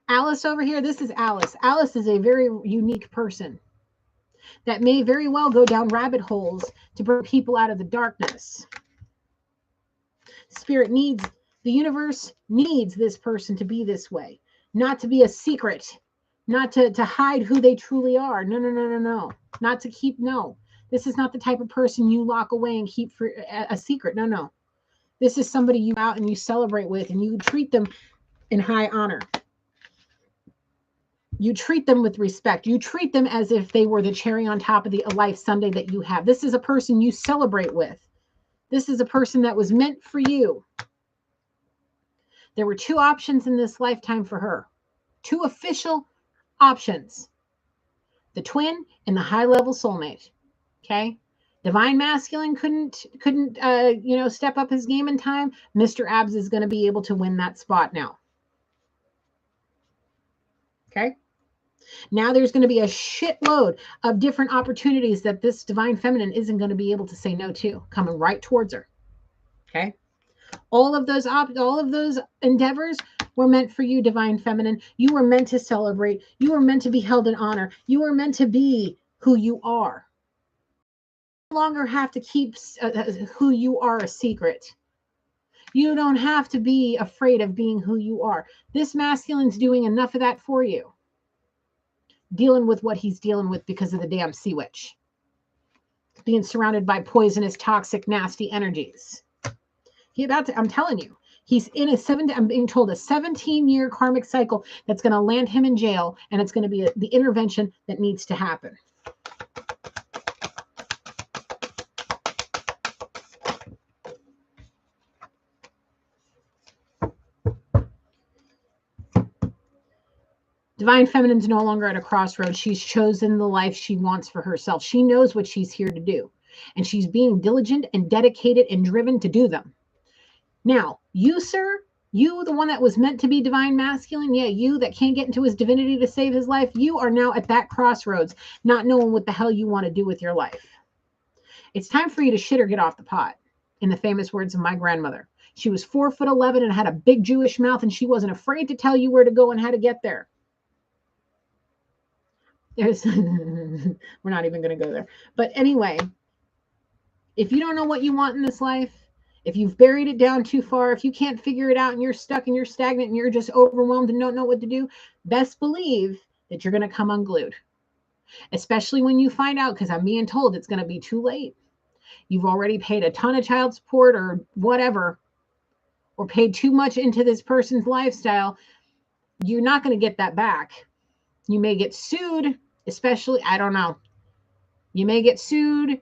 Alice over here. This is Alice. Alice is a very unique person that may very well go down rabbit holes to bring people out of the darkness. Spirit needs, the universe needs this person to be this way, not to be a secret, not to hide who they truly are. No. Not to keep, no. This is not the type of person you lock away and keep for a secret. No. This is somebody you out and you celebrate with and you treat them in high honor. You treat them with respect. You treat them as if they were the cherry on top of the life sundae that you have. This is a person you celebrate with. This is a person that was meant for you. There were two options in this lifetime for her. Two official options. The twin and the high-level soulmate. Okay? Divine masculine couldn't step up his game in time. Mr. Abs is going to be able to win that spot now. Okay? Now there's going to be a shitload of different opportunities that this divine feminine isn't going to be able to say no to, coming right towards her. Okay? All of those endeavors were meant for you, divine feminine. You were meant to celebrate. You were meant to be held in honor. You were meant to be who you are. You no longer have to keep who you are a secret. You don't have to be afraid of being who you are. This masculine's doing enough of that for you. Dealing with what he's dealing with because of the damn sea witch. Being surrounded by poisonous, toxic, nasty energies. I'm telling you, he's in I'm being told a 17-year karmic cycle that's going to land him in jail, and it's going to be the intervention that needs to happen. Divine feminine's no longer at a crossroads. She's chosen the life she wants for herself. She knows what she's here to do. And she's being diligent and dedicated and driven to do them. Now, you, sir, you, the one that was meant to be divine masculine, yeah, you that can't get into his divinity to save his life, you are now at that crossroads, not knowing what the hell you want to do with your life. It's time for you to shit or get off the pot, in the famous words of my grandmother. She was 4'11" and had a big Jewish mouth, and she wasn't afraid to tell you where to go and how to get there. We're not even going to go there. But anyway, if you don't know what you want in this life, if you've buried it down too far, if you can't figure it out and you're stuck and you're stagnant and you're just overwhelmed and don't know what to do, best believe that you're going to come unglued. Especially when you find out, because I'm being told it's going to be too late. You've already paid a ton of child support or whatever, or paid too much into this person's lifestyle, you're not going to get that back. You may get sued, especially, I don't know. You may get sued.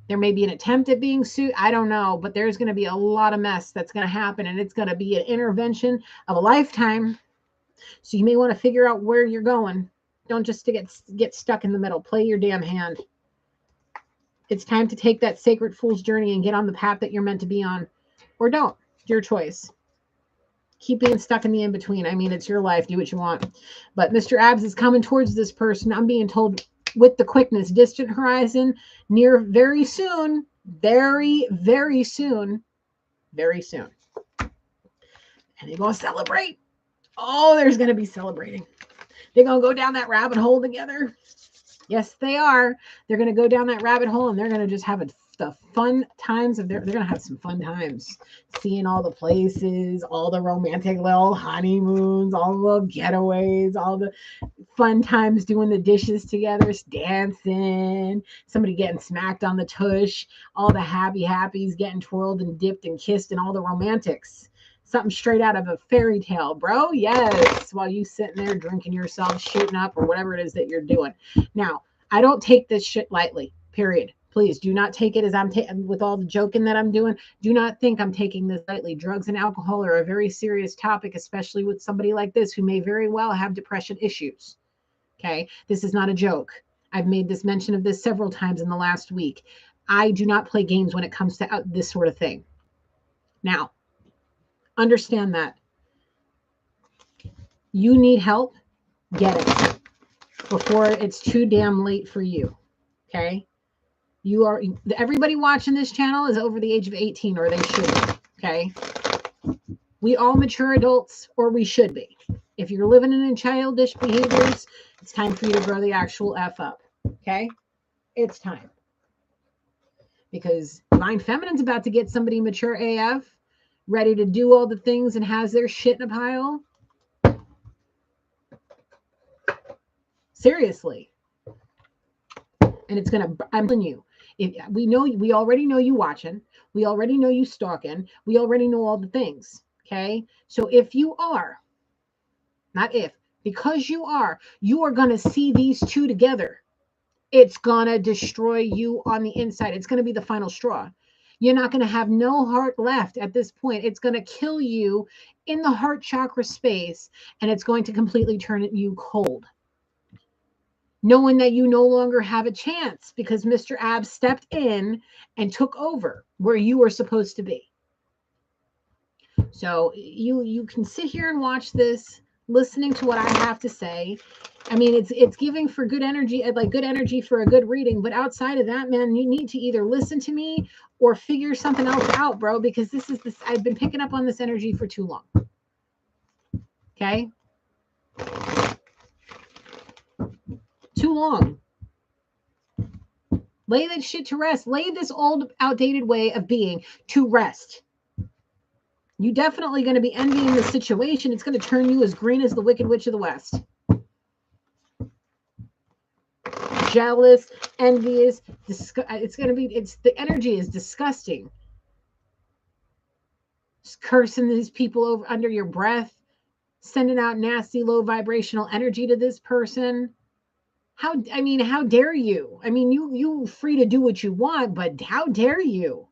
There may be an attempt at being sued. I don't know, but there's going to be a lot of mess that's going to happen, and it's going to be an intervention of a lifetime. So you may want to figure out where you're going. Don't just get stuck in the middle. Play your damn hand. It's time to take that sacred fool's journey and get on the path that you're meant to be on. Or don't. It's your choice. Keep being stuck in the in-between. I mean, it's your life. Do what you want. But Mr. Abs is coming towards this person. I'm being told with the quickness, distant horizon, near very soon, very, very soon, very soon. And they're going to celebrate. Oh, there's going to be celebrating. They're going to go down that rabbit hole together. Yes, they are. They're going to go down that rabbit hole, and they're going to just have the fun times of they're going to have some fun times seeing all the places, all the romantic little honeymoons, all the getaways, all the fun times doing the dishes together, dancing, somebody getting smacked on the tush, all the happies getting twirled and dipped and kissed, and all the romantics. Something straight out of a fairy tale, bro. Yes, while you sitting there drinking yourself, shooting up, or whatever it is that you're doing. Now, I don't take this shit lightly, period. Please do not take it as I'm with all the joking that I'm doing. Do not think I'm taking this lightly. Drugs and alcohol are a very serious topic, especially with somebody like this who may very well have depression issues. Okay, this is not a joke. I've made this mention of this several times in the last week. I do not play games when it comes to this sort of thing. Now, understand that. You need help, get it before it's too damn late for you. Okay? Everybody watching this channel is over the age of 18, or they should be. Okay? We all mature adults, or we should be. If you're living in childish behaviors, it's time for you to grow the actual F up. Okay? It's time. Because Divine Feminine's about to get somebody mature AF, ready to do all the things and has their shit in a pile. Seriously. And it's going to, I'm telling you, we already know you watching. We already know you stalking. We already know all the things. Okay. So if you are, not if, because you are going to see these two together. It's going to destroy you on the inside. It's going to be the final straw. You're not going to have no heart left at this point. It's going to kill you in the heart chakra space, and it's going to completely turn you cold. Knowing that you no longer have a chance because Mr. Abs stepped in and took over where you were supposed to be. So you can sit here and watch this, listening to what I have to say. I mean, it's giving for good energy, like good energy for a good reading. But outside of that, man, you need to either listen to me or figure something else out, bro, because I've been picking up on this energy for too long. Okay? Too long. Lay that shit to rest. Lay this old, outdated way of being to rest. You're definitely going to be envying the situation. It's going to turn you as green as the Wicked Witch of the West. Jealous, envious, the energy is disgusting. Just cursing these people over under your breath, sending out nasty, low vibrational energy to this person. How dare you? I mean, you free to do what you want, but how dare you?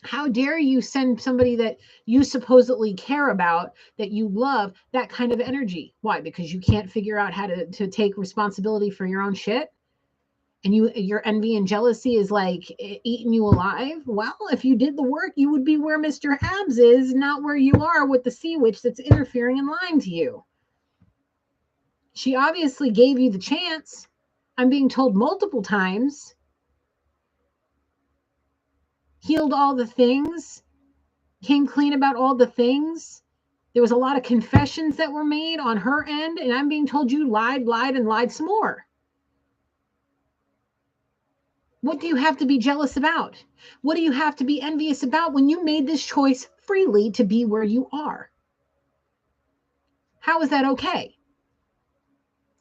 How dare you send somebody that you supposedly care about, that you love, that kind of energy? Why? Because you can't figure out how to take responsibility for your own shit? And your envy and jealousy is like eating you alive? Well, if you did the work, you would be where Mr. Abs is, not where you are with the sea witch that's interfering and lying to you. She obviously gave you the chance. I'm being told multiple times. Healed all the things. Came clean about all the things. There was a lot of confessions that were made on her end, and I'm being told you lied, and lied some more. What do you have to be jealous about? What do you have to be envious about when you made this choice freely to be where you are? How is that okay?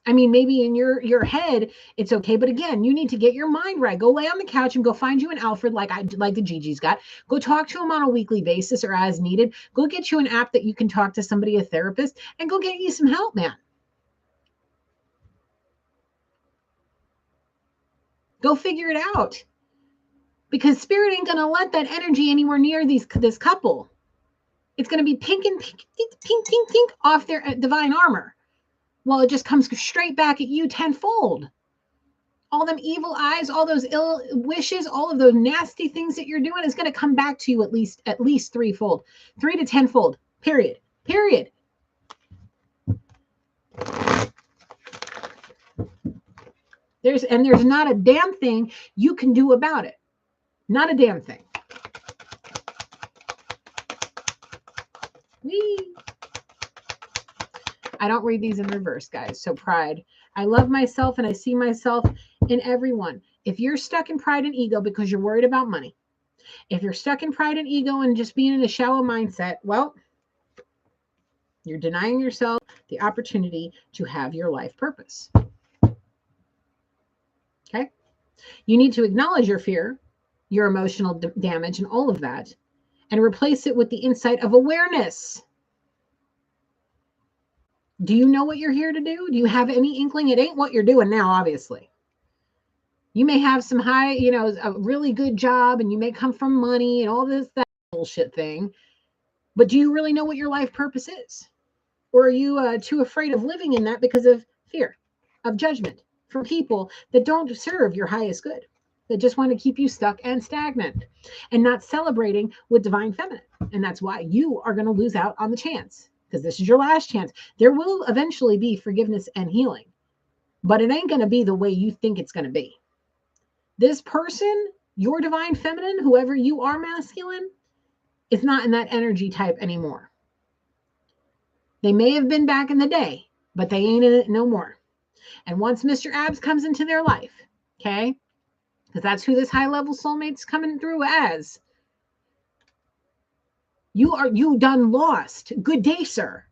I mean, maybe in your head it's okay, but again, you need to get your mind right. Go lay on the couch and go find you an Alfred like the Gigi's got. Go talk to him on a weekly basis or as needed. Go get you an app that you can talk to somebody, a therapist, and go get you some help, man. Go figure it out. Because spirit ain't gonna let that energy anywhere near this couple. It's gonna be pink and pink, pink, pink, pink, pink off their divine armor. Well, it just comes straight back at you tenfold. All them evil eyes, all those ill wishes, all of those nasty things that you're doing is going to come back to you at least threefold, 3 to 10-fold. Period. There's not a damn thing you can do about it. Not a damn thing. Whee! I don't read these in reverse, guys. So pride. I love myself and I see myself in everyone. If you're stuck in pride and ego because you're worried about money, if you're stuck in pride and ego and just being in a shallow mindset, well, you're denying yourself the opportunity to have your life purpose. Okay? You need to acknowledge your fear, your emotional damage, and all of that, and replace it with the insight of awareness. Do you know what you're here to do? Do you have any inkling? It ain't what you're doing now, obviously. You may have some high, a really good job, and you may come from money and all that bullshit thing. But do you really know what your life purpose is? Or are you too afraid of living in that because of fear, of judgment from people that don't serve your highest good, that just want to keep you stuck and stagnant and not celebrating with divine feminine? And that's why you are going to lose out on the chance, because this is your last chance. There will eventually be forgiveness and healing, but it ain't going to be the way you think it's going to be. This person, your divine feminine, whoever you are masculine, is not in that energy type anymore. They may have been back in the day, but they ain't in it no more. And once Mr. Abs comes into their life, okay, because that's who this high level soulmate's coming through as, you done lost. Good day, sir.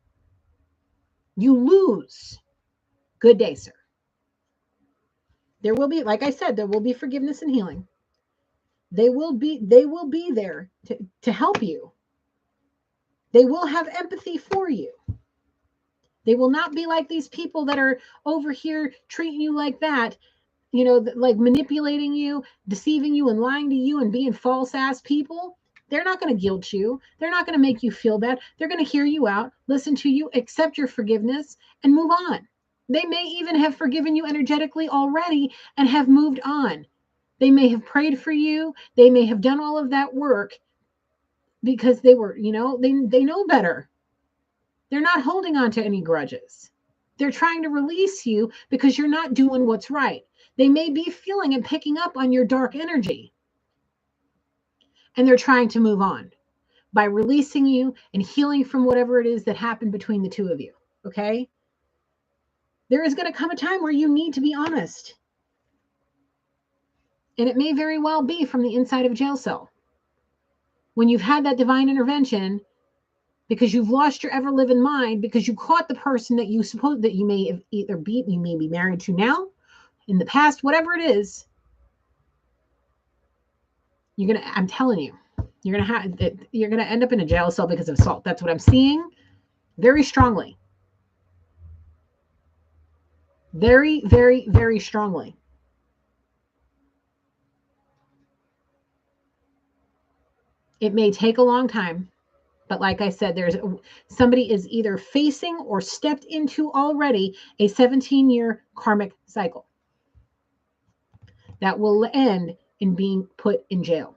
You lose. Good day, sir. There will be, like I said, there will be forgiveness and healing. They will be there to help you. They will have empathy for you. They will not be like these people that are over here treating you like that, like manipulating you, deceiving you, and lying to you and being false ass people. They're not going to guilt you. They're not going to make you feel bad. They're going to hear you out, listen to you, accept your forgiveness, and move on. They may even have forgiven you energetically already and have moved on. They may have prayed for you. They may have done all of that work because they were, they know better. They're not holding on to any grudges. They're trying to release you because you're not doing what's right. They may be feeling and picking up on your dark energy. And they're trying to move on by releasing you and healing from whatever it is that happened between the two of you. Okay? There is going to come a time where you need to be honest. And it may very well be from the inside of a jail cell. When you've had that divine intervention, because you've lost your ever living mind, because you caught the person that you suppose that you may have either beat, you may be married to now, in the past, whatever it is, I'm telling you, you're gonna end up in a jail cell because of assault. That's what I'm seeing very strongly. Very, very, very strongly. It may take a long time. But like I said, somebody is either facing or stepped into already a 17-year karmic cycle that will end in being put in jail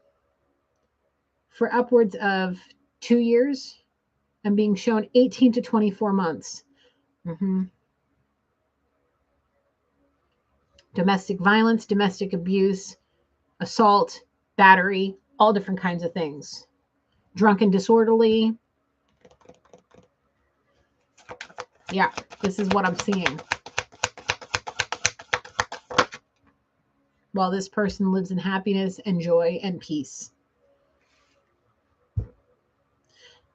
for upwards of 2 years and being shown 18 to 24 months. Domestic violence, domestic abuse, assault, battery, all different kinds of things. Drunk and disorderly. Yeah, this is what I'm seeing. While this person lives in happiness and joy and peace.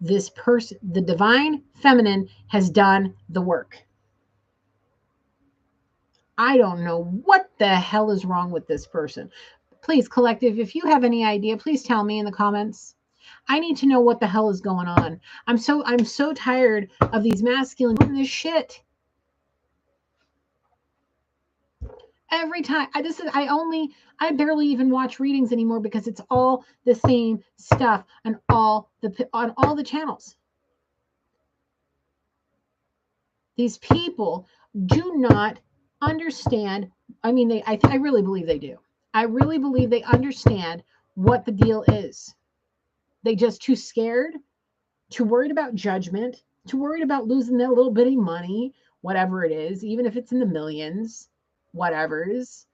This person, the divine feminine, has done the work. I don't know what the hell is wrong with this person. Please, collective, if you have any idea, please tell me in the comments. I need to know what the hell is going on. I'm so tired of these masculine doing this shit. Every time I barely even watch readings anymore because it's all the same stuff on all the channels. These people do not understand. I mean, I really believe they do. I really believe they understand what the deal is. They just too scared, too worried about judgment, too worried about losing that little bitty money, whatever it is, even if it's in the millions, whatever's.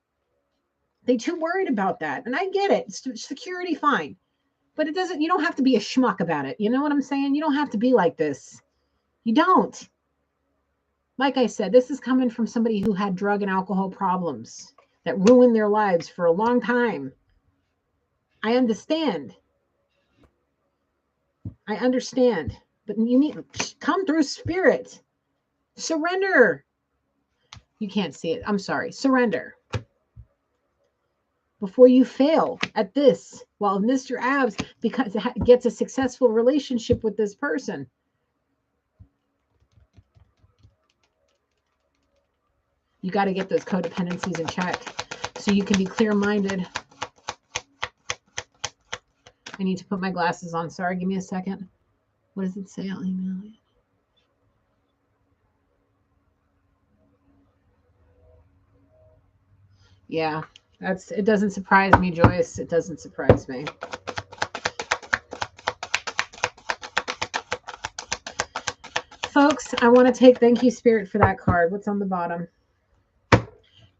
They too worried about that. And I get it. Security, fine. But you don't have to be a schmuck about it. You know what I'm saying? You don't have to be like this. You don't. Like I said, this is coming from somebody who had drug and alcohol problems that ruined their lives for a long time. I understand. But you need to come through spirit. Surrender. You can't see it. I'm sorry. Surrender. Before you fail at this, while Mr. Abs gets a successful relationship with this person. You got to get those codependencies in check so you can be clear-minded. I need to put my glasses on. Sorry, give me a second. What does it say? I'll email you. Yeah, it doesn't surprise me, Joyce. It doesn't surprise me. Folks, I want to take thank you, Spirit, for that card. What's on the bottom?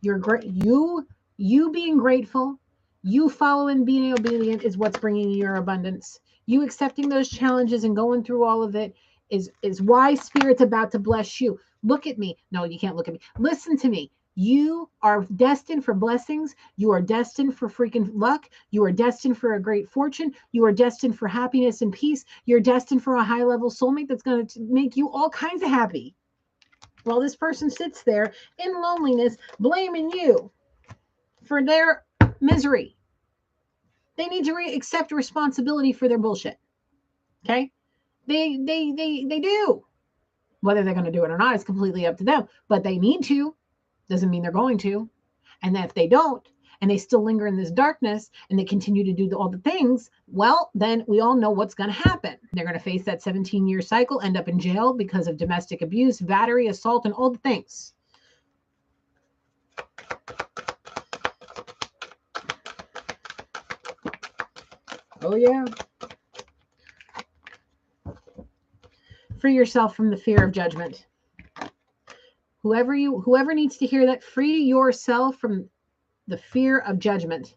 You're great. You being grateful, you following, being obedient is what's bringing you your abundance. You accepting those challenges and going through all of it is why Spirit's about to bless you. Look at me. No, you can't look at me. Listen to me. You are destined for blessings. You are destined for freaking luck. You are destined for a great fortune. You are destined for happiness and peace. You're destined for a high-level soulmate that's going to make you all kinds of happy. While this person sits there in loneliness, blaming you for their misery. They need to accept responsibility for their bullshit. Okay? They do. Whether they're going to do it or not is completely up to them. But they need to. Doesn't mean they're going to. And if they don't, and they still linger in this darkness, and they continue to do all the things, well, then we all know what's going to happen. They're going to face that 17-year cycle, end up in jail because of domestic abuse, battery, assault, and all the things. Oh, yeah. Free yourself from the fear of judgment. Whoever needs to hear that, free yourself from the fear of judgment,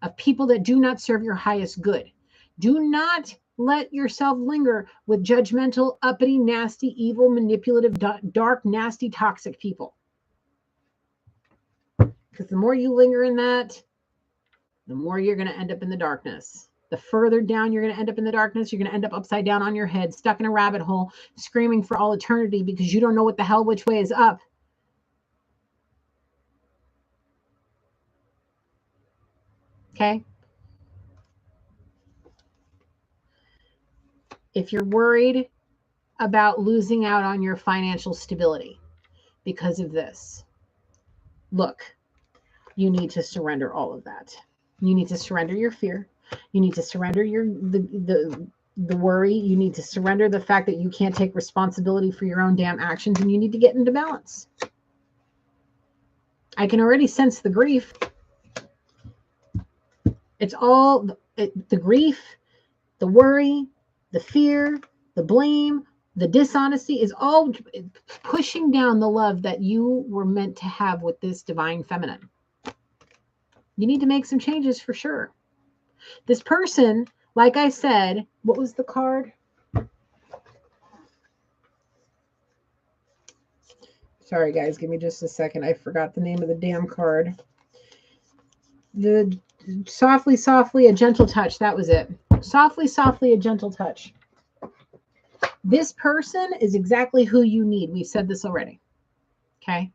of people that do not serve your highest good. Do not let yourself linger with judgmental, uppity, nasty, evil, manipulative, dark, nasty, toxic people. Because the more you linger in that, the more you're going to end up in the darkness. The further down you're going to end up in the darkness, you're going to end up upside down on your head, stuck in a rabbit hole, screaming for all eternity because you don't know what the hell which way is up. Okay? If you're worried about losing out on your financial stability because of this, look, you need to surrender all of that. You need to surrender your fear. You need to surrender the worry. You need to surrender the fact that you can't take responsibility for your own damn actions, and you need to get into balance. I can already sense the grief. It's all the grief, the worry, the fear, the blame, the dishonesty is all pushing down the love that you were meant to have with this divine feminine. You need to make some changes for sure. This person, like I said, what was the card? Sorry, guys, give me just a second. I forgot the name of the damn card. The softly, softly, a gentle touch. That was it. Softly, softly, a gentle touch. This person is exactly who you need. We've said this already. Okay?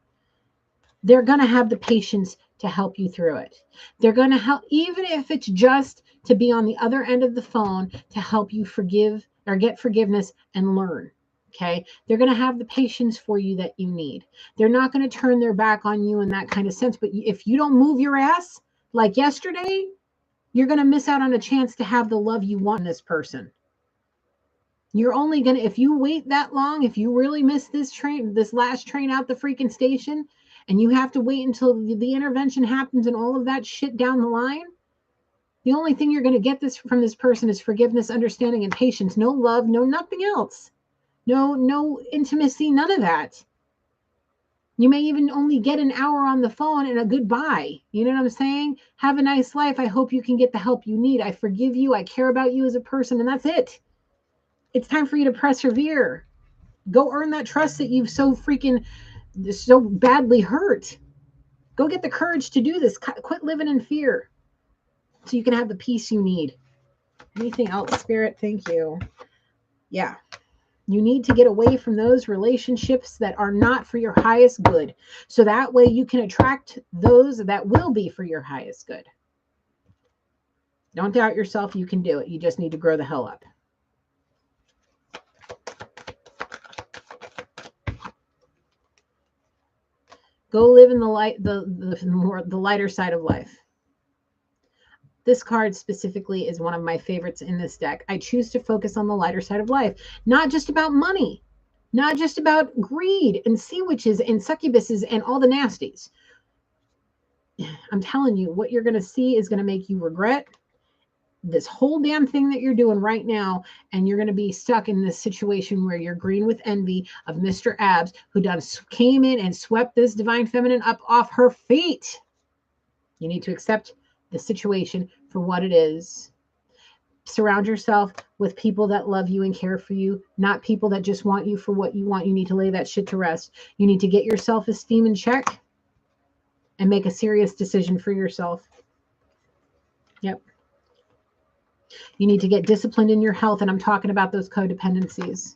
they're going to have the patience to help you through it. They're going to help, even if it's just to be on the other end of the phone to help you forgive or get forgiveness and learn. Okay. They're going to have the patience for you that you need. They're not going to turn their back on you in that kind of sense. But if you don't move your ass like yesterday, you're going to miss out on a chance to have the love you want in this person. You're only going to, if you wait that long, if you really miss this train, this last train out the freaking station, and you have to wait until the intervention happens and all of that shit down the line, the only thing you're going to get this from this person is forgiveness, understanding, and patience. No love, no nothing else. No intimacy, none of that. You may even only get an hour on the phone and a goodbye. You know what I'm saying? Have a nice life. I hope you can get the help you need. I forgive you. I care about you as a person, and that's it. It's time for you to persevere. Go earn that trust that you've so badly hurt. Go get the courage to do this. Quit living in fear so you can have the peace you need. Anything else, Spirit? Thank you. Yeah. You need to get away from those relationships that are not for your highest good. So that way you can attract those that will be for your highest good. Don't doubt yourself. You can do it. You just need to grow the hell up. Go live in the light, the lighter side of life. This card specifically is one of my favorites in this deck. I choose to focus on the lighter side of life, not just about money, not just about greed and sea witches and succubuses and all the nasties. I'm telling you, what you're going to see is going to make you regret this whole damn thing that you're doing right now, and you're going to be stuck in this situation where you're green with envy of Mr. Abs, who came in and swept this divine feminine up off her feet. You need to accept the situation for what it is. Surround yourself with people that love you and care for you, not people that just want you for what you want. You need to lay that shit to rest. You need to get your self-esteem in check and make a serious decision for yourself. Yep. You need to get disciplined in your health, and I'm talking about those codependencies.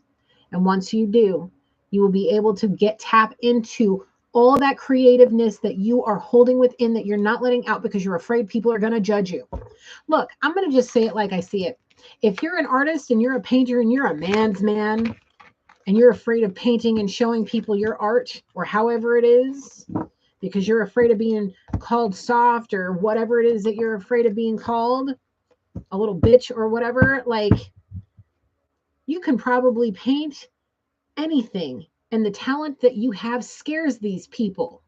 And once you do, you will be able to tap into all that creativeness that you are holding within that you're not letting out because you're afraid people are going to judge you. Look, I'm going to just say it like I see it. If you're an artist and you're a painter and you're a man's man and you're afraid of painting and showing people your art or however it is, because you're afraid of being called soft or whatever it is that you're afraid of being called, a little bitch or whatever, like, you can probably paint anything. And the talent that you have scares these people.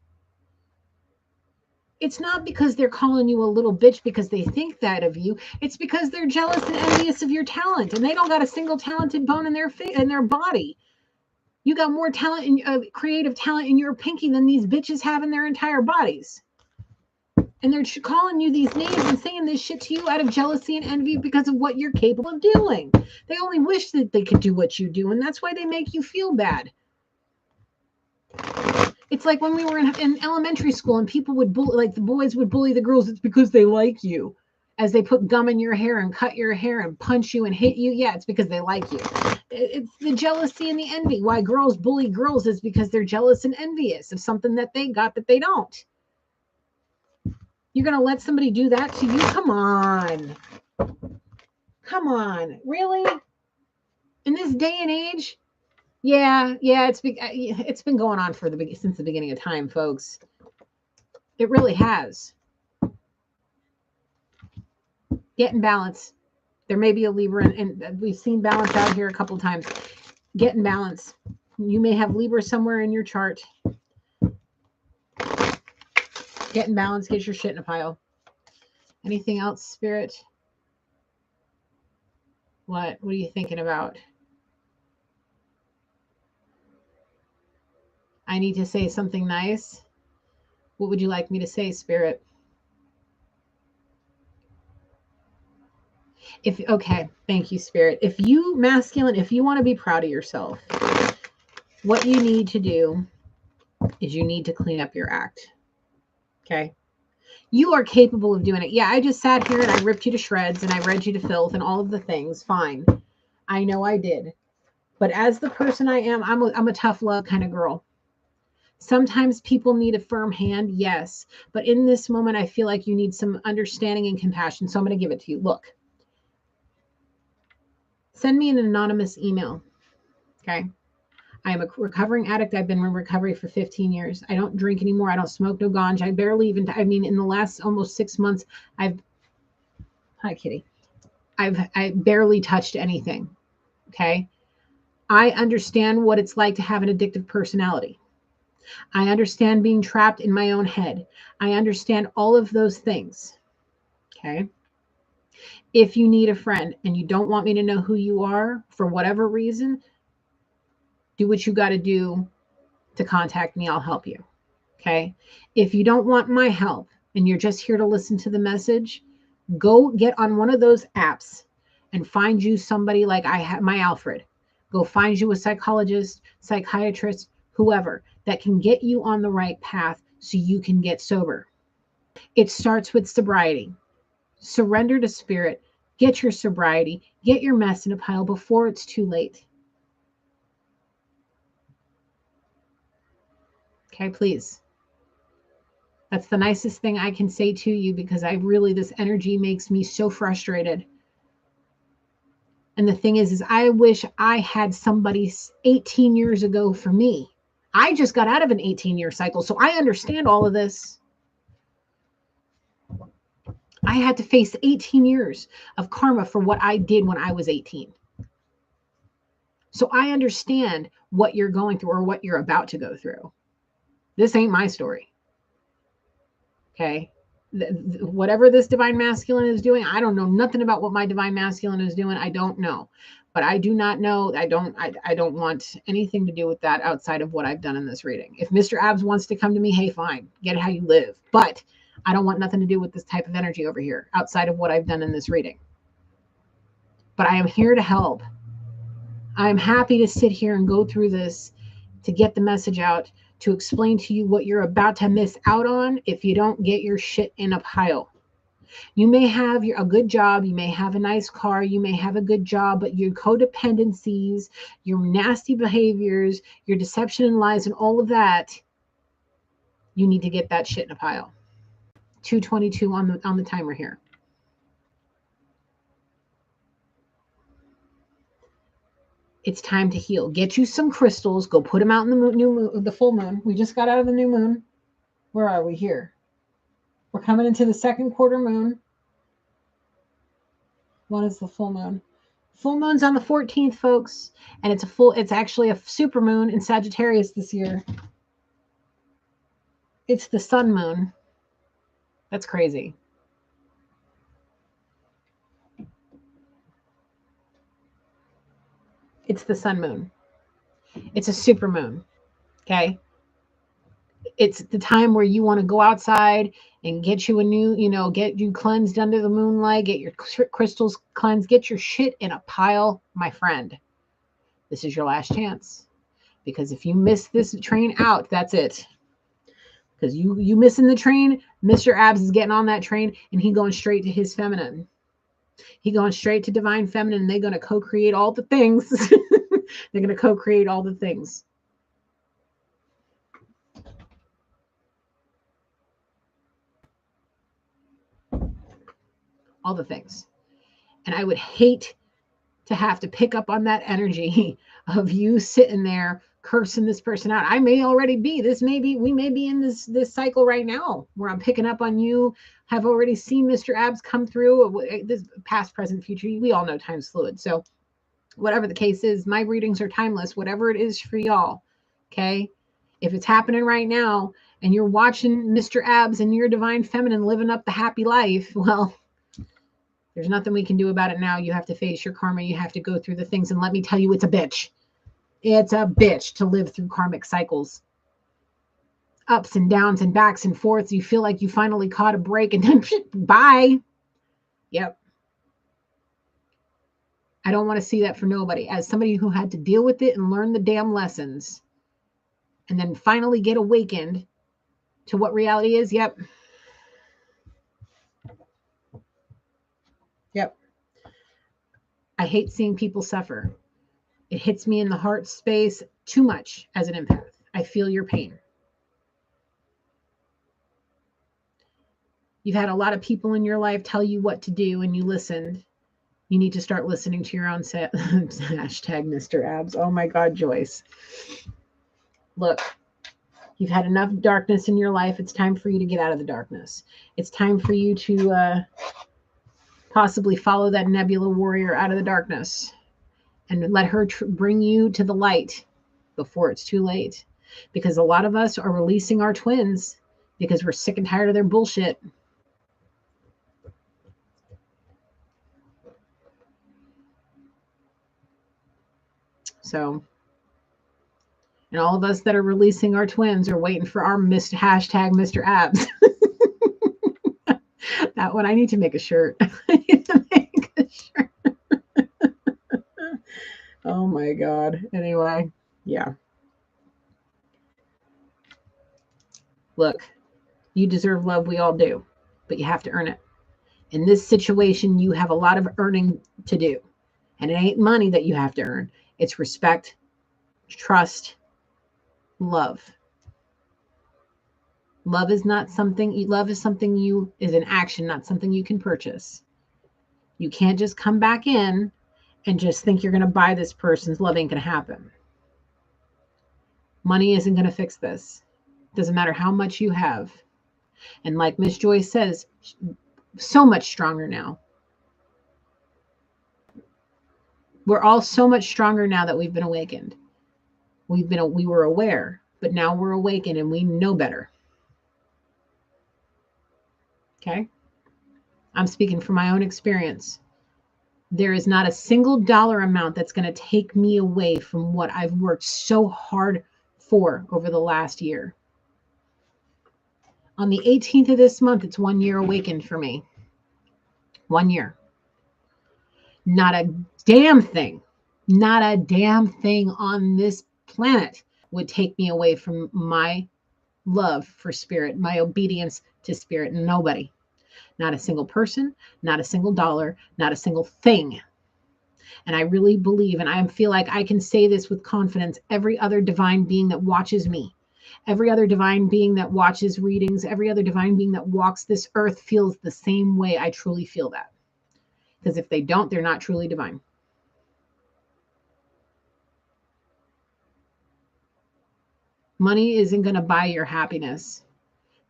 It's not because they're calling you a little bitch because they think that of you. It's because they're jealous and envious of your talent, and they don't got a single talented bone in their body. You got more talent and creative talent in your pinky than these bitches have in their entire bodies. And they're calling you these names and saying this shit to you out of jealousy and envy because of what you're capable of doing. They only wish that they could do what you do, and that's why they make you feel bad. It's like when we were in elementary school and people would bully, like the boys would bully the girls. It's because they like you. As they put gum in your hair and cut your hair and punch you and hit you. Yeah, it's because they like you. It's the jealousy and the envy. Why girls bully girls is because they're jealous and envious of something that they got that they don't. You're going to let somebody do that to you? Come on. Come on. Really? In this day and age? Yeah, it's been going on since the beginning of time, folks. It really has. Get in balance. There may be a Libra, and we've seen balance out here a couple of times. Get in balance. You may have Libra somewhere in your chart. Get in balance. Get your shit in a pile. Anything else, Spirit? What are you thinking about? I need to say something nice. What would you like me to say, Spirit? Okay, thank you, Spirit. If you want to be proud of yourself, what you need to do is you need to clean up your act. Okay? You are capable of doing it. Yeah, I just sat here and I ripped you to shreds and I read you to filth and all of the things. Fine. I know I did. But as the person I am, I'm a tough love kind of girl. Sometimes people need a firm hand, yes. But in this moment, I feel like you need some understanding and compassion. So I'm going to give it to you. Look, send me an anonymous email. Okay. I am a recovering addict. I've been in recovery for 15 years. I don't drink anymore. I don't smoke no ganja. I barely even, I mean, in the last almost 6 months, hi, kitty. I barely touched anything. Okay. I understand what it's like to have an addictive personality. I understand being trapped in my own head. I understand all of those things. Okay. If you need a friend and you don't want me to know who you are for whatever reason, do what you got to do to contact me. I'll help you. Okay. If you don't want my help and you're just here to listen to the message, go get on one of those apps and find you somebody like I have my Alfred. Go find you a psychologist, psychiatrist, whoever that can get you on the right path so you can get sober. It starts with sobriety. Surrender to spirit. Get your sobriety. Get your mess in a pile before it's too late. Okay, please. That's the nicest thing I can say to you because this energy makes me so frustrated. And the thing is I wish I had somebody 18 years ago for me. I just got out of an 18-year cycle, so I understand all of this. I had to face 18 years of karma for what I did when I was 18. So I understand what you're going through or what you're about to go through. This ain't my story. Okay. Whatever this divine masculine is doing, I don't know nothing about what my divine masculine is doing. I don't know. But I do not know. I don't want anything to do with that outside of what I've done in this reading. If Mr. Abs wants to come to me, hey, fine. Get how you live. But I don't want nothing to do with this type of energy over here outside of what I've done in this reading. But I am here to help. I'm happy to sit here and go through this to get the message out, to explain to you what you're about to miss out on if you don't get your shit in a pile. You may have a good job, you may have a nice car, you may have a good job, but your codependencies, your nasty behaviors, your deception and lies and all of that, you need to get that shit in a pile. 222 on the timer here. It's time to heal. Get you some crystals. Go put them out in the full moon. We just got out of the new moon. Where are we here? We're coming into the second quarter moon. What is the full moon? Full moon's on the 14th, folks. And it's actually a super moon in Sagittarius this year. It's the sun moon. That's crazy. It's the sun moon. It's a super moon. Okay. It's the time where you want to go outside and get you a new, get you cleansed under the moonlight, get your crystals cleansed, get your shit in a pile, my friend. This is your last chance. Because if you miss this train out, that's it. Because you missing the train, Mr. Abs is getting on that train and he going straight to his feminine. He going straight to divine feminine. And they're going to co-create all the things. They're going to co-create all the things. All the things. And I would hate to have to pick up on that energy of you sitting there cursing this person out. I may already be, we may be in this cycle right now where I'm picking up on you, have already seen Mr. Abs come through, this past, present, future. We all know time's fluid. So whatever the case is, my readings are timeless, whatever it is for y'all. Okay. If it's happening right now and you're watching Mr. Abs and your divine feminine living up the happy life, well, there's nothing we can do about it now. You have to face your karma. You have to go through the things. And let me tell you, it's a bitch. It's a bitch to live through karmic cycles. Ups and downs and backs and forths. You feel like you finally caught a break and then bye. Yep. I don't want to see that for nobody. As somebody who had to deal with it and learn the damn lessons and then finally get awakened to what reality is. Yep. Yep. I hate seeing people suffer. It hits me in the heart space too much as an empath. I feel your pain. You've had a lot of people in your life tell you what to do and you listened. You need to start listening to your own hashtag Mr. Abs. Oh my God, Joyce. Look, you've had enough darkness in your life. It's time for you to get out of the darkness. It's time for you to possibly follow that Nebula warrior out of the darkness and let her bring you to the light before it's too late. Because a lot of us are releasing our twins because we're sick and tired of their bullshit. So, and all of us that are releasing our twins are waiting for our hashtag Mr. Abs. That one, I need to make a shirt. I need to make a shirt. Oh my God. Anyway, yeah. Look, you deserve love. We all do, but you have to earn it. In this situation, you have a lot of earning to do. And it ain't money that you have to earn. It's respect, trust, love. Love is not something, love is something is an action, not something you can purchase. You can't just come back in and just think you're going to buy this person's love. Ain't going to happen. Money isn't going to fix this. Doesn't matter how much you have. And like Miss Joyce says, so much stronger now. We're all so much stronger now that we've been awakened. We were aware, but now we're awakened and we know better. Okay? I'm speaking from my own experience. There is not a single dollar amount that's going to take me away from what I've worked so hard for over the last year. On the 18th of this month, it's 1 year awakened for me. 1 year. Not a damn thing on this planet would take me away from my love for spirit, my obedience to spirit. Nobody. Not a single person, not a single dollar, not a single thing. And I really believe, and I feel like I can say this with confidence, every other divine being that watches me, every other divine being that watches readings, every other divine being that walks this earth feels the same way. I truly feel that. Because if they don't, they're not truly divine. Money isn't going to buy your happiness,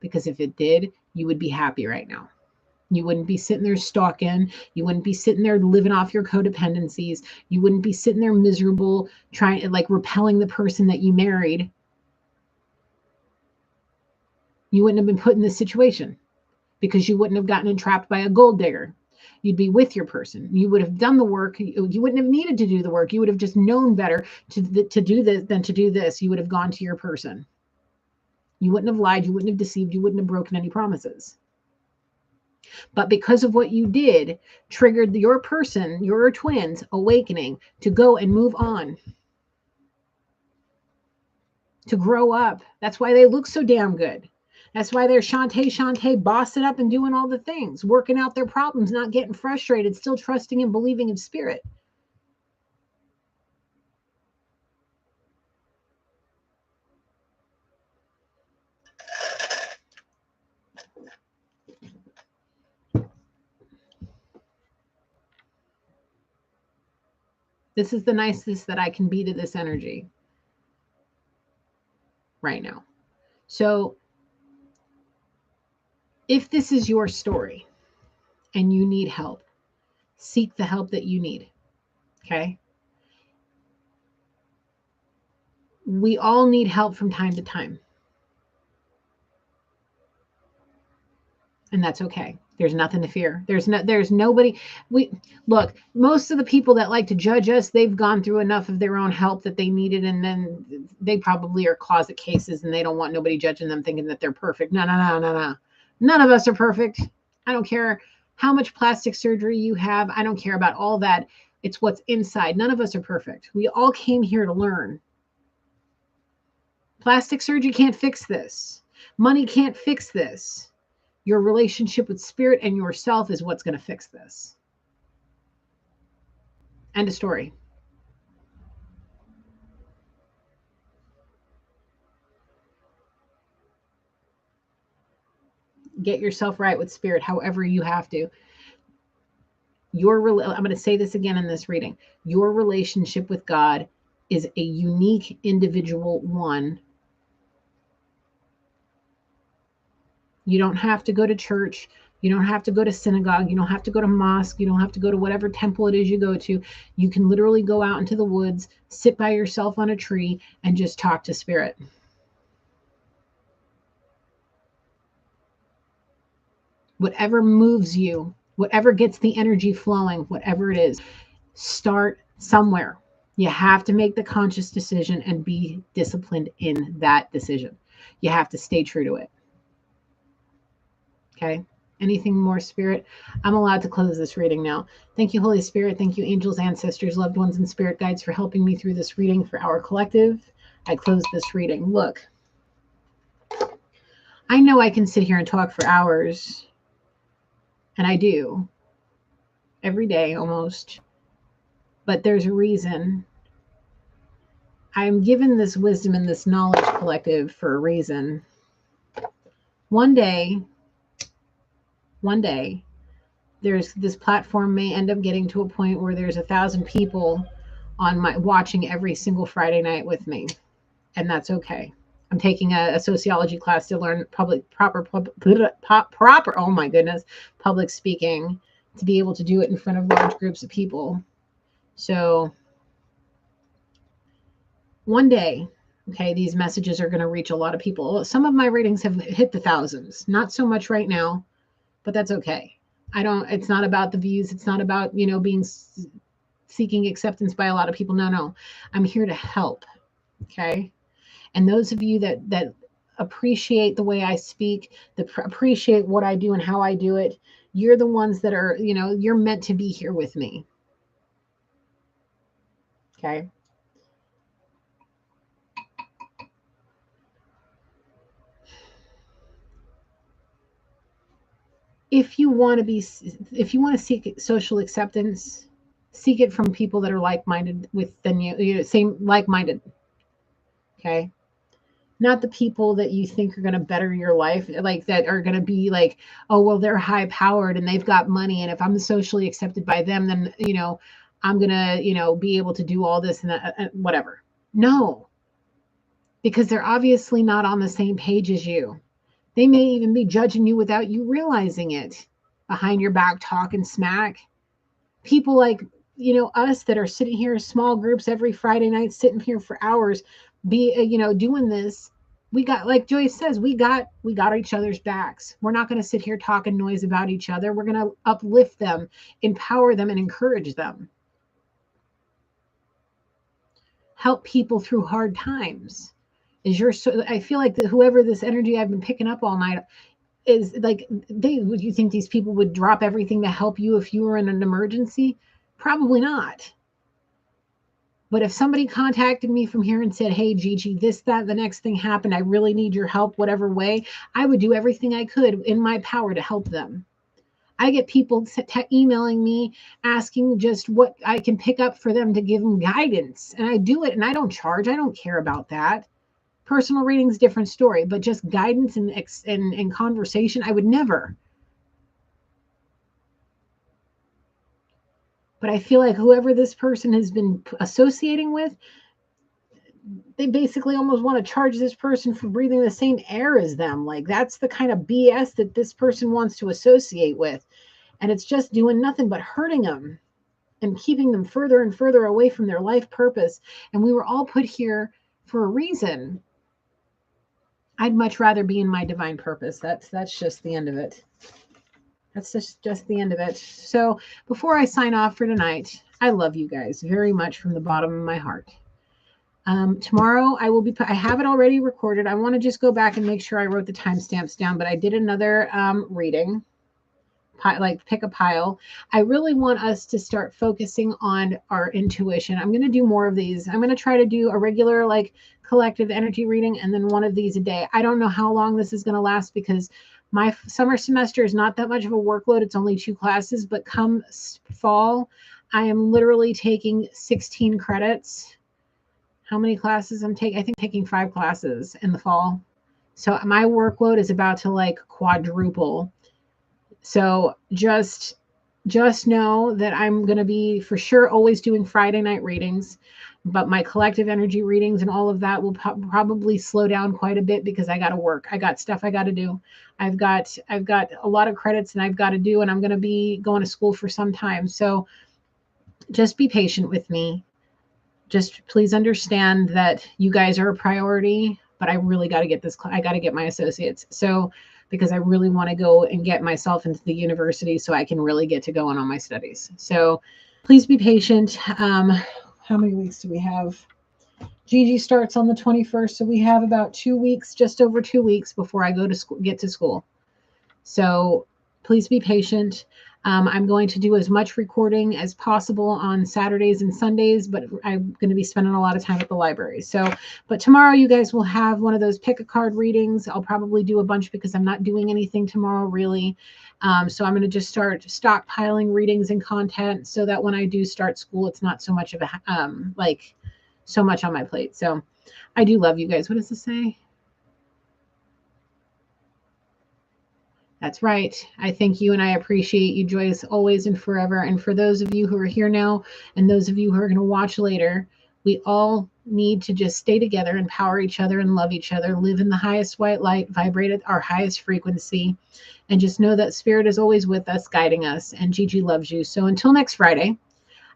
because if it did, you would be happy right now. You wouldn't be sitting there stalking. You wouldn't be sitting there living off your codependencies. You wouldn't be sitting there miserable, trying, like, repelling the person that you married. You wouldn't have been put in this situation because you wouldn't have gotten entrapped by a gold digger. You'd be with your person. You would have done the work. You wouldn't have needed to do the work. You would have just known better to do this than to do this. You would have gone to your person. You wouldn't have lied. You wouldn't have deceived. You wouldn't have broken any promises. But because of what you did, triggered your person, your twins, awakening to go and move on, to grow up. That's why they look so damn good. That's why they're Shantae, bossing up and doing all the things, working out their problems, not getting frustrated, still trusting and believing in spirit. This is the nicest that I can be to this energy right now. So if this is your story and you need help, seek the help that you need. Okay? We all need help from time to time. And that's okay. There's nothing to fear. There's nobody. Look, most of the people that like to judge us, they've gone through enough of their own help that they needed, and then they probably are closet cases and they don't want nobody judging them thinking that they're perfect. No. None of us are perfect. I don't care how much plastic surgery you have. I don't care about all that. It's what's inside. None of us are perfect. We all came here to learn. Plastic surgery can't fix this. Money can't fix this. Your relationship with spirit and yourself is what's going to fix this. End of story. Get yourself right with spirit, however you have to. I'm going to say this again in this reading. Your relationship with God is a unique individual one. You don't have to go to church. You don't have to go to synagogue. You don't have to go to mosque. You don't have to go to whatever temple it is you go to. You can literally go out into the woods, sit by yourself on a tree, and just talk to spirit. Whatever moves you, whatever gets the energy flowing, whatever it is, start somewhere. You have to make the conscious decision and be disciplined in that decision. You have to stay true to it. Okay. Anything more, Spirit? I'm allowed to close this reading now. Thank you, Holy Spirit. Thank you, angels, ancestors, loved ones, and spirit guides for helping me through this reading for our collective. I close this reading. Look, I know I can sit here and talk for hours, and I do every day almost, but there's a reason. I'm given this wisdom and this knowledge collective for a reason. One day, there's this platform may end up getting to a point where there's 1,000 people on my watching every single Friday night with me, and that's okay. I'm taking a sociology class to learn proper. Oh my goodness, public speaking, to be able to do it in front of large groups of people. So one day, okay, these messages are going to reach a lot of people. Some of my readings have hit the thousands, not so much right now, but that's okay. It's not about the views. It's not about, being seeking acceptance by a lot of people. No, I'm here to help. Okay. And those of you that appreciate the way I speak, that appreciate what I do and how I do it, you're the ones that are, you're meant to be here with me. Okay. If you want to seek social acceptance, seek it from people that are like-minded within you, same like-minded. Okay. Not the people that you think are going to better your life, like that are going to be like, oh, well, they're high powered and they've got money. And if I'm socially accepted by them, then, I'm going to, be able to do all this and that, whatever. No, because they're obviously not on the same page as you. They may even be judging you without you realizing it, behind your back, talking smack. People like, us that are sitting here in small groups every Friday night, sitting here for hours, doing this. We got, like Joyce says, we got each other's backs. We're not going to sit here talking noise about each other. We're going to uplift them, empower them, and encourage them. Help people through hard times. I feel like whoever this energy I've been picking up all night is like, would you think these people would drop everything to help you if you were in an emergency? Probably not. But if somebody contacted me from here and said, hey, Gigi, this, that, the next thing happened, I really need your help, whatever way, I would do everything I could in my power to help them. I get people emailing me asking just what I can pick up for them to give them guidance. And I do it, and I don't charge. I don't care about that. Personal readings, different story, but just guidance and conversation, I would never. But I feel like whoever this person has been associating with, they basically almost want to charge this person for breathing the same air as them. Like, that's the kind of BS that this person wants to associate with. And it's just doing nothing but hurting them and keeping them further and further away from their life purpose. And we were all put here for a reason. I'd much rather be in my divine purpose. That's just the end of it. That's just the end of it. So before I sign off for tonight, I love you guys very much from the bottom of my heart. Tomorrow I have it already recorded. I want to just go back and make sure I wrote the timestamps down, but I did another reading, pick a pile. I really want us to start focusing on our intuition. I'm going to do more of these. I'm going to try to do a regular collective energy reading and then one of these a day. I don't know how long this is going to last because my summer semester is not that much of a workload. It's only 2 classes, but come fall, I am literally taking 16 credits. How many classes I'm taking? I think taking 5 classes in the fall. So my workload is about to like quadruple. So just know that I'm going to be for sure always doing Friday night readings, but my collective energy readings and all of that will probably slow down quite a bit because I got to work. I got stuff I got to do. I've got a lot of credits and I've got to do, and I'm going to be going to school for some time. So just be patient with me. Just please understand that you guys are a priority, but I really got to get this. I got to get my associates. So, because I really want to go and get myself into the university so I can really get to going on my studies. So please be patient. How many weeks do we have? Gigi starts on the 21st. So we have about 2 weeks, just over 2 weeks before I go to school, get to school. So please be patient. I'm going to do as much recording as possible on Saturdays and Sundays, but I'm going to be spending a lot of time at the library. So, but tomorrow you guys will have one of those pick a card readings. I'll probably do a bunch because I'm not doing anything tomorrow really. So I'm going to just start stockpiling readings and content so that when I do start school, it's not so much of a, like so much on my plate. So I do love you guys. What does this say? That's right. I thank you and I appreciate you, Joyce, always and forever. And for those of you who are here now and those of you who are going to watch later, we all need to just stay together, empower each other, and love each other, live in the highest white light, vibrate at our highest frequency, and just know that Spirit is always with us, guiding us. And Gigi loves you. So until next Friday,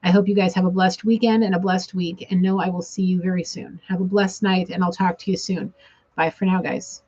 I hope you guys have a blessed weekend and a blessed week. And know I will see you very soon. Have a blessed night, and I'll talk to you soon. Bye for now, guys.